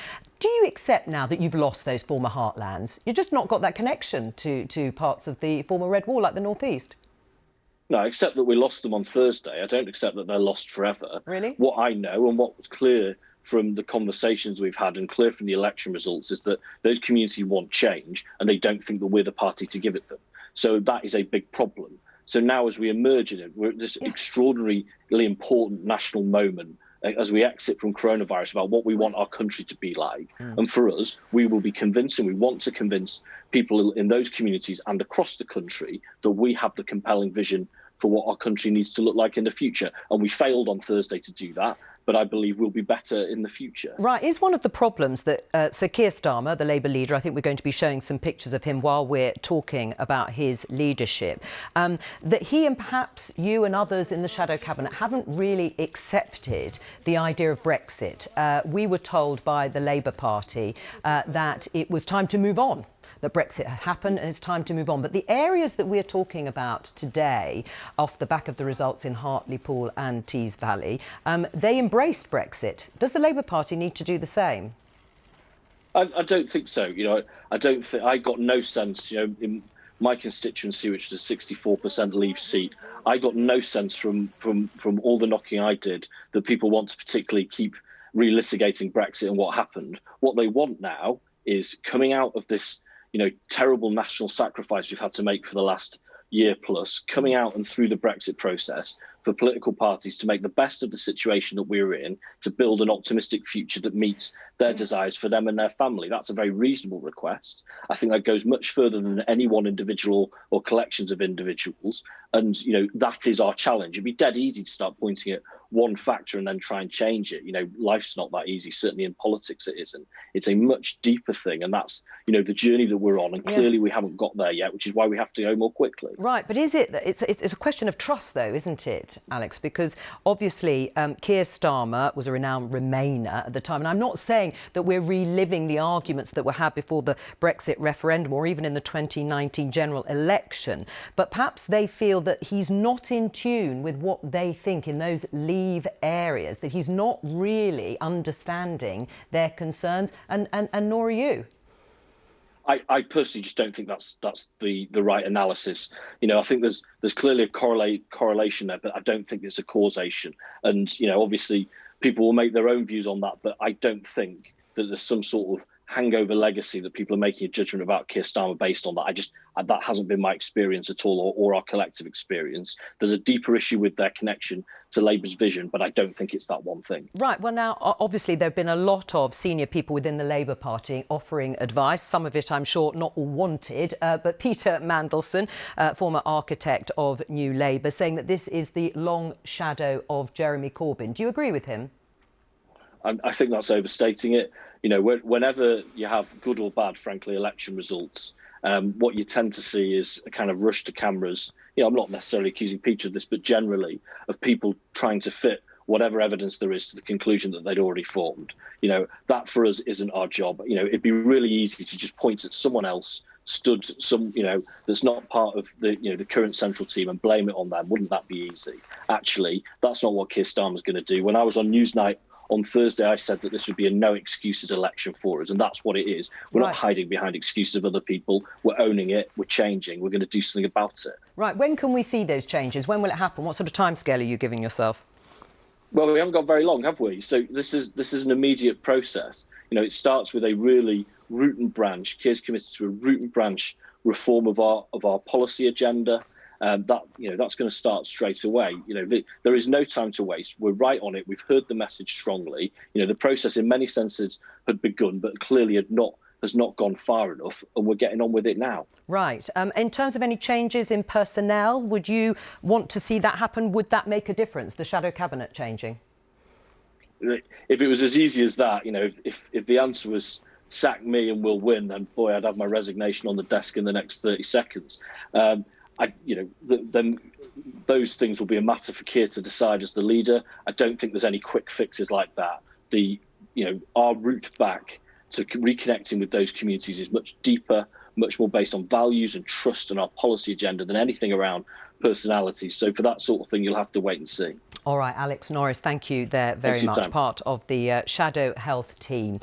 Do you accept now that you've lost those former heartlands? You've just not got that connection to parts of the former Red Wall, like the North East. No, I accept that we lost them on Thursday. I don't accept that they're lost forever. Really? What I know and what was clear from the conversations we've had and clear from the election results is that those communities want change, and they don't think that we're the party to give it them. So that is a big problem. So now as we emerge in it, we're at this extraordinarily important national moment as we exit from coronavirus about what we want our country to be like. And for us, we will be convincing, we want to convince people in those communities and across the country that we have the compelling vision for what our country needs to look like in the future. And we failed on Thursday to do that, but I believe we'll be better in the future. Right, is one of the problems that Sir Keir Starmer, the Labour leader, I think we're going to be showing some pictures of him while we're talking about his leadership, that he and perhaps you and others in the shadow cabinet haven't really accepted the idea of Brexit. We were told by the Labour Party that it was time to move on, that Brexit had happened and it's time to move on. But the areas that we're talking about today, off the back of the results in Hartlepool and Tees Valley, they embraced Brexit. Does the Labour Party need to do the same? I don't think so. I got no sense, in my constituency, which is a 64% Leave seat, I got no sense from all the knocking I did that people want to particularly keep relitigating Brexit and what happened. What they want now is coming out of this terrible national sacrifice we've had to make for the last year plus, coming out and through the Brexit process for political parties to make the best of the situation that we're in, to build an optimistic future that meets their desires for them and their family. That's a very reasonable request. I think that goes much further than any one individual or collections of individuals. And, that is our challenge. It'd be dead easy to start pointing at one factor and then try and change it. Life's not that easy. Certainly in politics it isn't. It's a much deeper thing. And that's, the journey that we're on. And clearly we haven't got there yet, which is why we have to go more quickly. Right. But is it, it's a question of trust, though, isn't it, Alex? Because obviously Keir Starmer was a renowned Remainer at the time. And I'm not saying that we're reliving the arguments that were had before the Brexit referendum or even in the 2019 general election. But perhaps they feel that he's not in tune with what they think in those Leave areas, that he's not really understanding their concerns, and nor are you. I personally just don't think that's the right analysis. I think there's clearly a correlation there, but I don't think it's a causation. And obviously people will make their own views on that, but I don't think that there's some sort of hangover legacy that people are making a judgment about Keir Starmer based on that. That hasn't been my experience at all, or our collective experience. There's a deeper issue with their connection to Labour's vision, but I don't think it's that one thing. Right. Well, now, obviously, there have been a lot of senior people within the Labour Party offering advice. Some of it, I'm sure, not all wanted. But Peter Mandelson, former architect of New Labour, saying that this is the long shadow of Jeremy Corbyn. Do you agree with him? I think that's overstating it. Whenever you have good or bad, frankly, election results, what you tend to see is a kind of rush to cameras. I'm not necessarily accusing Peter of this, but generally of people trying to fit whatever evidence there is to the conclusion that they'd already formed. That for us isn't our job. It'd be really easy to just point at someone else, that's not part of the current central team and blame it on them. Wouldn't that be easy? Actually, that's not what Keir Starmer's going to do. When I was on Newsnight on Thursday, I said that this would be a no excuses election for us, and that's what it is. We're not hiding behind excuses of other people. We're owning it. We're changing. We're going to do something about it. Right. When can we see those changes? When will it happen? What sort of timescale are you giving yourself? Well, we haven't got very long, have we? So this is an immediate process. It starts with a really root and branch. Keir's committed to a root and branch reform of our policy agenda. That's going to start straight away. There is no time to waste. We're right on it. We've heard the message strongly. The process in many senses had begun, but clearly has not gone far enough, and we're getting on with it now. Right. In terms of any changes in personnel, would you want to see that happen? Would that make a difference, the shadow cabinet changing? If it was as easy as that, if the answer was sack me and we'll win, then boy, I'd have my resignation on the desk in the next 30 seconds. Then those things will be a matter for Keir to decide as the leader. I don't think there's any quick fixes like that. Our route back to reconnecting with those communities is much deeper, much more based on values and trust and our policy agenda than anything around personalities. So for that sort of thing, you'll have to wait and see. All right, Alex Norris, thank you there very much. Part of the Shadow Health team.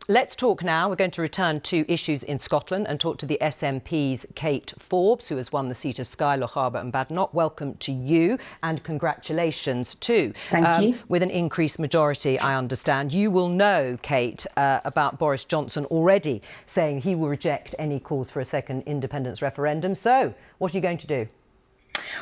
Let's talk now. We're going to return to issues in Scotland and talk to the SNP's Kate Forbes, who has won the seat of Skye, Loch Harbour and Badenoch. Welcome to you and congratulations too. Thank you. With an increased majority, I understand. You will know, Kate, about Boris Johnson already saying he will reject any calls for a second independence referendum. So what are you going to do?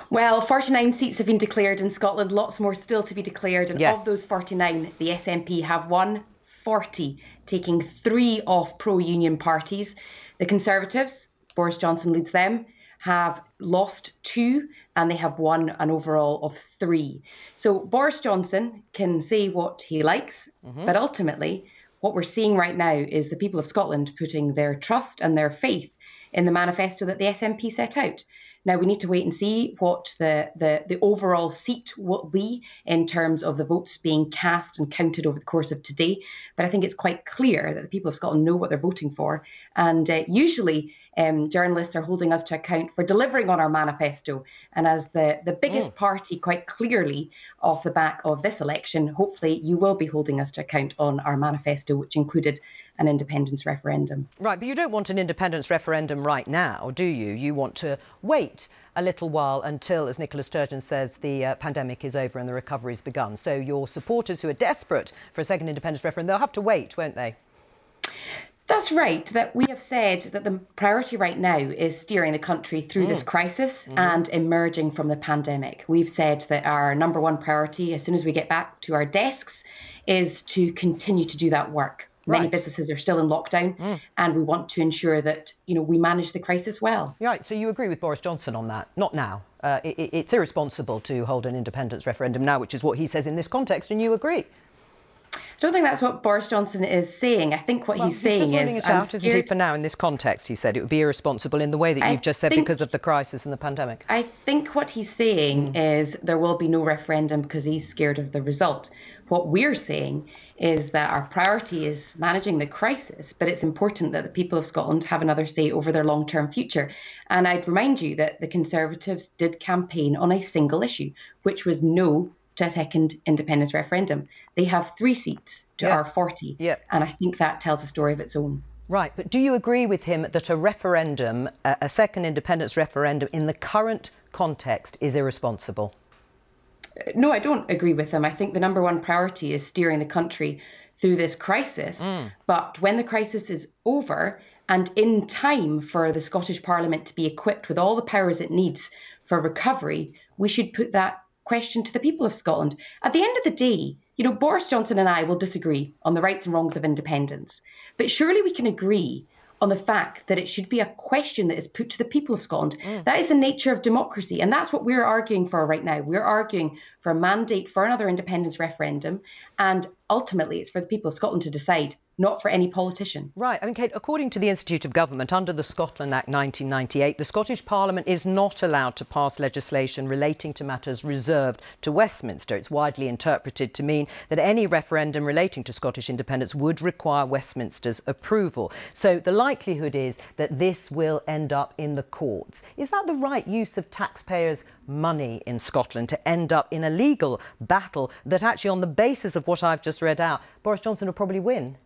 Well, 49 seats have been declared in Scotland, lots more still to be declared. And yes. Of those 49, the SNP have won 40, taking 3 off pro-union parties. The Conservatives, Boris Johnson leads them, have lost 2 and they have won an overall of 3. So Boris Johnson can say what he likes, but ultimately what we're seeing right now is the people of Scotland putting their trust and their faith in the manifesto that the SNP set out. Now, we need to wait and see what the overall seat will be in terms of the votes being cast and counted over the course of today. But I think it's quite clear that the people of Scotland know what they're voting for. And usually journalists are holding us to account for delivering on our manifesto. And as the biggest party, quite clearly, off the back of this election, hopefully you will be holding us to account on our manifesto, which included an independence referendum. Right, but you don't want an independence referendum right now, do you? You want to wait a little while until, as Nicola Sturgeon says, the pandemic is over and the recovery's begun. So your supporters who are desperate for a second independence referendum, they'll have to wait, won't they? That's right, that we have said that the priority right now is steering the country through this crisis and emerging from the pandemic. We've said that our number one priority, as soon as we get back to our desks, is to continue to do that work. Many businesses are still in lockdown and we want to ensure that, we manage the crisis well. Right, so you agree with Boris Johnson on that? Not now. It's irresponsible to hold an independence referendum now, which is what he says in this context, and you agree? I don't think that's what Boris Johnson is saying. I think what he's saying is... just ruling it out, isn't he, for now, in this context, he said. It would be irresponsible in the way that you've just said because of the crisis and the pandemic. I think what he's saying is there will be no referendum because he's scared of the result. What we're saying is that our priority is managing the crisis, but it's important that the people of Scotland have another say over their long-term future. And I'd remind you that the Conservatives did campaign on a single issue, which was no to a second independence referendum. They have 3 seats to our 40. And I think that tells a story of its own. Right, but do you agree with him that a referendum, a second independence referendum in the current context is irresponsible? No, I don't agree with him. I think the number one priority is steering the country through this crisis. But when the crisis is over and in time for the Scottish Parliament to be equipped with all the powers it needs for recovery, we should put that question to the people of Scotland. At the end of the day, Boris Johnson and I will disagree on the rights and wrongs of independence, but surely we can agree on the fact that it should be a question that is put to the people of Scotland. That is the nature of democracy, and that's what we're arguing for right now. We're arguing for a mandate for another independence referendum, and ultimately it's for the people of Scotland to decide, not for any politician. Right. I mean, Kate, according to the Institute of Government, under the Scotland Act 1998, the Scottish Parliament is not allowed to pass legislation relating to matters reserved to Westminster. It's widely interpreted to mean that any referendum relating to Scottish independence would require Westminster's approval. So the likelihood is that this will end up in the courts. Is that the right use of taxpayers' money in Scotland to end up in a legal battle that actually, on the basis of what I've just read out, Boris Johnson will probably win?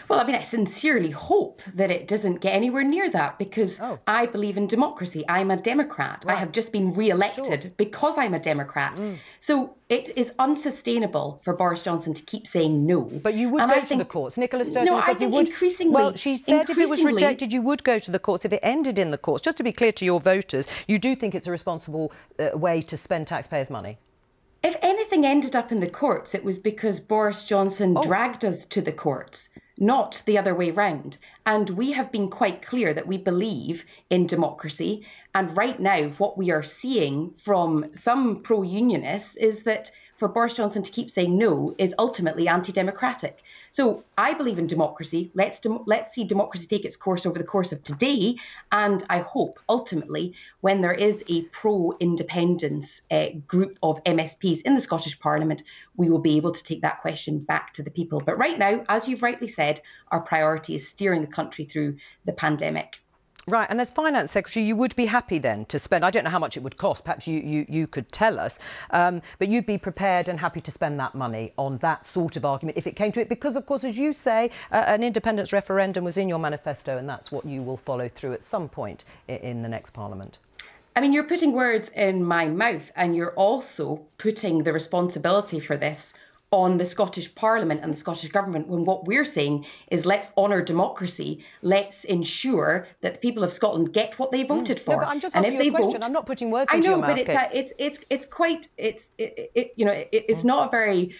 Well, I sincerely hope that it doesn't get anywhere near that because I believe in democracy. I'm a Democrat. Right. I have just been re-elected because I'm a Democrat. So it is unsustainable for Boris Johnson to keep saying no. But you would go to the courts. Nicola Sturgeon said you would. Well, she said if it was rejected, you would go to the courts. If it ended in the courts, just to be clear to your voters, you do think it's a responsible way to spend taxpayers' money? If anything ended up in the courts, it was because Boris Johnson dragged us to the courts, not the other way round. And we have been quite clear that we believe in democracy. And right now, what we are seeing from some pro-unionists is that for Boris Johnson to keep saying no is ultimately anti-democratic. So I believe in democracy. Let's see democracy take its course over the course of today. And I hope ultimately when there is a pro-independence group of MSPs in the Scottish Parliament, we will be able to take that question back to the people. But right now, as you've rightly said, our priority is steering the country through the pandemic. Right, and as Finance Secretary, you would be happy then to spend, I don't know how much it would cost, perhaps you could tell us, but you'd be prepared and happy to spend that money on that sort of argument if it came to it, because, of course, as you say, an independence referendum was in your manifesto and that's what you will follow through at some point in the next Parliament. You're putting words in my mouth and you're also putting the responsibility for this on the Scottish Parliament and the Scottish Government, when what we're saying is let's honour democracy, let's ensure that the people of Scotland get what they voted for. No, but I'm just asking you a question. I'm not putting words into your mouth. I know, but it's not a very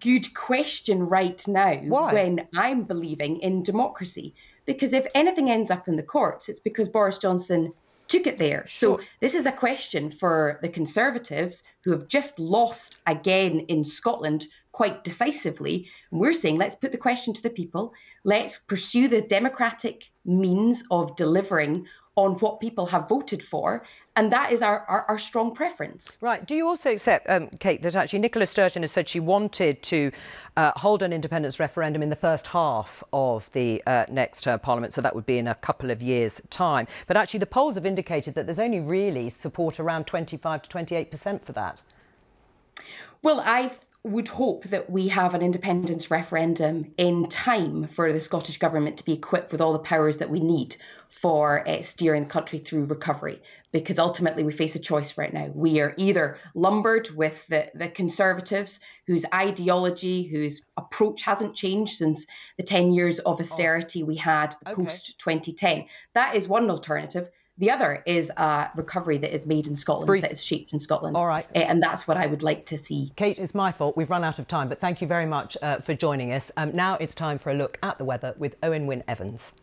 good question right now. Why? When I'm believing in democracy. Because if anything ends up in the courts, it's because Boris Johnson took it there. Sure. So this is a question for the Conservatives, who have just lost again in Scotland quite decisively. And we're saying, let's put the question to the people. Let's pursue the democratic means of delivering on what people have voted for. And that is our strong preference. Right. Do you also accept, Kate, that actually Nicola Sturgeon has said she wanted to hold an independence referendum in the first half of the next Parliament, so that would be in a couple of years' time. But actually the polls have indicated that there's only really support around 25 to 28% for that. Well, I would hope that we have an independence referendum in time for the Scottish Government to be equipped with all the powers that we need for steering the country through recovery, because ultimately we face a choice right now. We are either lumbered with the Conservatives, whose ideology, whose approach hasn't changed since the 10 years of austerity we had post-2010. That is one alternative. The other is a recovery that is made in Scotland, that is shaped in Scotland. All right. And that's what I would like to see. Kate, it's my fault. We've run out of time, but thank you very much for joining us. Now it's time for a look at the weather with Owen Wynne-Evans.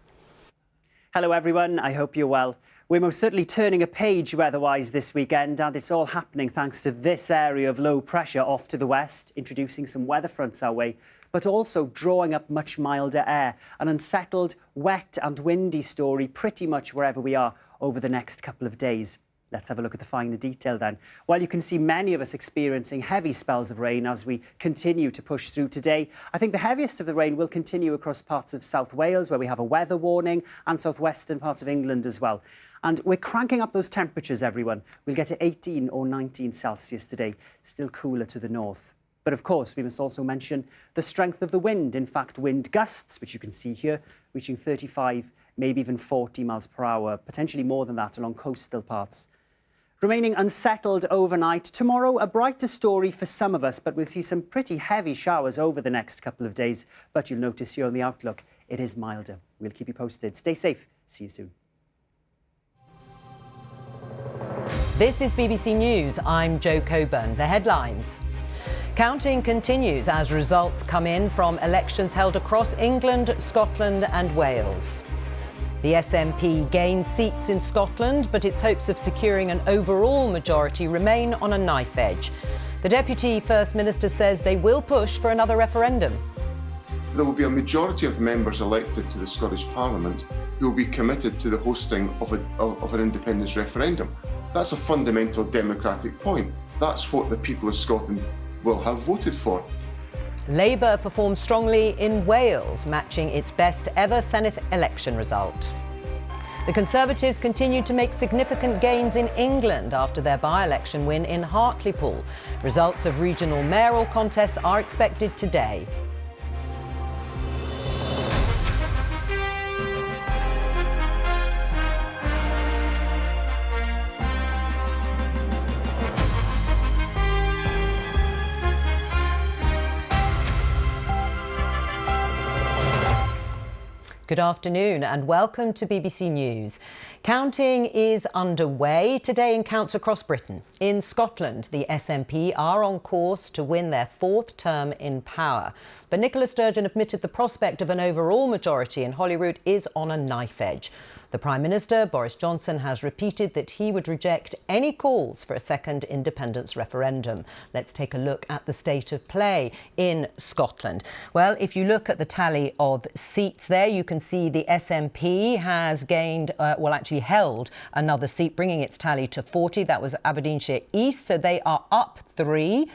Hello, everyone. I hope you're well. We're most certainly turning a page weather-wise this weekend, and it's all happening thanks to this area of low pressure off to the west, introducing some weather fronts our way, but also drawing up much milder air. An unsettled, wet and windy story pretty much wherever we are over the next couple of days. Let's have a look at the finer detail then. Well, you can see many of us experiencing heavy spells of rain as we continue to push through today. I think the heaviest of the rain will continue across parts of South Wales, where we have a weather warning, and southwestern parts of England as well. And we're cranking up those temperatures, everyone. We'll get to 18 or 19 Celsius today, still cooler to the north. But of course, we must also mention the strength of the wind. In fact, wind gusts, which you can see here, reaching 35, maybe even 40 miles per hour, potentially more than that along coastal parts. Remaining unsettled overnight. Tomorrow, a brighter story for some of us, but we'll see some pretty heavy showers over the next couple of days. But you'll notice here on the outlook, it is milder. We'll keep you posted. Stay safe. See you soon. This is BBC News. I'm Jo Coburn. The headlines. Counting continues as results come in from elections held across England, Scotland and Wales. The SNP gains seats in Scotland, but its hopes of securing an overall majority remain on a knife edge. The Deputy First Minister says they will push for another referendum. There will be a majority of members elected to the Scottish Parliament who will be committed to the hosting of an independence referendum. That's a fundamental democratic point. That's what the people of Scotland will have voted for. Labour performed strongly in Wales, matching its best ever Senedd election result. The Conservatives continued to make significant gains in England after their by-election win in Hartlepool. Results of regional mayoral contests are expected today. Good afternoon and welcome to BBC News. Counting is underway today in counts across Britain. In Scotland, the SNP are on course to win their fourth term in power. But Nicola Sturgeon admitted the prospect of an overall majority in Holyrood is on a knife edge. The Prime Minister, Boris Johnson, has repeated that he would reject any calls for a second independence referendum. Let's take a look at the state of play in Scotland. Well, if you look at the tally of seats there, you can see the SNP has gained, actually held another seat, bringing its tally to 40. That was Aberdeenshire East, so they are up 3.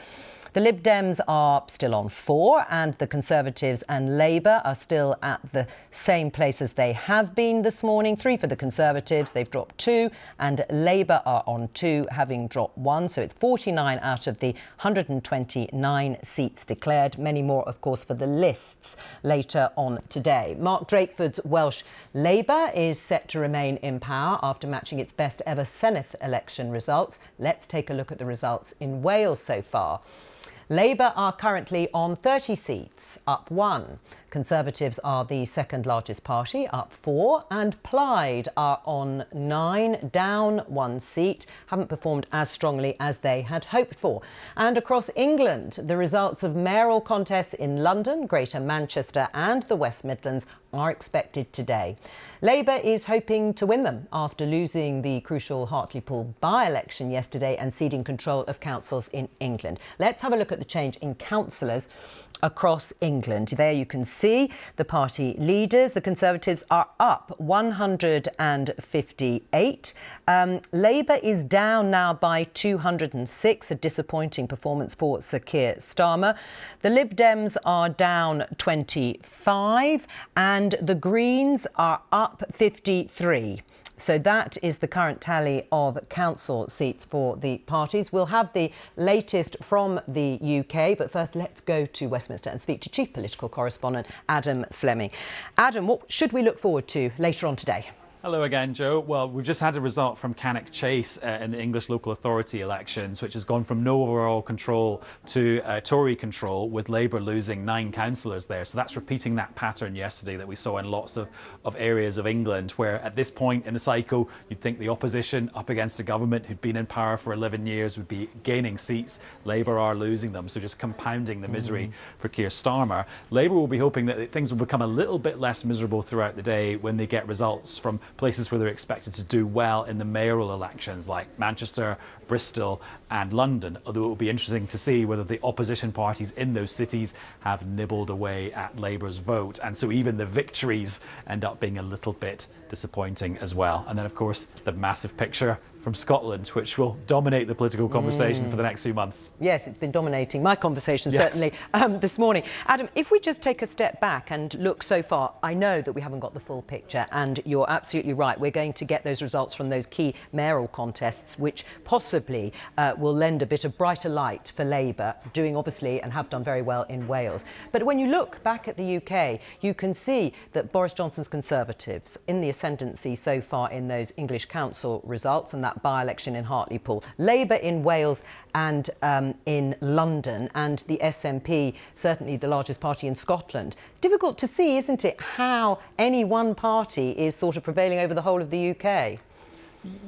The Lib Dems are still on 4 and the Conservatives and Labour are still at the same place as they have been this morning. 3 for the Conservatives, they've dropped 2 and Labour are on 2, having dropped 1. So it's 49 out of the 129 seats declared. Many more, of course, for the lists later on today. Mark Drakeford's Welsh Labour is set to remain in power after matching its best ever Senedd election results. Let's take a look at the results in Wales so far. Labour are currently on 30 seats, up 1. Conservatives are the second largest party, up 4. And Plaid are on 9, down 1 seat, haven't performed as strongly as they had hoped for. And across England, the results of mayoral contests in London, Greater Manchester and the West Midlands are expected today. Labour is hoping to win them after losing the crucial Hartlepool by-election yesterday and ceding control of councils in England. Let's have a look at the change in councillors across England. There you can see the party leaders. The Conservatives are up 158. Labour is down now by 206, a disappointing performance for Sir Keir Starmer. The Lib Dems are down 25 and the Greens are up 53. So that is the current tally of council seats for the parties. We'll have the latest from the UK, but first let's go to Westminster and speak to Chief Political Correspondent Adam Fleming. Adam, what should we look forward to later on today? Hello again, Joe. Well, we've just had a result from Cannock Chase in the English local authority elections, which has gone from no overall control to Tory control, with Labour losing 9 councillors there. So that's repeating that pattern yesterday that we saw in lots of areas of England, where at this point in the cycle, you'd think the opposition up against a government who'd been in power for 11 years would be gaining seats. Labour are losing them, so just compounding the misery for Keir Starmer. Labour will be hoping that things will become a little bit less miserable throughout the day when they get results from places where they're expected to do well in the mayoral elections, like Manchester, Bristol and London, although it will be interesting to see whether the opposition parties in those cities have nibbled away at Labour's vote, and so even the victories end up being a little bit disappointing as well. And then, of course, the massive picture from Scotland, which will dominate the political conversation for the next few months. Yes, it's been dominating my conversation, certainly, this morning. Adam, if we just take a step back and look so far, I know that we haven't got the full picture, and you're absolutely right. We're going to get those results from those key mayoral contests, which possibly will lend a bit of brighter light for Labour, doing obviously and have done very well in Wales. But when you look back at the UK, you can see that Boris Johnson's Conservatives in the ascendancy so far in those English council results and that by-election in Hartlepool, Labour in Wales and in London, and the SNP, certainly the largest party in Scotland. Difficult to see, isn't it, how any one party is sort of prevailing over the whole of the UK?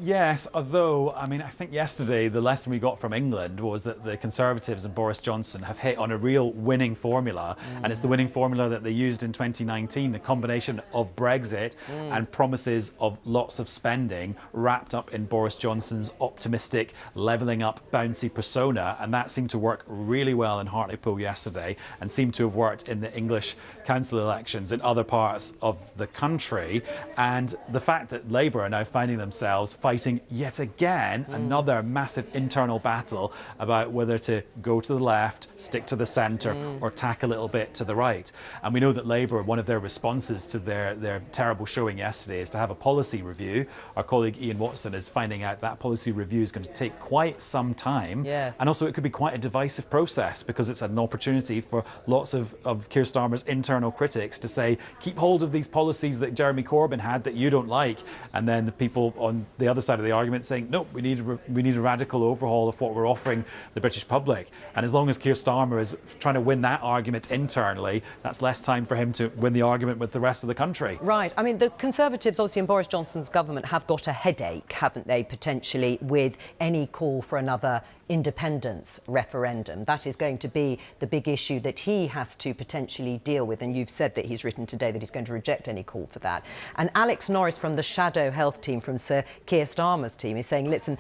Yes, although, I mean, I think yesterday the lesson we got from England was that the Conservatives and Boris Johnson have hit on a real winning formula, and it's the winning formula that they used in 2019, the combination of Brexit and promises of lots of spending wrapped up in Boris Johnson's optimistic, levelling up, bouncy persona, and that seemed to work really well in Hartlepool yesterday and seemed to have worked in the English council elections in other parts of the country. And the fact that Labour are now finding themselves fighting yet again another massive internal battle about whether to go to the left, stick to the centre or tack a little bit to the right. And we know that Labour, one of their responses to their terrible showing yesterday is to have a policy review. Our colleague Ian Watson is finding out that policy review is going to take quite some time. Yes. And also it could be quite a divisive process, because it's an opportunity for lots of Keir Starmer's internal critics to say, keep hold of these policies that Jeremy Corbyn had that you don't like, and then the people on the other side of the argument saying, no, we need a radical overhaul of what we're offering the British public. And as long as Keir Starmer is trying to win that argument internally, that's less time for him to win the argument with the rest of the country. Right. I mean, the Conservatives, obviously, in Boris Johnson's government have got a headache, haven't they, potentially, with any call for another independence referendum. That is going to be the big issue that he has to potentially deal with, and you've said that he's written today that he's going to reject any call for that. And Alex Norris from the Shadow Health team, from Sir Keir Starmer's team, is saying, listen,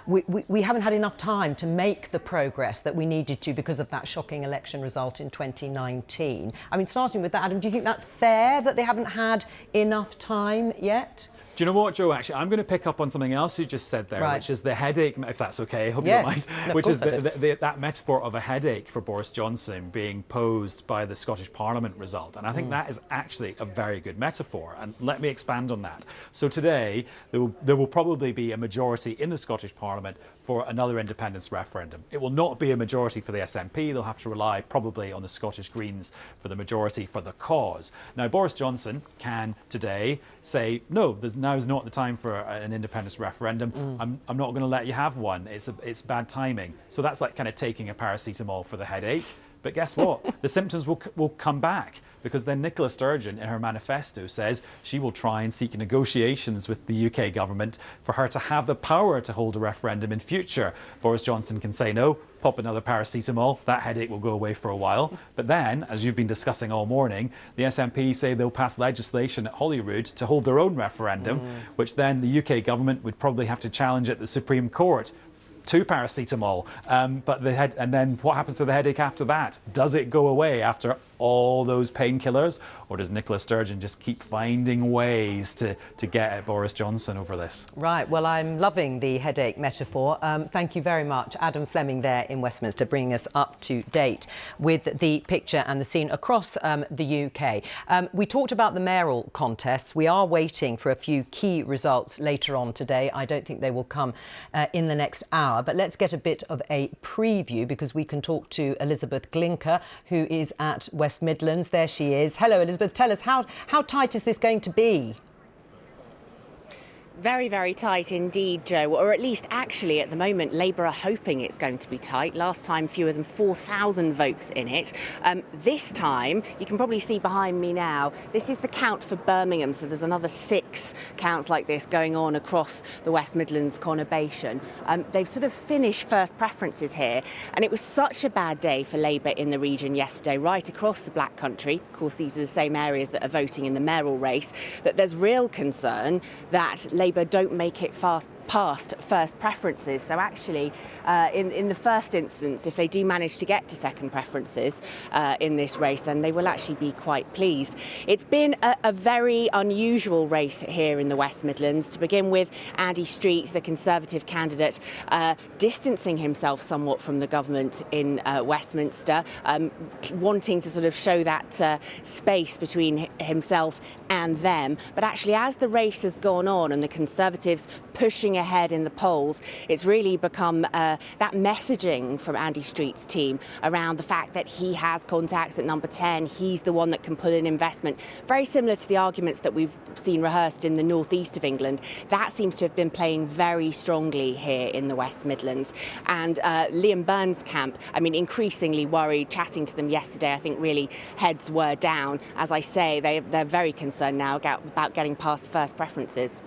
we haven't had enough time to make the progress that we needed to because of that shocking election result in 2019. I mean, starting with that, Adam, do you think that's fair that they haven't had enough time yet? Do you know what, Joe? Actually, I'm going to pick up on something else you just said there, which is the headache, if that's okay, I hope you don't mind, which is that metaphor of a headache for Boris Johnson being posed by the Scottish Parliament result. And I think that is actually a very good metaphor. And let me expand on that. So today, there will probably be a majority in the Scottish Parliament for another independence referendum. It will not be a majority for the SNP. They'll have to rely probably on the Scottish Greens for the majority for the cause. Now, Boris Johnson can today say, no, now's not the time for an independence referendum. I'm not going to let you have one. It's bad timing. So that's like kind of taking a paracetamol for the headache. But guess what? The symptoms will come back, because then Nicola Sturgeon in her manifesto says she will try and seek negotiations with the UK government for her to have the power to hold a referendum in future. Boris Johnson can say no, pop another paracetamol, that headache will go away for a while. But then, as you've been discussing all morning, the SNP say they'll pass legislation at Holyrood to hold their own referendum, which then the UK government would probably have to challenge at the Supreme Court. 2 paracetamol, and then what happens to the headache after that? Does it go away after all those painkillers, or does Nicola Sturgeon just keep finding ways to get at Boris Johnson over this? Right, well, I'm loving the headache metaphor. Thank you very much, Adam Fleming there in Westminster, bringing us up to date with the picture and the scene across the UK. We talked about the mayoral contests. We are waiting for a few key results later on today. I don't think they will come in the next hour, but let's get a bit of a preview, because we can talk to Elizabeth Glinker, who is at West Midlands. There she is. Hello, Elizabeth. Tell us, how tight is this going to be? Very, very tight indeed, Joe, or at least actually at the moment Labour are hoping it's going to be tight. Last time fewer than 4,000 votes in it. This time, you can probably see behind me now, this is the count for Birmingham, so there's another 6 counts like this going on across the West Midlands conurbation. They've sort of finished first preferences here, and it was such a bad day for Labour in the region yesterday, right across the Black Country. Of course, these are the same areas that are voting in the mayoral race, that there's real concern that Labour don't make it past first preferences. So actually, in the first instance, if they do manage to get to second preferences in this race, then they will actually be quite pleased. It's been a very unusual race here in the West Midlands. To begin with, Andy Street, the Conservative candidate, distancing himself somewhat from the government in Westminster, wanting to sort of show that space between himself and them. But actually, as the race has gone on and the Conservatives pushing ahead in the polls, it's really become that messaging from Andy Street's team around the fact that he has contacts at number 10, he's the one that can pull in investment, very similar to the arguments that we've seen rehearsed in the northeast of England. That seems to have been playing very strongly here in the West Midlands. And Liam Byrne's camp, I mean, increasingly worried. Chatting to them yesterday, I think really heads were down. As I say, they're very concerned now about getting past first preferences.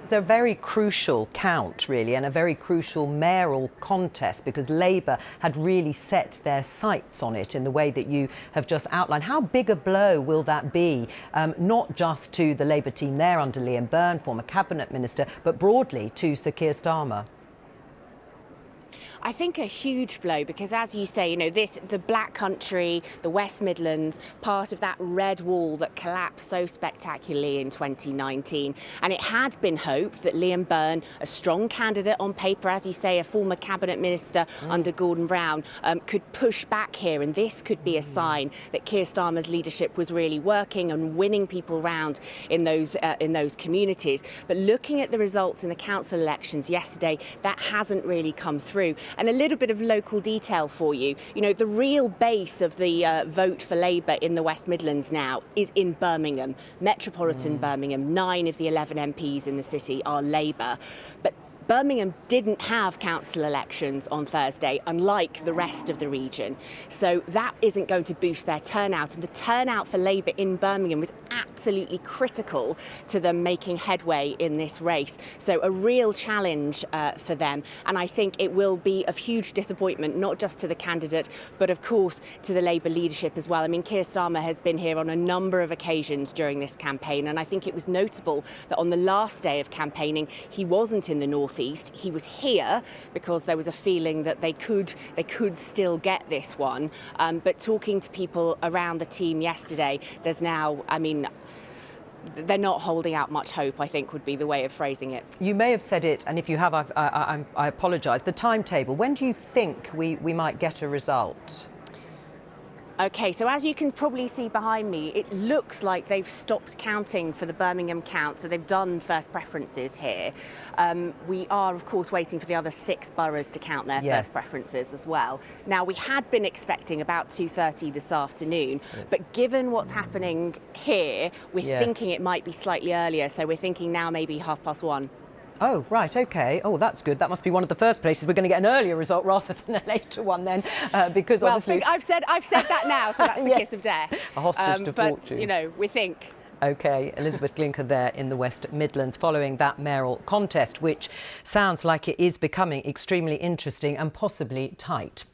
It's a very crucial count, really, and a very crucial mayoral contest, because Labour had really set their sights on it in the way that you have just outlined. How big a blow will that be, not just to the Labour team there under Liam Byrne, former cabinet minister, but broadly to Sir Keir Starmer? I think a huge blow, because as you say, you know, the Black Country, the West Midlands, part of that red wall that collapsed so spectacularly in 2019. And it had been hoped that Liam Byrne, a strong candidate on paper, as you say, a former cabinet minister under Gordon Brown, could push back here. And this could be a sign that Keir Starmer's leadership was really working and winning people round in those communities. But looking at the results in the council elections yesterday, that hasn't really come through. And a little bit of local detail for you. You know, the real base of the vote for Labour in the West Midlands now is in Birmingham, metropolitan Birmingham. 9 of the 11 MPs in the city are Labour. But Birmingham didn't have council elections on Thursday, unlike the rest of the region. So that isn't going to boost their turnout. And the turnout for Labour in Birmingham was absolutely critical to them making headway in this race. So a real challenge for them. And I think it will be of huge disappointment, not just to the candidate, but of course to the Labour leadership as well. I mean, Keir Starmer has been here on a number of occasions during this campaign. And I think it was notable that on the last day of campaigning, he wasn't in the northeast. He was here because there was a feeling that they could still get this one. But talking to people around the team yesterday, there's now, I mean, they're not holding out much hope, I think would be the way of phrasing it. You may have said it, and if you have, I apologise. The timetable, when do you think we might get a result? OK, so as you can probably see behind me, it looks like they've stopped counting for the Birmingham count, so they've done first preferences here. We are, of course, waiting for the other 6 boroughs to count their first preferences as well. Now, we had been expecting about 2:30 this afternoon, but given what's happening here, we're thinking it might be slightly earlier, so we're thinking now maybe 1:30. Oh, right, OK. Oh, that's good. That must be one of the first places we're going to get an earlier result rather than a later one then, because obviously... Well, I've said that now, so that's the kiss of death. A hostage to fortune. But, you know, we think... OK, Elizabeth Glinker there in the West Midlands following that mayoral contest, which sounds like it is becoming extremely interesting and possibly tight.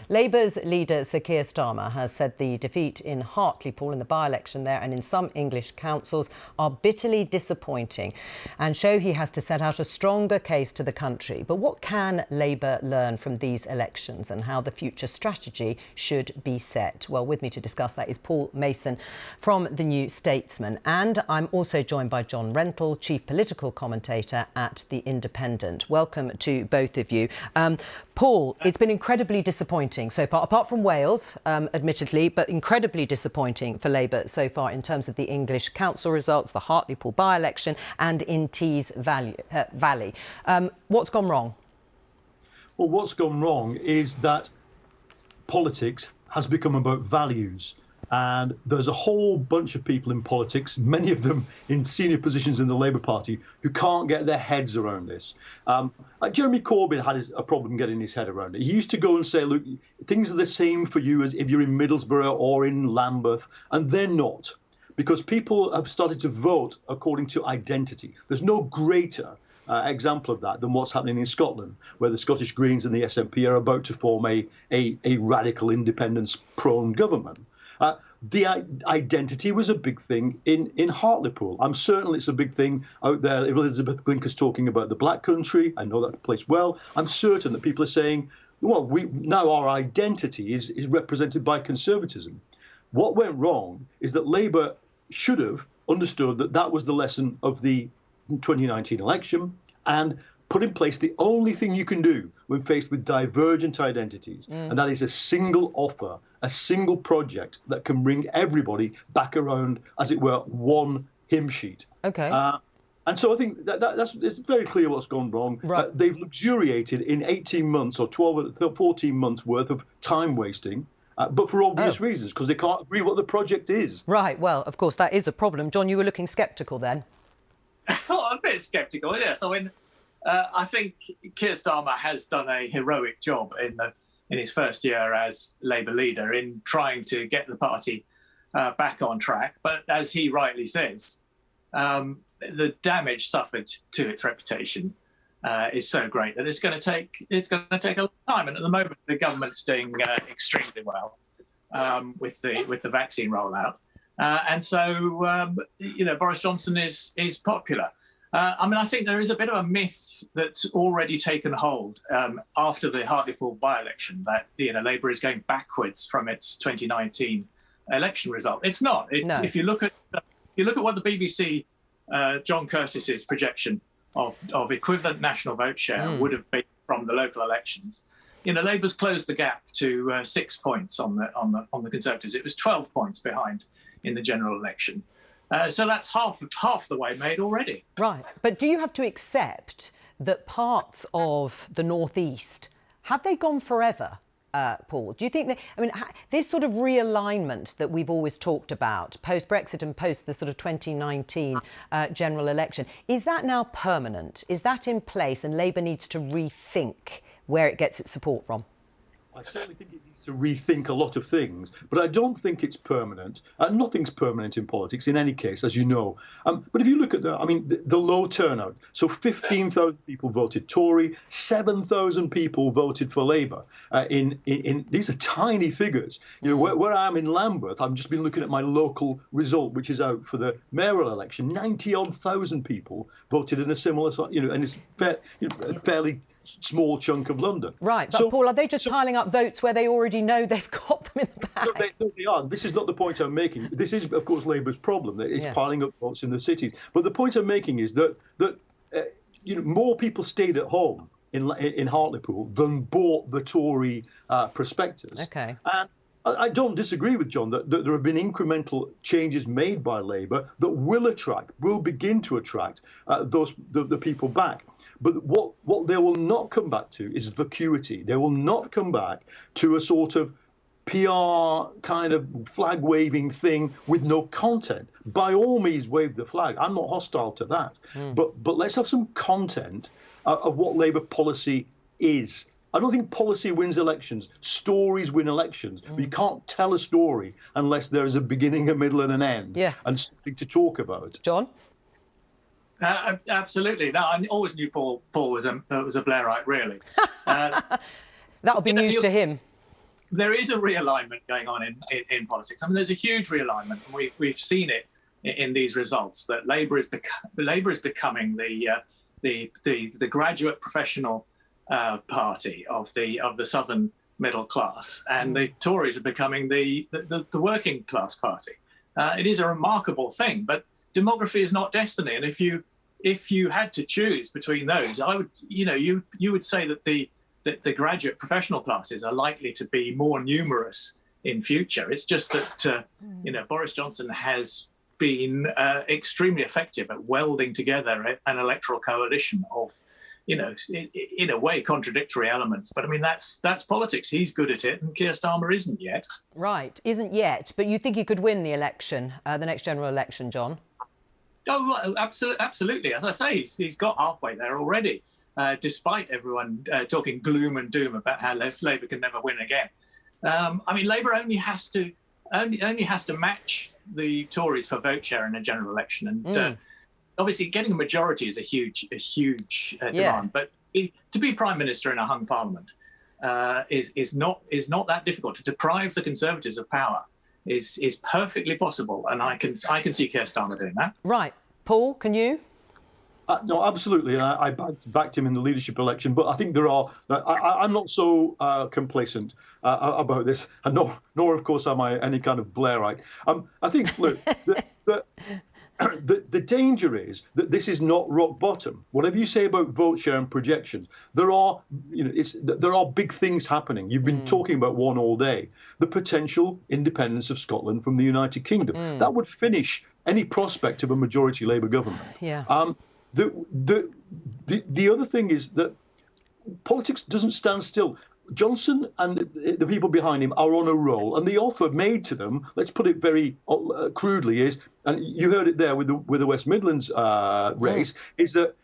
Labour's leader, Sir Keir Starmer, has said the defeat in Hartlepool in the by-election there and in some English councils are bitterly disappointing and show he has to set out a stronger case to the country. But what can Labour learn from these elections and how the future strategy should be set? Well, with me to discuss that is Paul Mason from The New Statesman. And I'm also joined by John Rentoul, Chief Political Commentator at The Independent. Welcome to both of you. Paul, it's been incredibly disappointing so far, apart from Wales, admittedly, but incredibly disappointing for Labour so far in terms of the English council results, the Hartlepool by-election and in Tees Valley. What's gone wrong? Well, what's gone wrong is that politics has become about values. And there's a whole bunch of people in politics, many of them in senior positions in the Labour Party, who can't get their heads around this. Jeremy Corbyn had a problem getting his head around it. He used to go and say, look, things are the same for you as if you're in Middlesbrough or in Lambeth, and they're not, because people have started to vote according to identity. There's no greater example of that than what's happening in Scotland, where the Scottish Greens and the SNP are about to form a radical independence-prone government. The identity was a big thing in Hartlepool. I'm certain it's a big thing out there. If Elizabeth Glinker's talking about the Black Country, I know that place well. I'm certain that people are saying, well, now our identity is represented by conservatism. What went wrong is that Labour should have understood that that was the lesson of the 2019 election and put in place the only thing you can do when faced with divergent identities, and that is a single offer, a single project that can bring everybody back around, as it were, one hymn sheet. OK. And so I think it's very clear what's gone wrong. Right. They've luxuriated in 18 months or 14 months worth of time wasting, but for obvious reasons, because they can't agree what the project is. Right, well, of course, that is a problem. John, you were looking sceptical then. Well, a bit sceptical, yes. I mean, I think Keir Starmer has done a heroic job in his first year as Labour leader in trying to get the party back on track. But as he rightly says, the damage suffered to its reputation is so great that it's going to take a long time. And at the moment, the government's doing extremely well with the vaccine rollout, and so Boris Johnson is popular. I mean, I think there is a bit of a myth that's already taken hold after the Hartlepool by-election that Labour is going backwards from its 2019 election result. It's not. No. If you look at what the BBC, John Curtis's projection of equivalent national vote share would have been from the local elections, Labour's closed the gap to 6 points on the Conservatives. It was 12 points behind in the general election. So that's half the way made already. Right. But do you have to accept that parts of the northeast, have they gone forever, Paul? Do you think that, I mean, this sort of realignment that we've always talked about, post-Brexit and post the sort of 2019 general election, is that now permanent? Is that in place and Labour needs to rethink where it gets its support from? I certainly think it needs to rethink a lot of things, but I don't think it's permanent. Nothing's permanent in politics, in any case, as you know. But if you look at the low turnout, so 15,000 people voted Tory, 7,000 people voted for Labour. These are tiny figures. Where I am in Lambeth, I've just been looking at my local result, which is out for the mayoral election. 90-odd thousand people voted in a similar, and it's fairly small chunk of London. Right, but Paul, are they just piling up votes where they already know they've got them in the bag? No, they are. This is not the point I'm making. This is, of course, Labour's problem. That it's piling up votes in the cities. But the point I'm making is that more people stayed at home in Hartlepool than bought the Tory prospectus. Okay. I don't disagree with John that there have been incremental changes made by Labour that will begin to attract the people back. But what they will not come back to is vacuity. They will not come back to a sort of PR kind of flag waving thing with no content. By all means, wave the flag. I'm not hostile to that. But let's have some content of what Labour policy is. I don't think policy wins elections. Stories win elections. But you can't tell a story unless there is a beginning, a middle, and an end, and something to talk about. John? Absolutely. No, I always knew Paul was a Blairite, really. That'll be news to him. There is a realignment going on in politics. I mean, there's a huge realignment. We've seen it in these results that Labour is becoming the graduate professional party of the southern middle class, and the Tories are becoming the working class party. It is a remarkable thing, but demography is not destiny. And if you had to choose between those, I would, you would say that the graduate professional classes are likely to be more numerous in future. It's just that Boris Johnson has been extremely effective at welding together an electoral coalition of, in a way, contradictory elements. But I mean, that's politics. He's good at it, and Keir Starmer isn't yet. Right, isn't yet. But you think he could win the election, the next general election, John? Oh, absolutely. As I say, he's got halfway there already, despite everyone talking gloom and doom about how Labour can never win again. I mean, Labour only has to match the Tories for vote share in a general election, and obviously getting a majority is a huge demand. But to be Prime Minister in a hung Parliament is not that difficult. To deprive the Conservatives of power is perfectly possible, and I can see Keir Starmer doing that. Right, Paul, can you? No, absolutely. I backed him in the leadership election, but I think there are. I'm not so complacent about this, and nor of course am I any kind of Blairite. I think, look, the danger is that this is not rock bottom. Whatever you say about vote share and projections, there are big things happening. You've been talking about one all day: the potential independence of Scotland from the United Kingdom. That would finish any prospect of a majority Labour government. Yeah. The other thing is that politics doesn't stand still. Johnson and the people behind him are on a roll, and the offer made to them, let's put it very crudely, is, and you heard it there with the West Midlands race, is that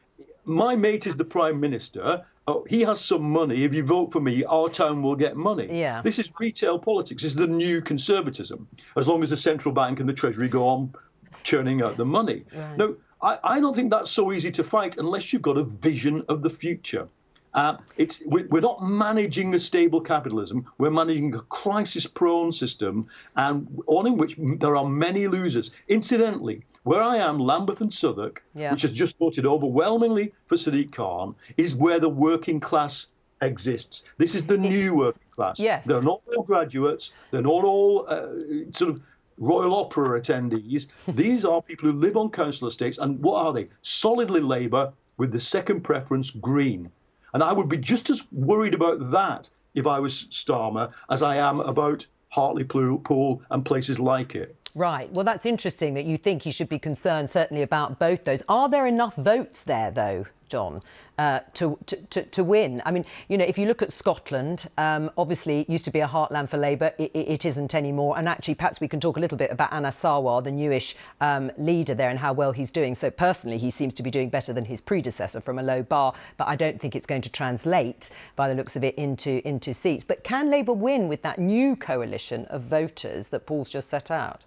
my mate is the Prime Minister. He has some money. If you vote for me, our town will get money. Yeah. This is retail politics. This is the new conservatism, as long as the central bank and the Treasury go on churning out the money. Right. Now, I don't think that's so easy to fight unless you've got a vision of the future. We're not managing a stable capitalism. We're managing a crisis-prone system, and one in which there are many losers. Incidentally, where I am, Lambeth and Southwark, which has just voted overwhelmingly for Sadiq Khan, is where the working class exists. This is the new working class. Yes. They're not all graduates. They're not all sort of Royal Opera attendees. These are people who live on council estates, and what are they? Solidly Labour with the second preference Green. And I would be just as worried about that if I was Starmer as I am about Hartlepool and places like it. Right. Well, that's interesting that you think he should be concerned certainly about both those. Are there enough votes there, though, John, to win? I mean, if you look at Scotland, obviously it used to be a heartland for Labour. It isn't anymore. And actually, perhaps we can talk a little bit about Anas Sarwar, the newish leader there, and how well he's doing. So personally, he seems to be doing better than his predecessor from a low bar. But I don't think it's going to translate, by the looks of it, into seats. But can Labour win with that new coalition of voters that Paul's just set out?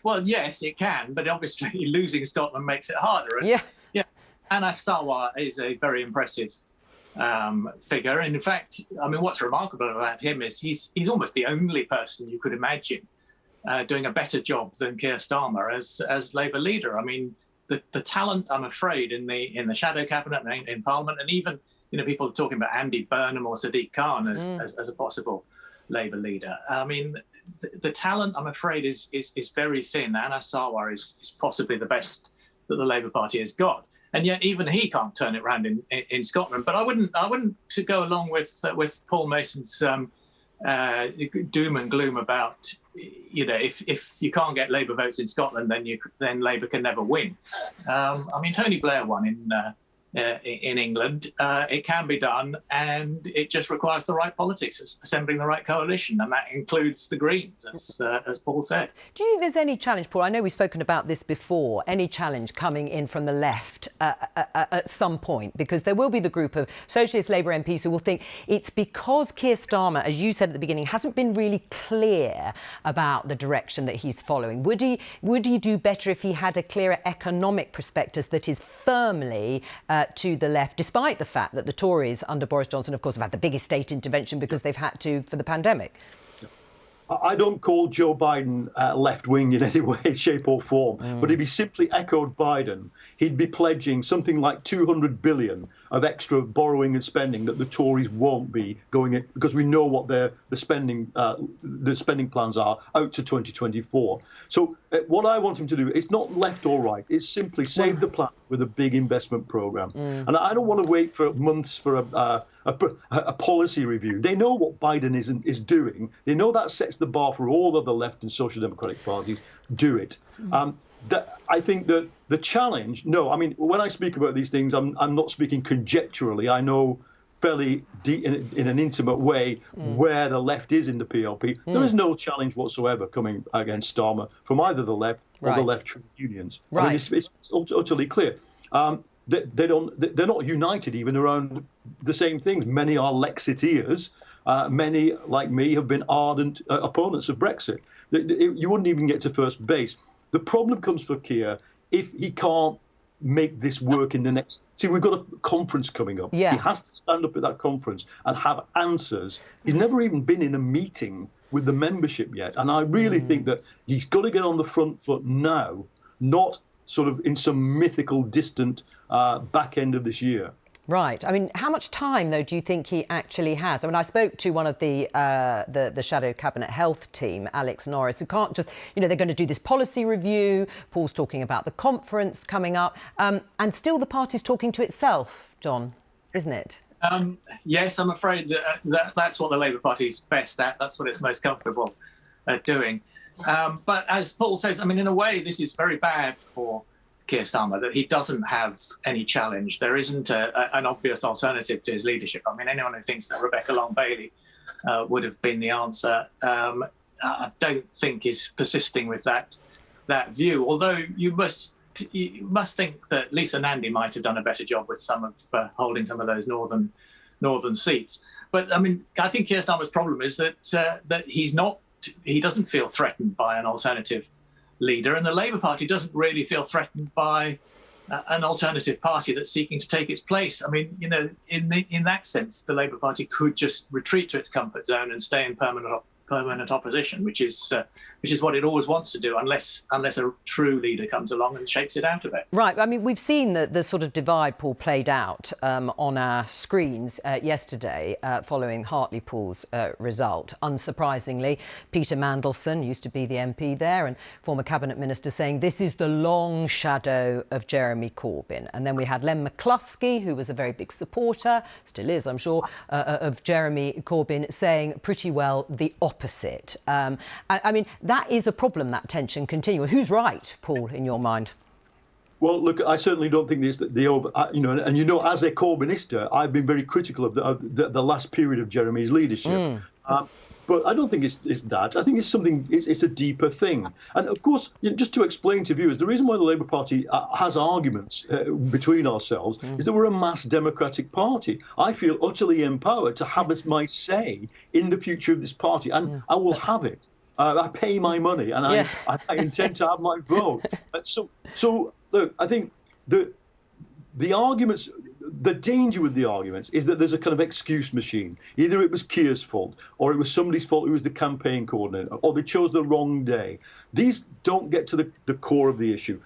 Well, yes, it can, but obviously losing Scotland makes it harder. And, yeah. Anas Sarwar is a very impressive figure. And in fact, I mean, what's remarkable about him is he's almost the only person you could imagine doing a better job than Keir Starmer as Labour leader. I mean, the talent, I'm afraid, in the shadow cabinet and in Parliament, and even people are talking about Andy Burnham or Sadiq Khan as a possible Labour leader. I mean, the talent, I'm afraid, is very thin. Anas Sarwar is possibly the best that the Labour Party has got, and yet even he can't turn it around in Scotland. But I wouldn't to go along with Paul Mason's doom and gloom about, if you can't get Labour votes in Scotland, then Labour can never win. I mean, Tony Blair won in England. It can be done, and it just requires the right politics, assembling the right coalition, and that includes the Greens, as Paul said. Do you think there's any challenge, Paul? I know we've spoken about this before. Any challenge coming in from the left at some point? Because there will be the group of Socialist Labour MPs who will think it's because Keir Starmer, as you said at the beginning, hasn't been really clear about the direction that he's following. Would he do better if he had a clearer economic prospectus that is firmly to the left, despite the fact that the Tories under Boris Johnson, of course, have had the biggest state intervention because they've had to for the pandemic? I don't call Joe Biden left-wing in any way, shape or form, but if he simply echoed Biden, he'd be pledging something like 200 billion of extra borrowing and spending that the Tories won't be going in, because we know what the spending plans are out to 2024. So what I want him to do is not left or right. It's simply save the plan with a big investment program. And I don't want to wait for months for a policy review. They know what Biden is doing. They know that sets the bar for all of the left and social democratic parties. Do it. I think that the challenge, when I speak about these things, I'm not speaking conjecturally. I know fairly deep, in an intimate way where the left is in the PLP. There is no challenge whatsoever coming against Starmer from either the left or the left trade unions. I mean, it's utterly clear. They're not united even around the same things. Many are Lexiteers. Many, like me, have been ardent opponents of Brexit. You wouldn't even get to first base. The problem comes for Keir if he can't make this work in the next... See, we've got a conference coming up. Yeah. He has to stand up at that conference and have answers. He's never even been in a meeting with the membership yet. And I really think that he's got to get on the front foot now, not sort of in some mythical, distant back end of this year. Right. I mean, how much time, though, do you think he actually has? I mean, I spoke to one of the Shadow Cabinet Health team, Alex Norris, who can't just, they're going to do this policy review. Paul's talking about the conference coming up. And still the party's talking to itself, John, isn't it? Yes, I'm afraid that's what the Labour Party's best at. That's what it's most comfortable at doing. But as Paul says, I mean, in a way, this is very bad for Keir Starmer, that he doesn't have any challenge. There isn't an obvious alternative to his leadership. I mean, anyone who thinks that Rebecca Long-Bailey would have been the answer, I don't think is persisting with that view. Although you must think that Lisa Nandy might have done a better job with some of holding some of those northern seats. But I mean, I think Keir Starmer's problem is that he doesn't feel threatened by an alternative leader, and the Labour Party doesn't really feel threatened by an alternative party that's seeking to take its place. I mean, in that sense, the Labour Party could just retreat to its comfort zone and stay in permanent opposition, which is what it always wants to do, unless a true leader comes along and shakes it out of it. Right. I mean, we've seen the sort of divide, Paul, played out on our screens yesterday following Hartlepool's result. Unsurprisingly, Peter Mandelson used to be the MP there and former cabinet minister, saying this is the long shadow of Jeremy Corbyn. And then we had Len McCluskey, who was a very big supporter, still is, I'm sure, of Jeremy Corbyn, saying pretty well the opposite. I mean, that is a problem, that tension continuing. Who's right, Paul, in your mind? Well, look, I certainly don't think as a Corbynista, I've been very critical of the last period of Jeremy's leadership. But I don't think it's that. I think it's a deeper thing. And of course, just to explain to viewers, the reason why the Labour Party has arguments between ourselves is that we're a mass democratic party. I feel utterly empowered to have my say in the future of this party, and I will have it. I pay my money, and I intend to have my vote. So look, I think the arguments. The danger with the arguments is that there's a kind of excuse machine. Either it was Keir's fault, or it was somebody's fault who was the campaign coordinator, or they chose the wrong day. These don't get to the core of the issue.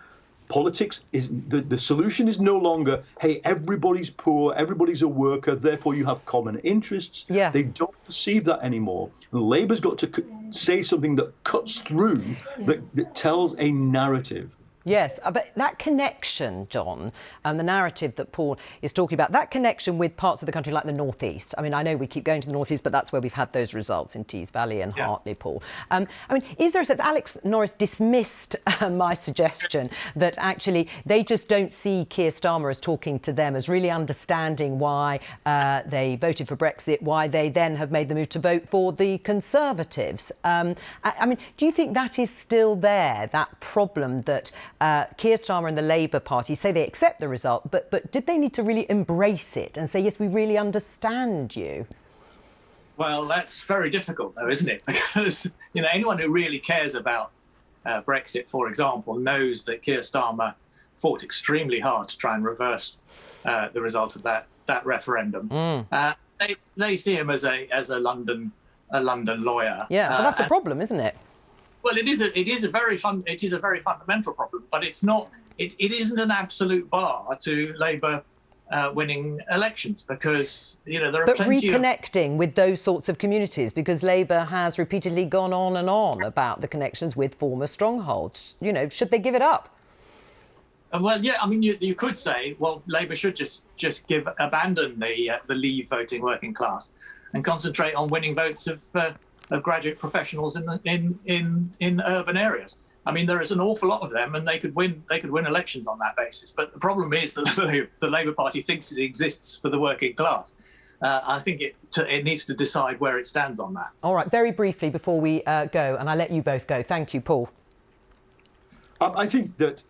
Politics is the solution is no longer, hey, everybody's poor, everybody's a worker, therefore you have common interests. Yeah. They don't perceive that anymore. And Labour's got to say something that cuts through, that tells a narrative. Yes, but that connection, John, and the narrative that Paul is talking about, that connection with parts of the country like the North East. I mean, I know we keep going to the North East, but that's where we've had those results in Tees Valley and Hartlepool. I mean, is there a sense, Alex Norris dismissed my suggestion that actually they just don't see Keir Starmer as talking to them, as really understanding why they voted for Brexit, why they then have made the move to vote for the Conservatives. I mean, do you think that is still there, that problem that Keir Starmer and the Labour Party say they accept the result, but did they need to really embrace it and say, yes, we really understand you? Well, that's very difficult, though, isn't it? Because, you know, anyone who really cares about Brexit, for example, knows that Keir Starmer fought extremely hard to try and reverse the result of that referendum. They see him as a London lawyer. Yeah, well, that's a problem, isn't it? Well, it is a very fundamental problem, but it's not. It isn't an absolute bar to Labour winning elections, because there are plenty of reconnecting with those sorts of communities, because Labour has repeatedly gone on and on about the connections with former strongholds. Should they give it up? Well, yeah. I mean, you could say, well, Labour should just abandon the Leave voting working class and concentrate on winning votes of graduate professionals in urban areas. I mean, there is an awful lot of them, and they could win elections on that basis. But the problem is that the Labour Party thinks it exists for the working class. I think it needs to decide where it stands on that. All right, very briefly before we go, and I let you both go. Thank you, Paul. I think that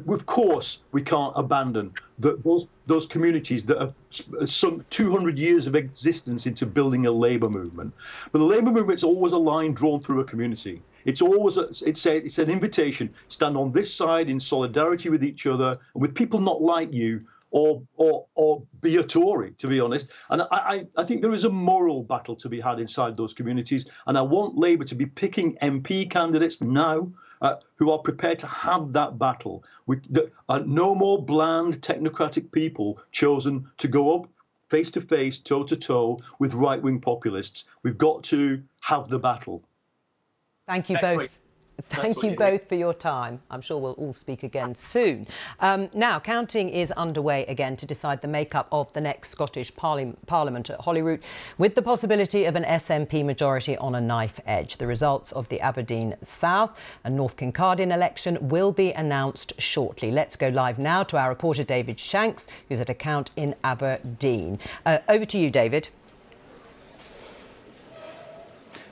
of course, we can't abandon those communities that have some 200 years of existence into building a labour movement. But the labour movement's always a line drawn through a community. It's always it's an invitation. Stand on this side in solidarity with each other and with people not like you, or be a Tory, to be honest. And I think there is a moral battle to be had inside those communities. And I want Labour to be picking MP candidates now who are prepared to have that battle. No more bland technocratic people chosen to go up face to face, toe to toe with right-wing populists. We've got to have the battle. Thank you both. Thank you both for your time. I'm sure we'll all speak again soon. Now, counting is underway again to decide the makeup of the next Scottish Parliament at Holyrood, with the possibility of an SNP majority on a knife edge. The results of the Aberdeen South and North Kincardine election will be announced shortly. Let's go live now to our reporter David Shanks, who's at a count in Aberdeen. Over to you, David.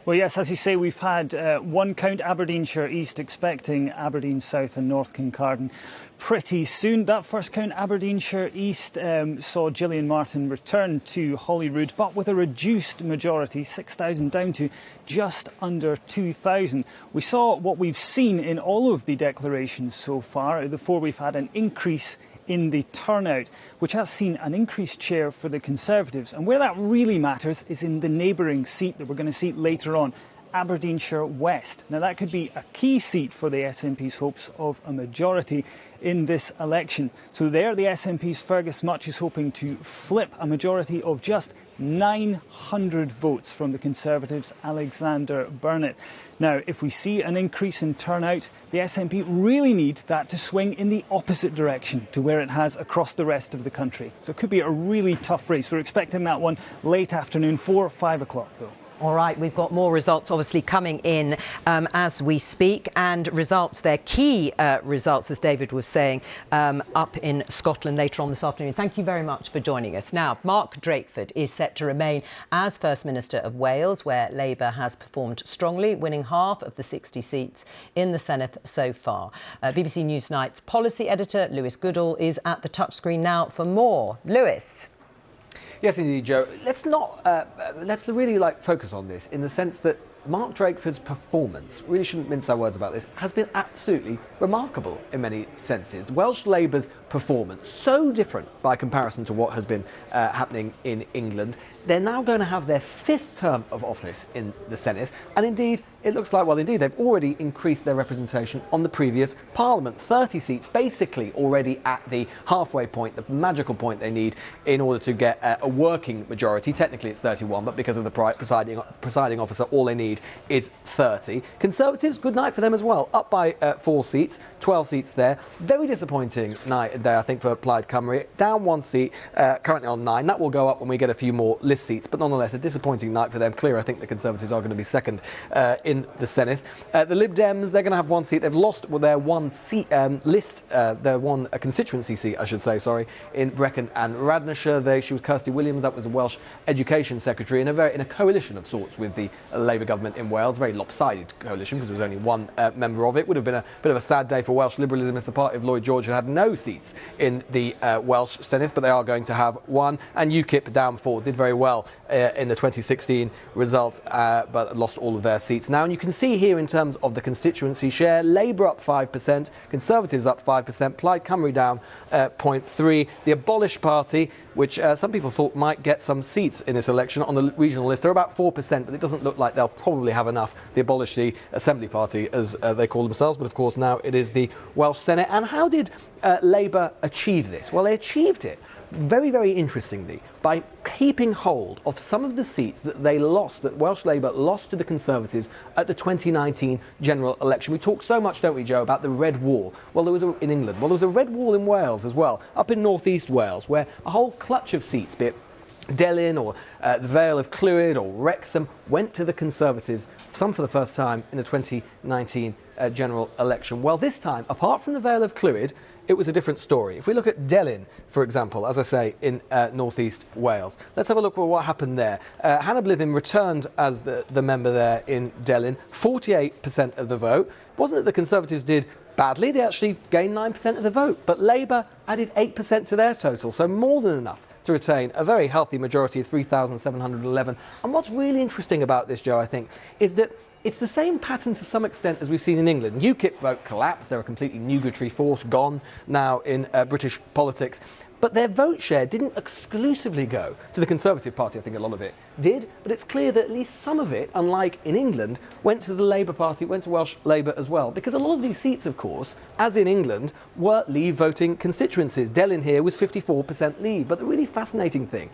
Well, yes, as you say, we've had one count, Aberdeenshire East, expecting Aberdeen South and North Kincardine pretty soon. That first count, Aberdeenshire East, saw Gillian Martin return to Holyrood, but with a reduced majority, 6,000 down to just under 2,000. We saw what we've seen in all of the declarations so far. Before, we've had an increase in the turnout, which has seen an increased share for the Conservatives. And where that really matters is in the neighbouring seat that we're going to see later on, Aberdeenshire West. Now, that could be a key seat for the SNP's hopes of a majority in this election. So there, the SNP's Fergus Much is hoping to flip a majority of just 900 votes from the Conservatives' Alexander Burnett. Now, if we see an increase in turnout, the SNP really need that to swing in the opposite direction to where it has across the rest of the country. So it could be a really tough race. We're expecting that one late afternoon, 4 or 5 o'clock, though. All right, we've got more results obviously coming in as we speak, and results, they're key results, as David was saying, up in Scotland later on this afternoon. Thank you very much for joining us. Now, Mark Drakeford is set to remain as First Minister of Wales, where Labour has performed strongly, winning half of the 60 seats in the Senedd so far. BBC Newsnight's policy editor, Lewis Goodall, is at the touchscreen now for more. Lewis. Yes, indeed, Joe. Let's really focus on this in the sense that Mark Drakeford's performance, really shouldn't mince our words about this, has been absolutely remarkable in many senses. Welsh Labour's performance, so different by comparison to what has been happening in England. They're now going to have their 5th term of office in the Senedd, and indeed, it looks like, well, indeed, they've already increased their representation on the previous Parliament. 30 seats, basically already at the halfway point, the magical point they need in order to get a working majority. Technically, it's 31, but because of the presiding officer, all they need is 30. Conservatives, good night for them as well, up by 4 seats, 12 seats there. Very disappointing night there, I think, for Plaid Cymru. Down 1 seat, currently on 9. That will go up when we get a few more list seats, but nonetheless, a disappointing night for them. Clear, I think the Conservatives are going to be second in the Senedd. The Lib Dems, they're going to have 1 seat. They've lost their 1 seat their 1 constituency seat, I should say, sorry, in Brecon and Radnorshire. She was Kirsty Williams, that was the Welsh Education Secretary, in a coalition of sorts with the Labour government in Wales. Very lopsided coalition, because there was only 1 member of it. Would have been a bit of a sad day for Welsh liberalism if the party of Lloyd George had no seats in the Welsh Senedd, but they are going to have 1. And UKIP down 4, did very well in the 2016 result, but lost all of their seats now. And you can see here in terms of the constituency share, Labour up 5%, Conservatives up 5%, Plaid Cymru down 0.3. The Abolish Party, which some people thought might get some seats in this election on the regional list, they're about 4%, but it doesn't look like they'll probably have enough. The Abolish the Assembly Party, as they call themselves, but of course now it is the Welsh Senedd. And how did Labour achieve this? Well, they achieved it very, very interestingly by keeping hold of some of the seats that they lost, that Welsh Labour lost to the Conservatives at the 2019 general election. We talk so much, don't we, Joe, about the Red Wall? Well, there was in England. Well, there was a Red Wall in Wales as well, up in North East Wales, where a whole clutch of seats, be it Delyn or the Vale of Clwyd or Wrexham, went to the Conservatives, some for the first time in the 2019 general election. Well, this time, apart from the Vale of Clwyd, it was a different story. If we look at Delyn, for example, as I say, in northeast Wales, let's have a look at what happened there. Hannah Blythyn returned as the member there in Delyn, 48% of the vote. It wasn't that the Conservatives did badly, they actually gained 9% of the vote, but Labour added 8% to their total, so more than enough to retain a very healthy majority of 3,711. And what's really interesting about this, Joe, I think, is that it's the same pattern to some extent as we've seen in England. UKIP vote collapsed. They're a completely nugatory force, gone now in British politics. But their vote share didn't exclusively go to the Conservative Party. I think a lot of it did. But it's clear that at least some of it, unlike in England, went to the Labour Party, went to Welsh Labour as well. Because a lot of these seats, of course, as in England, were Leave voting constituencies. Delyn here was 54% Leave. But the really fascinating thing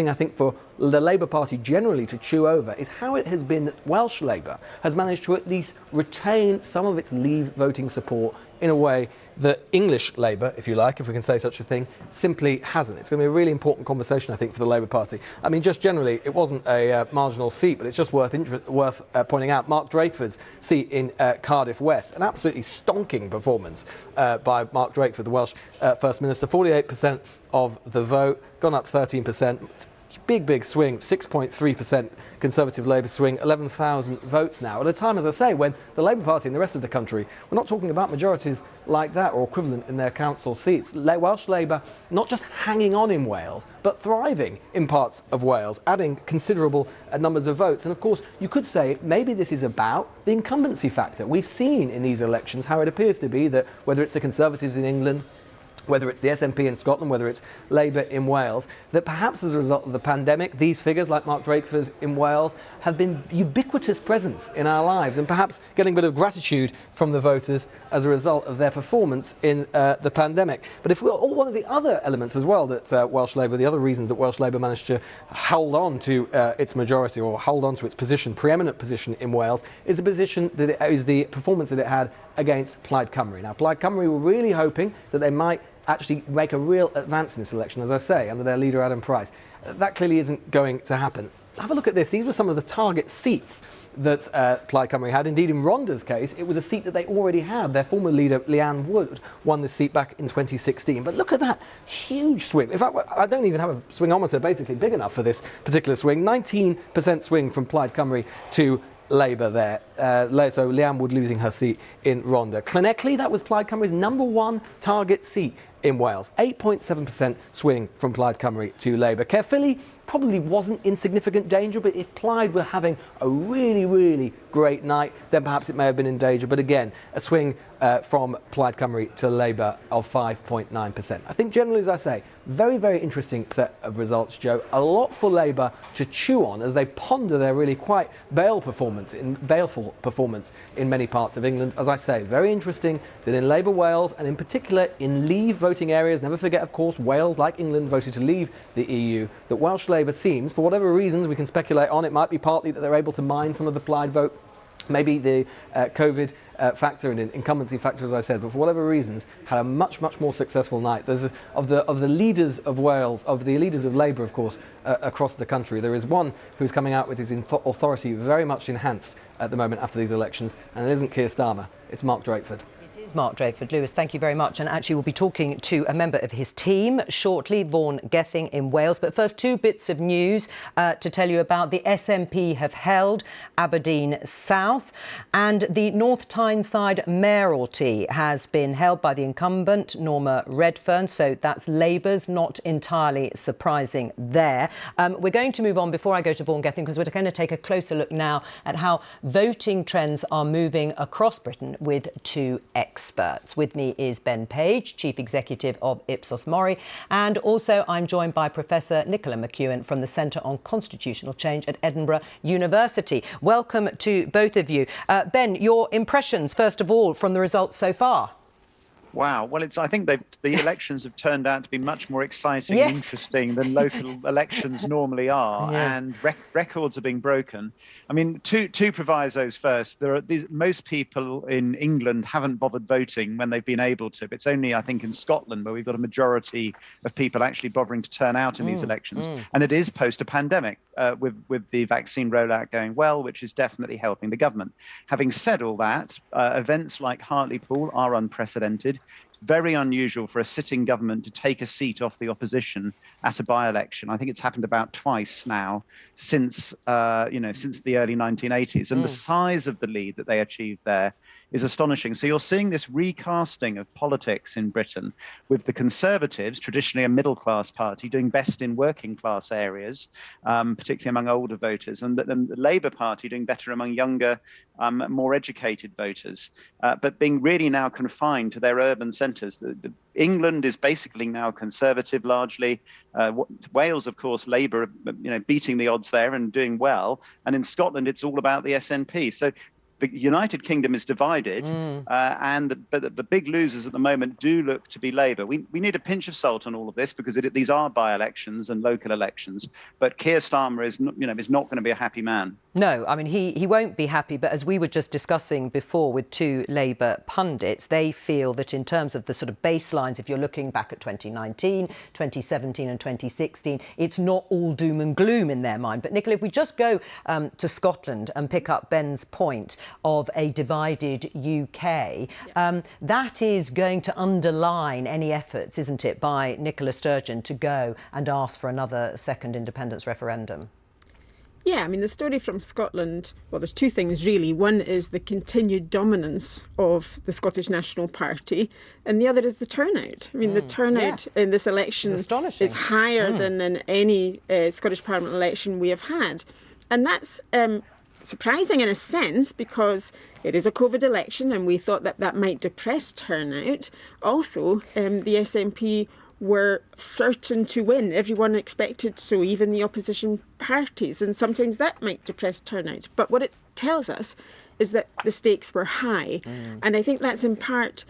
I think for the Labour Party generally to chew over is how it has been that Welsh Labour has managed to at least retain some of its Leave voting support in a way that English Labour, if you like, if we can say such a thing, simply hasn't. It's going to be a really important conversation, I think, for the Labour Party. I mean, just generally, it wasn't a marginal seat, but it's just worth pointing out. Mark Drakeford's seat in Cardiff West, an absolutely stonking performance by Mark Drakeford, the Welsh First Minister. 48% of the vote, gone up 13%. Big swing, 6.3% Conservative Labour swing, 11,000 votes now. At a time, as I say, when the Labour Party and the rest of the country, we're not talking about majorities like that or equivalent in their council seats. Welsh Labour not just hanging on in Wales, but thriving in parts of Wales, adding considerable numbers of votes. And of course, you could say maybe this is about the incumbency factor. We've seen in these elections how it appears to be that whether it's the Conservatives in England, whether it's the SNP in Scotland, whether it's Labour in Wales, that perhaps as a result of the pandemic, these figures, like Mark Drakeford in Wales, have been ubiquitous presence in our lives and perhaps getting a bit of gratitude from the voters as a result of their performance in the pandemic. But if one of the other elements as well that Welsh Labour, the other reasons that Welsh Labour managed to hold on to its majority or hold on to its position, preeminent position in Wales, is the position that is the performance that it had against Plaid Cymru. Now, Plaid Cymru were really hoping that they might actually make a real advance in this election, as I say, under their leader Adam Price. That clearly isn't going to happen. Have a look at this. These were some of the target seats that Plaid Cymru had. Indeed, in Rhonda's case, it was a seat that they already had. Their former leader, Leanne Wood, won this seat back in 2016. But look at that huge swing. In fact, I don't even have a swingometer basically big enough for this particular swing. 19% swing from Plaid Cymru to Labour there. So Leanne Wood losing her seat in Rhondda. Llanelli, that was Plaid Cymru's #1 target seat in Wales. 8.7% swing from Plaid Cymru to Labour. Caerphilly, probably wasn't in significant danger, but if Clyde were having a really, really great night, then perhaps it may have been in danger. But again, a swing from Plaid Cymru to Labour of 5.9%. I think generally, as I say, very, very interesting set of results, Joe. A lot for Labour to chew on as they ponder their really quite baleful performance in many parts of England. As I say, very interesting that in Labour Wales and in particular in Leave voting areas, never forget, of course, Wales, like England, voted to leave the EU, that Welsh Labour seems, for whatever reasons we can speculate on, it might be partly that they're able to mine some of the Plaid vote, maybe the COVID factor and incumbency factor, as I said, but for whatever reasons, had a much, much more successful night. There's of the leaders of Wales, of the leaders of Labour, of course, across the country, there is one who's coming out with his authority very much enhanced at the moment after these elections, and it isn't Keir Starmer, it's Mark Drakeford. Mark Drakeford. Lewis, thank you very much. And actually, we'll be talking to a member of his team shortly, Vaughan Gething in Wales. But first, two bits of news to tell you about. The SNP have held Aberdeen South, and the North Tyneside mayoralty has been held by the incumbent, Norma Redfern. So that's Labour's, not entirely surprising there. We're going to move on before I go to Vaughan Gething, because we're going to take a closer look now at how voting trends are moving across Britain with two experts. With me is Ben Page, Chief Executive of Ipsos Mori, and also I'm joined by Professor Nicola McEwen from the Centre on Constitutional Change at Edinburgh University. Welcome to both of you. Ben, your impressions, first of all, from the results so far? Wow. Well, I think the elections have turned out to be much more exciting and interesting than local elections normally are, and records are being broken. I mean, two provisos first. Most people in England haven't bothered voting when they've been able to. It's only, I think, in Scotland where we've got a majority of people actually bothering to turn out in these elections, and it is post a pandemic with the vaccine rollout going well, which is definitely helping the government. Having said all that, events like Hartlepool are unprecedented. It's very unusual for a sitting government to take a seat off the opposition at a by-election. I think it's happened about twice now since since the early 1980s, and the size of the lead that they achieved there is astonishing. So you're seeing this recasting of politics in Britain, with the Conservatives, traditionally a middle-class party, doing best in working-class areas, particularly among older voters, and the Labour Party doing better among younger, more educated voters, but being really now confined to their urban centres. England is basically now Conservative largely. Wales, of course, Labour, beating the odds there and doing well. And in Scotland, it's all about the SNP. So the United Kingdom is divided, but the big losers at the moment do look to be Labour. We need a pinch of salt on all of this, because these are by-elections and local elections. But Keir Starmer is not going to be a happy man. No, I mean, he won't be happy. But as we were just discussing before with two Labour pundits, they feel that in terms of the sort of baselines, if you're looking back at 2019, 2017 and 2016, it's not all doom and gloom in their mind. But Nicola, if we just go to Scotland and pick up Ben's point of a divided UK, that is going to underline any efforts, isn't it, by Nicola Sturgeon to go and ask for another second independence referendum? Yeah, I mean, the story from Scotland, well, there's two things really. One is the continued dominance of the Scottish National Party, and the other is the turnout. I mean, the turnout in this election is higher than in any Scottish Parliament election we have had. And that's surprising in a sense, because it is a COVID election and we thought that might depress turnout. Also, the SNP were certain to win. Everyone expected so, even the opposition parties, and sometimes that might depress turnout. But what it tells us is that the stakes were high. And I think that's in part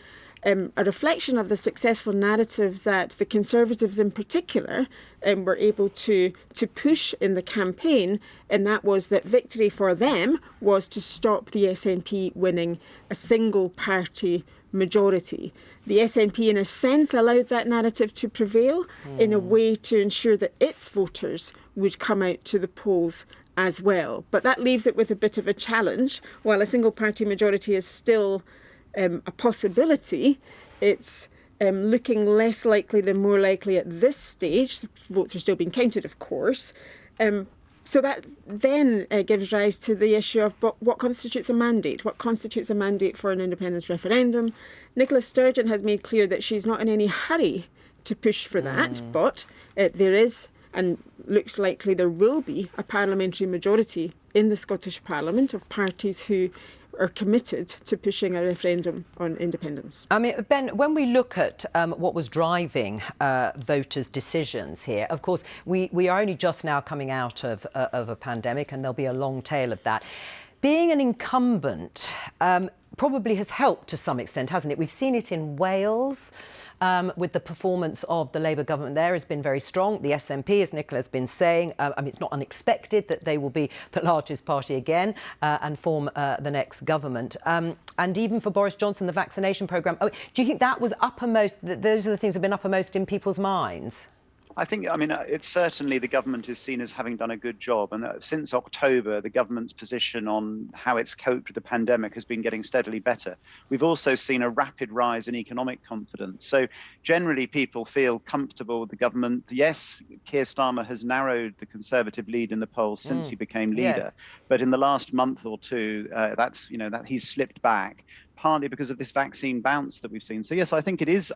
a reflection of the successful narrative that the Conservatives in particular were able to push in the campaign, and that was that victory for them was to stop the SNP winning a single party majority. The SNP, in a sense, allowed that narrative to prevail in a way to ensure that its voters would come out to the polls as well. But that leaves it with a bit of a challenge. While a single party majority is still a possibility, it's looking less likely than more likely at this stage. Votes are still being counted, of course. So that then gives rise to the issue of what constitutes a mandate? What constitutes a mandate for an independence referendum? Nicola Sturgeon has made clear that she's not in any hurry to push for that, but there is and looks likely there will be a parliamentary majority in the Scottish Parliament of parties who are committed to pushing a referendum on independence. I mean, Ben, when we look at what was driving voters' decisions here, of course, we are only just now coming out of a pandemic, and there'll be a long tail of that. Being an incumbent probably has helped to some extent, hasn't it? We've seen it in Wales. With the performance of the Labour government there has been very strong. The SNP, as Nicola has been saying, I mean, it's not unexpected that they will be the largest party again and form the next government. And even for Boris Johnson, the vaccination programme. Oh, do you think that was uppermost, those are the things that have been uppermost in people's minds? I think, I mean, it's certainly the government is seen as having done a good job. And since October, the government's position on how it's coped with the pandemic has been getting steadily better. We've also seen a rapid rise in economic confidence. So generally, people feel comfortable with the government. Yes, Keir Starmer has narrowed the Conservative lead in the polls since he became leader. Yes. But in the last month or two, that he's slipped back, partly because of this vaccine bounce that we've seen. So yes, I think it is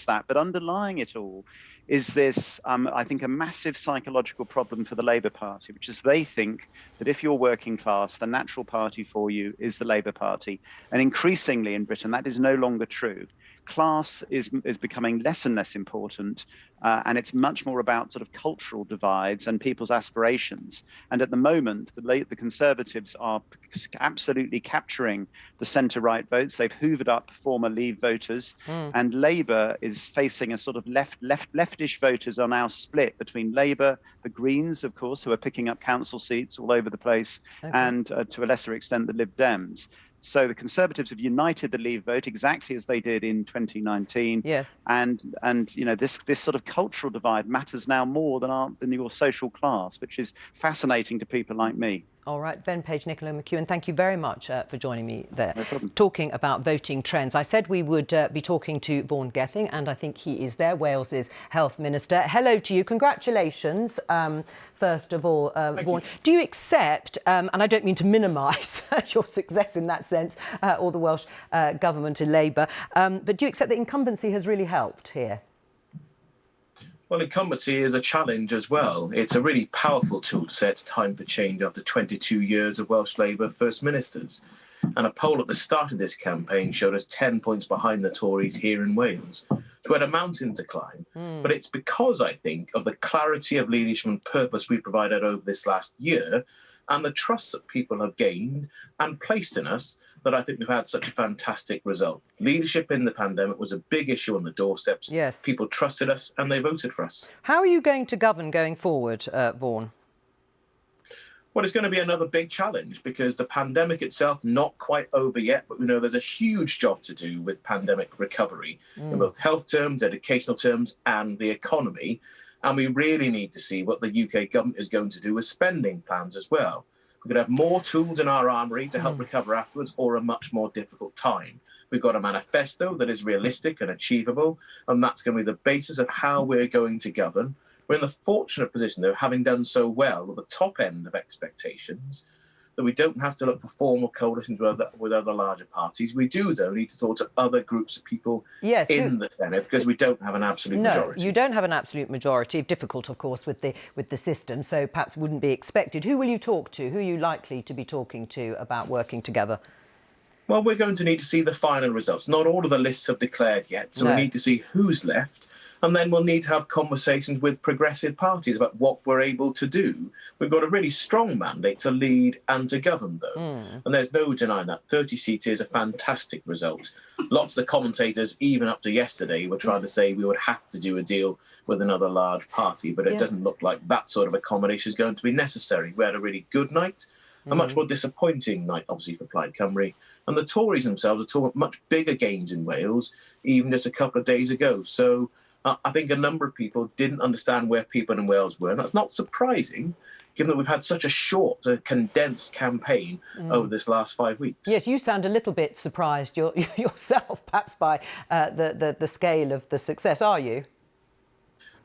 that. But underlying it all is this, I think, a massive psychological problem for the Labour Party, which is they think that if you're working class, the natural party for you is the Labour Party. And increasingly in Britain, that is no longer true. Class is becoming less and less important, and it's much more about sort of cultural divides and people's aspirations. And at the moment, the Conservatives are absolutely capturing the centre-right votes. They've hoovered up former Leave voters, and Labour is facing a sort of leftish voters are now split between Labour, the Greens, of course, who are picking up council seats all over the place, and to a lesser extent the Lib Dems. So the Conservatives have united the Leave vote exactly as they did in 2019. Yes. And this sort of cultural divide matters now more than your social class, which is fascinating to people like me. All right, Ben Page, Nicola McEwen, thank you very much for joining me there. No problem. Talking about voting trends. I said we would be talking to Vaughan Gething, and I think he is there, Wales's Health Minister. Hello to you. Congratulations, first of all, Vaughan. Do you accept, and I don't mean to minimise your success in that sense, or the Welsh Government and Labour, but do you accept that incumbency has really helped here? Well, incumbency is a challenge as well. It's a really powerful tool to say it's time for change after 22 years of Welsh Labour First Ministers. And a poll at the start of this campaign showed us 10 points behind the Tories here in Wales. So we had a mountain to climb. But it's because, I think, of the clarity of leadership and purpose we provided over this last year and the trust that people have gained and placed in us that I think we've had such a fantastic result. Leadership in the pandemic was a big issue on the doorsteps. Yes. People trusted us and they voted for us. How are you going to govern going forward, Vaughan? Well, it's going to be another big challenge because the pandemic itself not quite over yet, but we know there's a huge job to do with pandemic recovery in both health terms, educational terms and the economy. And we really need to see what the UK government is going to do with spending plans as well. We're going to have more tools in our armoury to help recover afterwards or a much more difficult time. We've got a manifesto that is realistic and achievable, and that's going to be the basis of how we're going to govern. We're in the fortunate position, though, having done so well at the top end of expectations, that we don't have to look for formal coalitions with other larger parties. We do, though, need to talk to other groups of people in the Senedd because we don't have an absolute majority. No, you don't have an absolute majority. Difficult, of course, with the system, so perhaps wouldn't be expected. Who will you talk to? Who are you likely to be talking to about working together? Well, we're going to need to see the final results. Not all of the lists have declared yet, so we need to see who's left. And then we'll need to have conversations with progressive parties about what we're able to do. We've got a really strong mandate to lead and to govern, though. And there's no denying that. 30 seats is a fantastic result. Lots of the commentators, even up to yesterday, were trying to say we would have to do a deal with another large party, but it doesn't look like that sort of accommodation is going to be necessary. We had a really good night, a much more disappointing night, obviously, for Plaid Cymru. And the Tories themselves are talking much bigger gains in Wales, even just a couple of days ago. So I think a number of people didn't understand where people in Wales were. And that's not surprising, given that we've had such a short, condensed campaign over this last 5 weeks. Yes, you sound a little bit surprised yourself, perhaps, by the scale of the success, are you?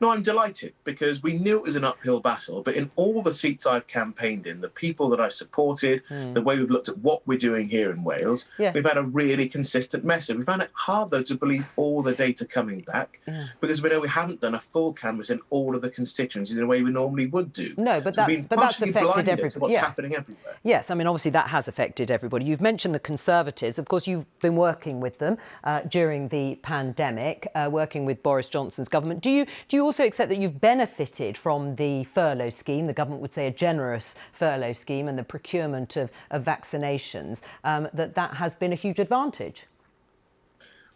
No, I'm delighted because we knew it was an uphill battle, but in all the seats I've campaigned in, the people that I supported, the way we've looked at what we're doing here in Wales, we've had a really consistent message. We found it hard, though, to believe all the data coming back because we know we haven't done a full canvass in all of the constituencies in a way we normally would do. No, but so that's affected everybody. What's happening everywhere. Yes, I mean, obviously that has affected everybody. You've mentioned the Conservatives. Of course, you've been working with them during the pandemic, working with Boris Johnson's government. Do you also accept that you've benefited from the furlough scheme, the government would say a generous furlough scheme, and the procurement of vaccinations, that has been a huge advantage?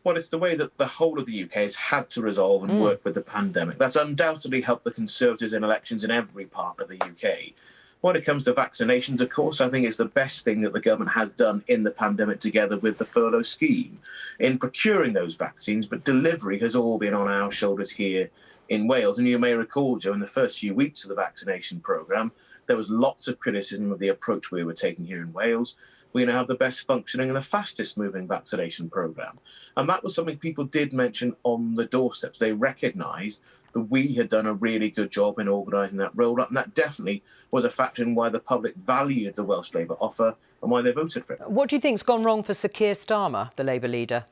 Well, it's the way that the whole of the UK has had to resolve and work with the pandemic. That's undoubtedly helped the Conservatives in elections in every part of the UK. When it comes to vaccinations, of course, I think it's the best thing that the government has done in the pandemic together with the furlough scheme in procuring those vaccines, but delivery has all been on our shoulders here in Wales. And you may recall, Joe, in the first few weeks of the vaccination programme, there was lots of criticism of the approach we were taking here in Wales. We now have the best functioning and the fastest moving vaccination programme. And that was something people did mention on the doorsteps. They recognised that we had done a really good job in organising that rollout. And that definitely was a factor in why the public valued the Welsh Labour offer and why they voted for it. What do you think's gone wrong for Sir Keir Starmer, the Labour leader?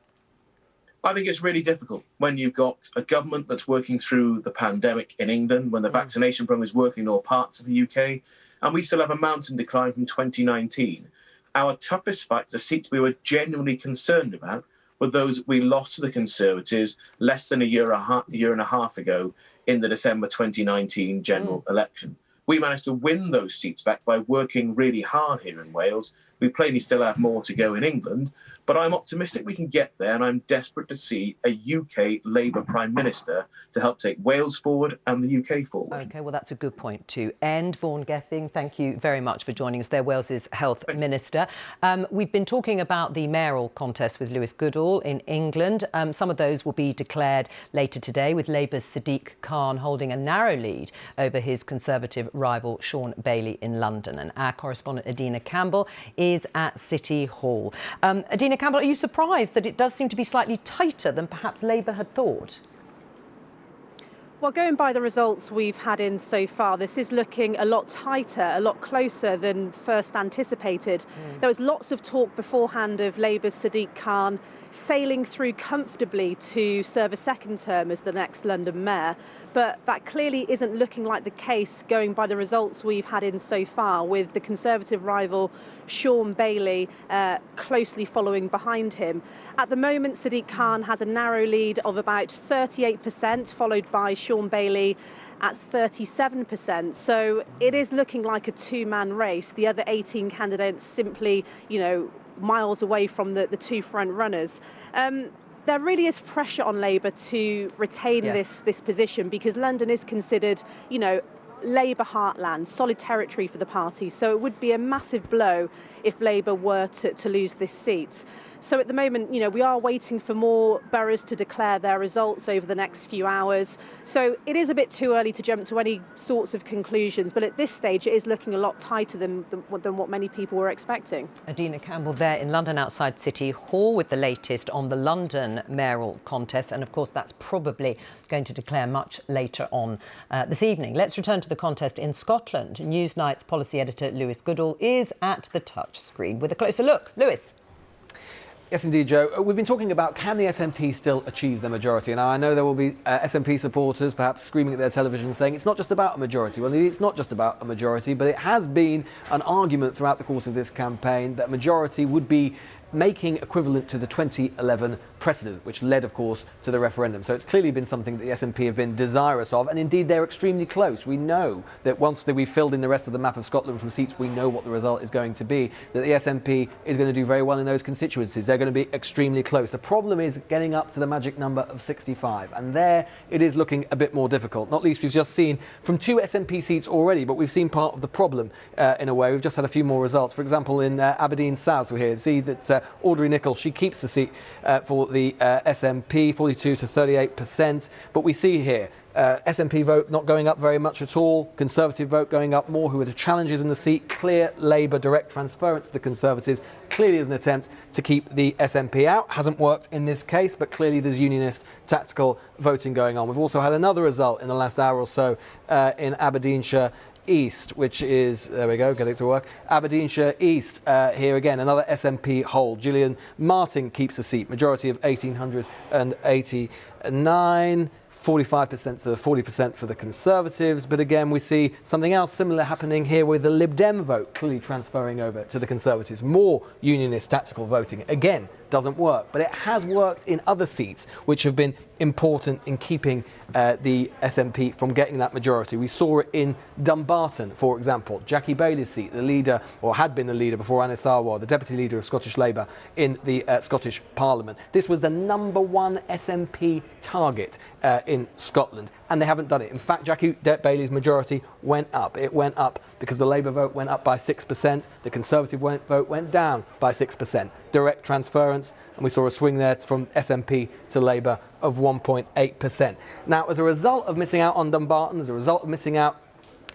I think it's really difficult when you've got a government that's working through the pandemic in England, when the vaccination programme is working in all parts of the UK, and we still have a mountain decline from 2019. Our toughest fights, the seats we were genuinely concerned about, were those we lost to the Conservatives less than a year and a half ago in the December 2019 general election. We managed to win those seats back by working really hard here in Wales. We plainly still have more to go in England, but I'm optimistic we can get there, and I'm desperate to see a UK Labour Prime Minister to help take Wales forward and the UK forward. OK, well, that's a good point to end. Vaughan Gething, thank you very much for joining us there, Wales's Health Minister. We've been talking about the mayoral contest with Lewis Goodall in England. Some of those will be declared later today, with Labour's Sadiq Khan holding a narrow lead over his Conservative rival Sean Bailey in London. And our correspondent Adina Campbell is at City Hall. Adina Campbell, are you surprised that it does seem to be slightly tighter than perhaps Labour had thought? Well, going by the results we've had in so far, this is looking a lot tighter, a lot closer than first anticipated. There was lots of talk beforehand of Labour's Sadiq Khan sailing through comfortably to serve a second term as the next London mayor. But that clearly isn't looking like the case going by the results we've had in so far, with the Conservative rival Sean Bailey closely following behind him. At the moment, Sadiq Khan has a narrow lead of about 38%, followed by Sean Bailey at 37%. So it is looking like a two-man race. The other 18 candidates simply, miles away from the two front runners. There really is pressure on Labour to retain this position, because London is considered, Labour heartland, solid territory for the party. So it would be a massive blow if Labour were to lose this seat. So at the moment, we are waiting for more boroughs to declare their results over the next few hours. So it is a bit too early to jump to any sorts of conclusions. But at this stage, it is looking a lot tighter than what many people were expecting. Adina Campbell there in London outside City Hall with the latest on the London mayoral contest. And of course, that's probably going to declare much later on this evening. Let's return to the contest in Scotland. Newsnight's policy editor Lewis Goodall is at the touch screen with a closer look. Lewis. Yes, indeed, Joe. We've been talking about, can the SNP still achieve their majority? Now, I know there will be SNP supporters perhaps screaming at their television saying it's not just about a majority. Well, it's not just about a majority, but it has been an argument throughout the course of this campaign that majority would be making equivalent to the 2011 precedent, which led, of course, to the referendum. So it's clearly been something that the SNP have been desirous of, and indeed they're extremely close. We know that once we've filled in the rest of the map of Scotland from seats, we know what the result is going to be, that the SNP is going to do very well in those constituencies. They're going to be extremely close. The problem is getting up to the magic number of 65, and there it is looking a bit more difficult. Not least, we've just seen from 2 SNP seats already, but we've seen part of the problem in a way. We've just had a few more results. For example, in Aberdeen South, we see that Audrey Nicholl, she keeps the seat for the SNP, 42 to 38%. But we see here SNP vote not going up very much at all, Conservative vote going up more, who are the challengers in the seat, clear Labour direct transference to the Conservatives, clear clearly is an attempt to keep the SNP out. Hasn't worked in this case, but clearly there's unionist tactical voting going on. We've also had another result in the last hour or so in Aberdeenshire East, which is, there we go, getting it to work. Aberdeenshire East, here again, another SNP hold. Gillian Martin keeps the seat, majority of 1,889. 45% to 40% for the Conservatives. But again, we see something else similar happening here with the Lib Dem vote clearly transferring over to the Conservatives. More unionist tactical voting. Again, doesn't work. But it has worked in other seats, which have been important in keeping the SNP from getting that majority. We saw it in Dumbarton, for example. Jackie Bailey's seat, the leader, or had been the leader before Anis Sarwar, the deputy leader of Scottish Labour in the Scottish Parliament. This was the #1 SNP target in Scotland, and they haven't done it. In fact, Jackie Bailey's majority went up. It went up because the Labour vote went up by 6%, the Conservative vote went down by 6%. Direct transference, and we saw a swing there from SNP to Labour of 1.8%. Now, as a result of missing out on Dumbarton, as a result of missing out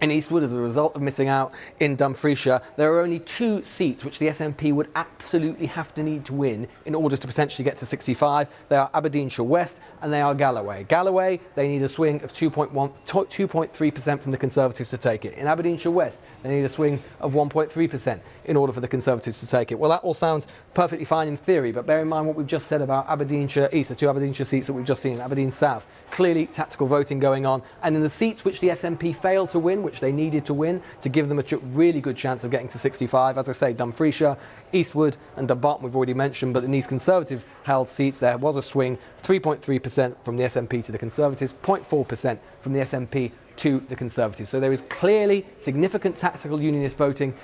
in Eastwood, as a result of missing out in Dumfriesshire, there are only 2 seats which the SNP would absolutely have to need to win in order to potentially get to 65. They are Aberdeenshire West and they are Galloway. Galloway, they need a swing of 2.3% from the Conservatives to take it. In Aberdeenshire West, they need a swing of 1.3% in order for the Conservatives to take it. Well, that all sounds perfectly fine in theory, but bear in mind what we've just said about Aberdeenshire East, the 2 Aberdeenshire seats that we've just seen, Aberdeen South. Clearly tactical voting going on, and in the seats which the SNP failed to win, which they needed to win to give them a really good chance of getting to 65. As I say, Dumfriesshire, Eastwood and Dumbarton we've already mentioned, but in these Conservative held seats there was a swing, 3.3% from the SNP to the Conservatives, 0.4% from the SNP to the Conservatives. So there is clearly significant tactical unionist voting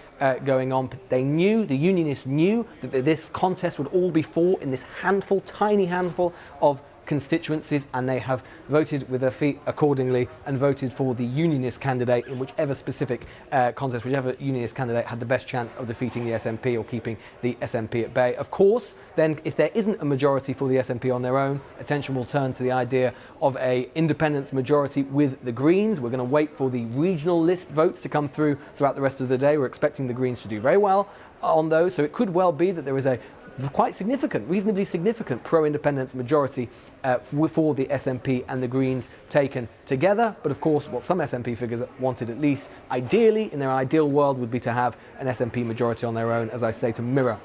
going on. They knew, the unionists knew that this contest would all be fought in this handful, tiny handful of constituencies, and they have voted with their feet accordingly and voted for the unionist candidate in whichever specific contest, whichever unionist candidate had the best chance of defeating the SNP or keeping the SNP at bay. Of course, then if there isn't a majority for the SNP on their own, attention will turn to the idea of a independence majority with the Greens. We're going to wait for the regional list votes to come through throughout the rest of the day. We're expecting the Greens to do very well on those, so it could well be that there is a quite significant, reasonably significant pro-independence majority for the SNP and the Greens taken together. But of course, what some SNP figures wanted, at least ideally, in their ideal world, would be to have an SNP majority on their own, as I say, to mirror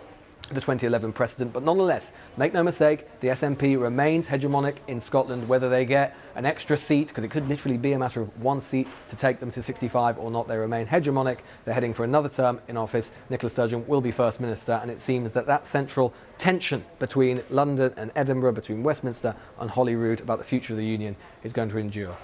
the 2011 precedent. But nonetheless, make no mistake, the SNP remains hegemonic in Scotland, whether they get an extra seat, because it could literally be a matter of 1 seat to take them to 65 or not. They remain hegemonic. They're heading for another term in office. Nicola Sturgeon will be First Minister, and it seems that that central tension between London and Edinburgh, between Westminster and Holyrood about the future of the Union is going to endure.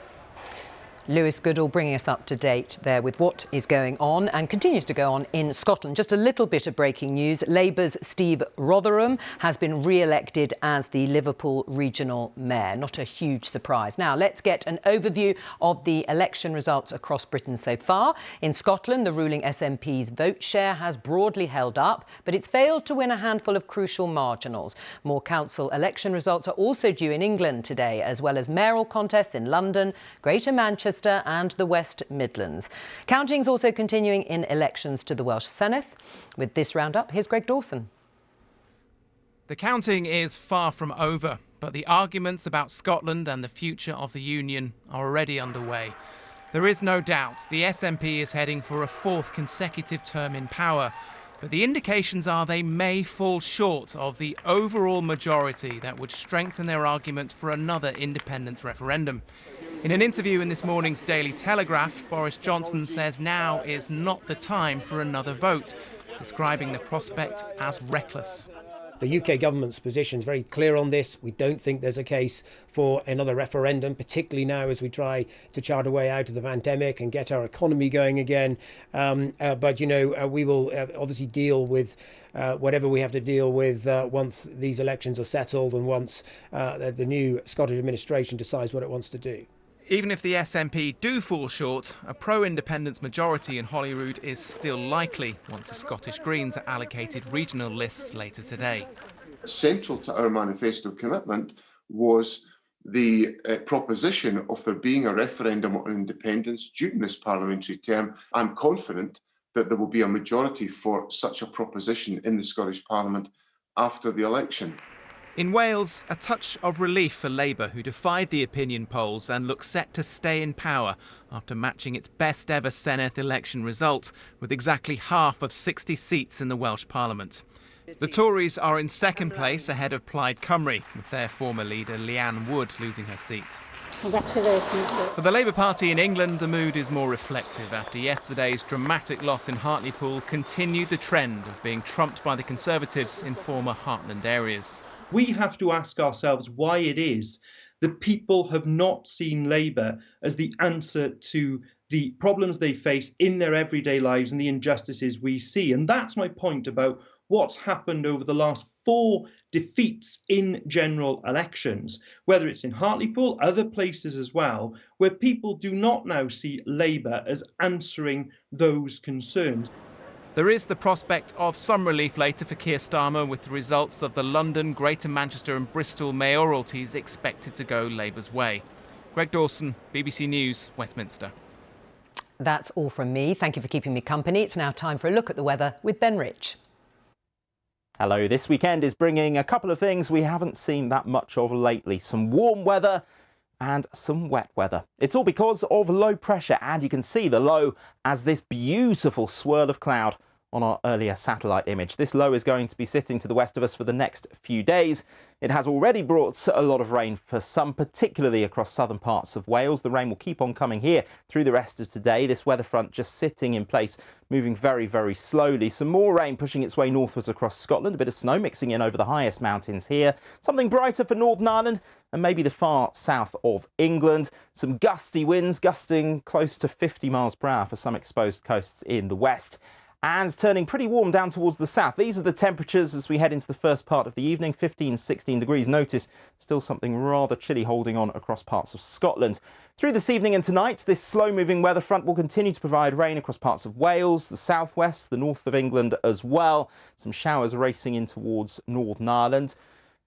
Lewis Goodall bringing us up to date there with what is going on and continues to go on in Scotland. Just a little bit of breaking news. Labour's Steve Rotherham has been re-elected as the Liverpool Regional Mayor. Not a huge surprise. Now, let's get an overview of the election results across Britain so far. In Scotland, the ruling SNP's vote share has broadly held up, but it's failed to win a handful of crucial marginals. More council election results are also due in England today, as well as mayoral contests in London, Greater Manchester and the West Midlands. Counting's also continuing in elections to the Welsh Senedd. With this roundup, here's Greg Dawson. The counting is far from over, but the arguments about Scotland and the future of the Union are already underway. There is no doubt the SNP is heading for a 4th consecutive term in power, but the indications are they may fall short of the overall majority that would strengthen their argument for another independence referendum. In an interview in this morning's Daily Telegraph, Boris Johnson says now is not the time for another vote, describing the prospect as reckless. The UK government's position is very clear on this. We don't think there's a case for another referendum, particularly now as we try to chart a way out of the pandemic and get our economy going again. But, you know, we will obviously deal with whatever we have to deal with once these elections are settled and once the new Scottish administration decides what it wants to do. Even if the SNP do fall short, a pro-independence majority in Holyrood is still likely once the Scottish Greens are allocated regional lists later today. Central to our manifesto commitment was the proposition of there being a referendum on independence during this parliamentary term. I'm confident that there will be a majority for such a proposition in the Scottish Parliament after the election. In Wales, a touch of relief for Labour, who defied the opinion polls and look set to stay in power after matching its best ever Senedd election result with exactly half of 60 seats in the Welsh Parliament. The Tories are in second place ahead of Plaid Cymru, with their former leader Leanne Wood losing her seat. Congratulations. For the Labour Party in England, the mood is more reflective after yesterday's dramatic loss in Hartlepool continued the trend of being trumped by the Conservatives in former heartland areas. We have to ask ourselves why it is that people have not seen Labour as the answer to the problems they face in their everyday lives and the injustices we see. And that's my point about what's happened over the last 4 defeats in general elections, whether it's in Hartlepool, other places as well, where people do not now see Labour as answering those concerns. There is the prospect of some relief later for Keir Starmer, with the results of the London, Greater Manchester and Bristol mayoralties expected to go Labour's way. Greg Dawson, BBC News, Westminster. That's all from me. Thank you for keeping me company. It's now time for a look at the weather with Ben Rich. Hello. This weekend is bringing a couple of things we haven't seen that much of lately. Some warm weather and some wet weather. It's all because of low pressure, and you can see the low as this beautiful swirl of cloud on our earlier satellite image. This low is going to be sitting to the west of us for the next few days. It has already brought a lot of rain for some, particularly across southern parts of Wales. The rain will keep on coming here through the rest of today. This weather front just sitting in place, moving very, very slowly. Some more rain pushing its way northwards across Scotland. A bit of snow mixing in over the highest mountains here. Something brighter for Northern Ireland and maybe the far south of England. Some gusty winds, gusting close to 50 miles per hour for some exposed coasts in the west. And turning pretty warm down towards the south. These are the temperatures as we head into the first part of the evening. 15, 16 degrees. Notice still something rather chilly holding on across parts of Scotland. Through this evening and tonight, this slow-moving weather front will continue to provide rain across parts of Wales, the southwest, the north of England as well. Some showers racing in towards Northern Ireland.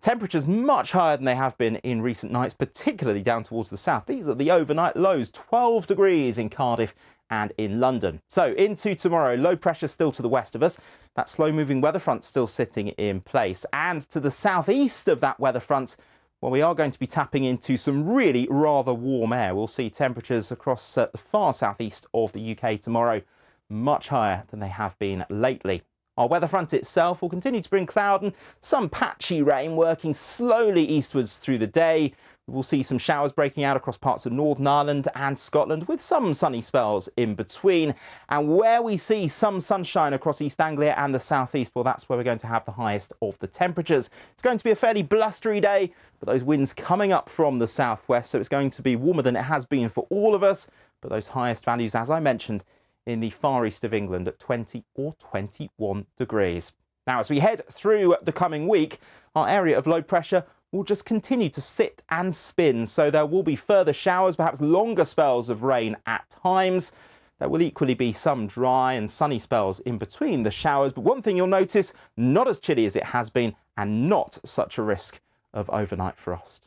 Temperatures much higher than they have been in recent nights, particularly down towards the south. These are the overnight lows, 12 degrees in Cardiff and in London. So into tomorrow, low pressure still to the west of us. That slow-moving weather front still sitting in place. And to the southeast of that weather front, well, we are going to be tapping into some really rather warm air. We'll see temperatures across the far southeast of the UK tomorrow, much higher than they have been lately. Our weather front itself will continue to bring cloud and some patchy rain working slowly eastwards through the day. We'll see some showers breaking out across parts of Northern Ireland and Scotland with some sunny spells in between. And where we see some sunshine across East Anglia and the southeast, well, that's where we're going to have the highest of the temperatures. It's going to be a fairly blustery day, but those winds coming up from the southwest, so it's going to be warmer than it has been for all of us. But those highest values, as I mentioned, in the far east of England at 20 or 21 degrees. Now, as we head through the coming week, our area of low pressure will just continue to sit and spin. So there will be further showers, perhaps longer spells of rain at times. There will equally be some dry and sunny spells in between the showers. But one thing you'll notice, not as chilly as it has been and not such a risk of overnight frost.